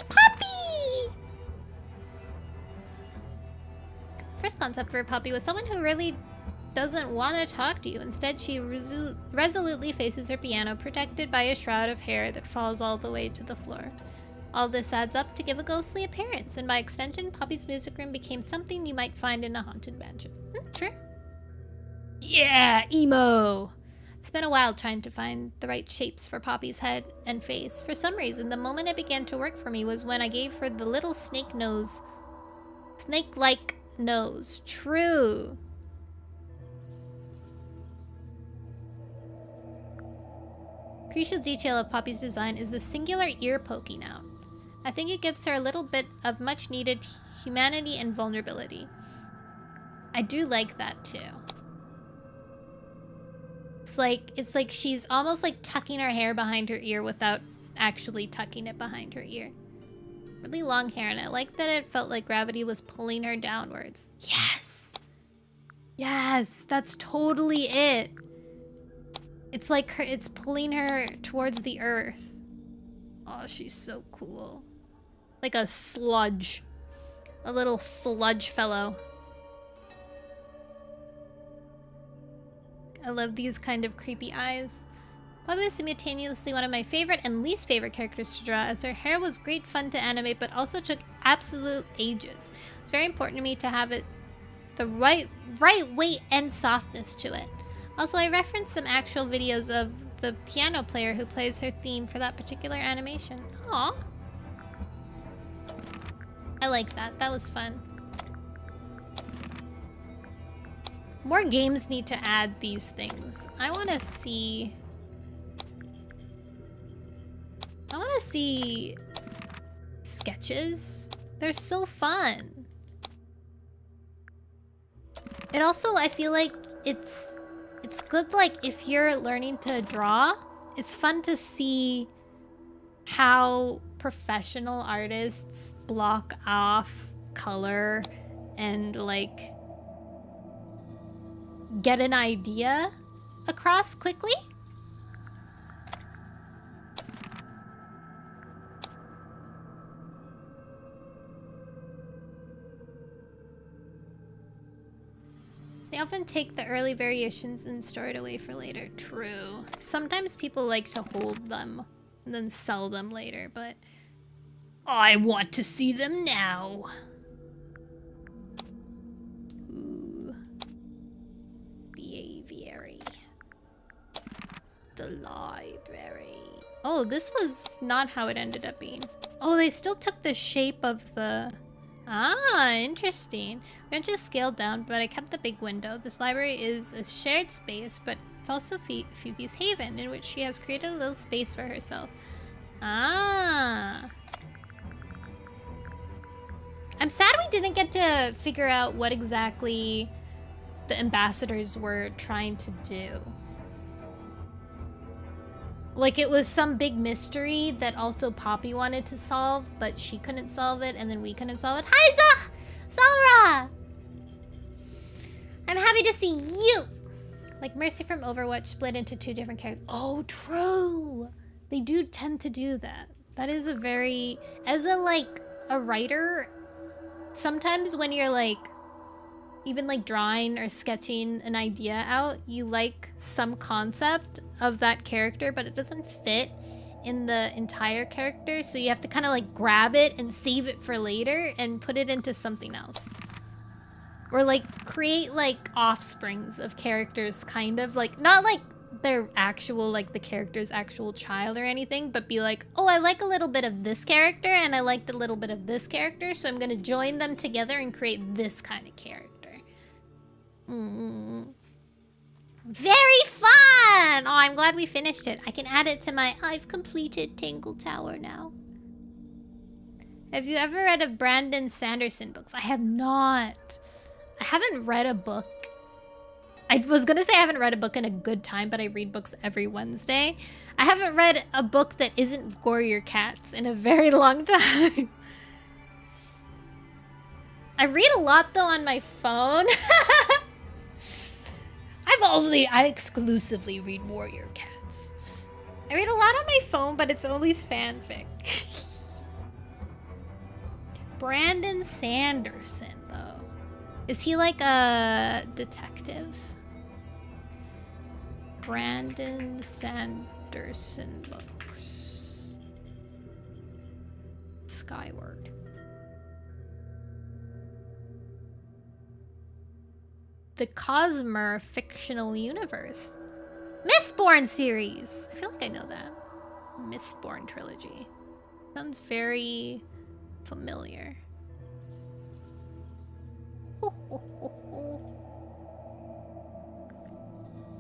[SPEAKER 1] Puppy! concept for a puppy with someone who really doesn't want to talk to you. Instead, she resolutely faces her piano, protected by a shroud of hair that falls all the way to the floor. All this adds up to give a ghostly appearance, and by extension, Poppy's music room became something you might find in a haunted mansion. Sure. Yeah, emo! I spent a while trying to find the right shapes for Poppy's head and face. For some reason, the moment it began to work for me was when I gave her the little snake nose. Snake-like nose. True. Crucial detail of Poppy's design is the singular ear poking out. I think it gives her a little bit of much-needed humanity and vulnerability. I do like that too. It's like she's almost like tucking her hair behind her ear without actually tucking it behind her ear. Really long hair, and I like that it felt like gravity was pulling her downwards. Yes! Yes, that's totally it. It's like it's pulling her towards the earth. Oh, she's so cool. Like a sludge. A little sludge fellow. I love these kind of creepy eyes. Poppy was simultaneously one of my favorite and least favorite characters to draw, as her hair was great fun to animate but also took absolute ages. It's very important to me to have it the right weight and softness to it. Also, I referenced some actual videos of the piano player who plays her theme for that particular animation. Aww. I like that. That was fun. More games need to add these things. I want to see sketches. They're so fun. It also, I feel like it's good, like, if you're learning to draw, it's fun to see how professional artists block off color and, like, get an idea across quickly. They often take the early variations and store it away for later. True. Sometimes people like to hold them and then sell them later, but I want to see them now. Ooh. The aviary. The library. Oh, this was not how it ended up being. Oh, they still took the shape of the... Ah, interesting. We just scaled down, but I kept the big window. This library is a shared space, but it's also Phoebe's haven, in which she has created a little space for herself. Ah. I'm sad we didn't get to figure out what exactly the ambassadors were trying to do. Like, it was some big mystery that also Poppy wanted to solve, but she couldn't solve it, and then we couldn't solve it. Hi, Zara! I'm happy to see you! Like Mercy from Overwatch split into two different characters. Oh, true! They do tend to do that. That is a very... As a, like, a writer, sometimes when you're, like, even, like, drawing or sketching an idea out, you like some concept of that character, but it doesn't fit in the entire character, so you have to kind of, like, grab it and save it for later and put it into something else. Or, like, create, like, offsprings of characters, kind of, like, not, like, their actual, like, the character's actual child or anything, but be like, oh, I like a little bit of this character, and I liked a little bit of this character, so I'm gonna join them together and create this kind of character. Very fun! Oh, I'm glad we finished it. I can add it to my I've completed Tangle Tower now. Have you ever read of Brandon Sanderson books? I have not. I haven't read a book. I was gonna say I haven't read a book in a good time, but I read books every Wednesday. I haven't read a book that isn't Warrior Cats in a very long time. I read a lot though on my phone. I exclusively read Warrior Cats. I read a lot on my phone, but it's always fanfic. Brandon Sanderson, though. Is he like a detective? Brandon Sanderson books. Skyward. The Cosmer fictional universe. Mistborn series! I feel like I know that. Mistborn trilogy. Sounds very familiar.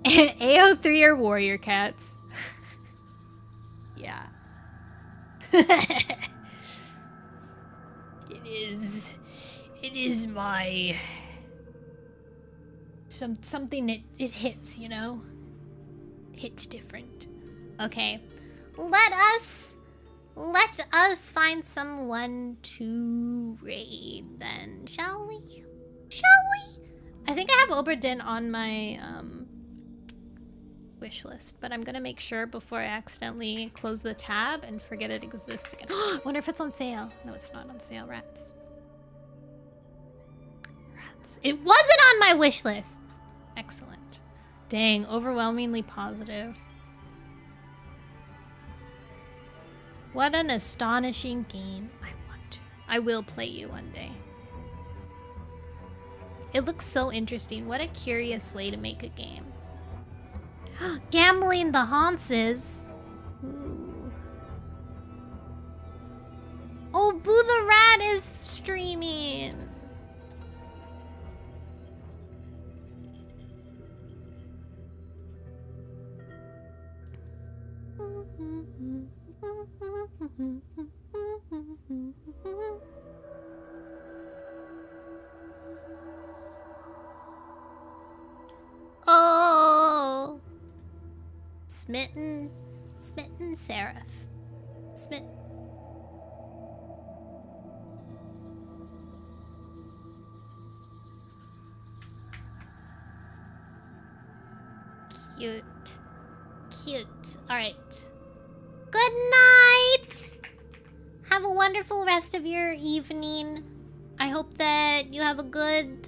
[SPEAKER 1] AO3 are warrior cats. Yeah. It is my something that it hits, you know? Hits different. Okay. Let us find someone to raid then, shall we? Shall we? I think I have Oberdin on my wish list, but I'm gonna make sure before I accidentally close the tab and forget it exists again. Wonder if it's on sale. No, it's not on sale. Rats. Rats. It wasn't on my wish list. Excellent. Dang, overwhelmingly positive. What an astonishing game. I will play you one day. It looks so interesting. What a curious way to make a game. Gambling the Haunces. Ooh. Oh, Boo the Rat is streaming. Oh, smitten Seraph. Smitten. Cute. All right. Good night. Have a wonderful rest of your evening. I hope that you have a good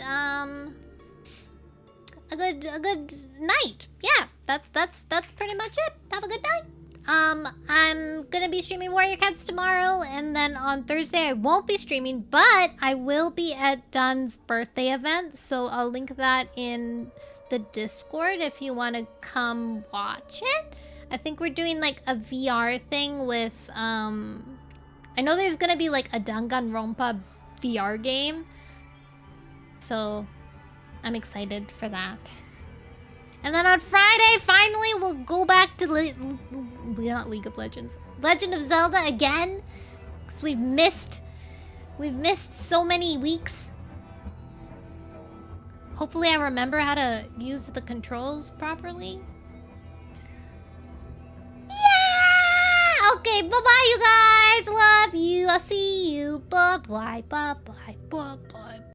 [SPEAKER 1] night. Yeah, that's pretty much it. Have a good night. I'm gonna be streaming Warrior Cats tomorrow, and then on Thursday I won't be streaming, but I will be at Dun's birthday event, so I'll link that in the Discord if you want to come watch it. I think we're doing like a VR thing with I know there's gonna be like a Danganronpa VR game, so I'm excited for that. And then on Friday, finally, we'll go back to not League of Legends, Legend of Zelda again, because we've missed so many weeks. Hopefully, I remember how to use the controls properly. Yeah! Okay, bye-bye, you guys. Love you. I'll see you. Bye-bye, bye-bye, bye-bye.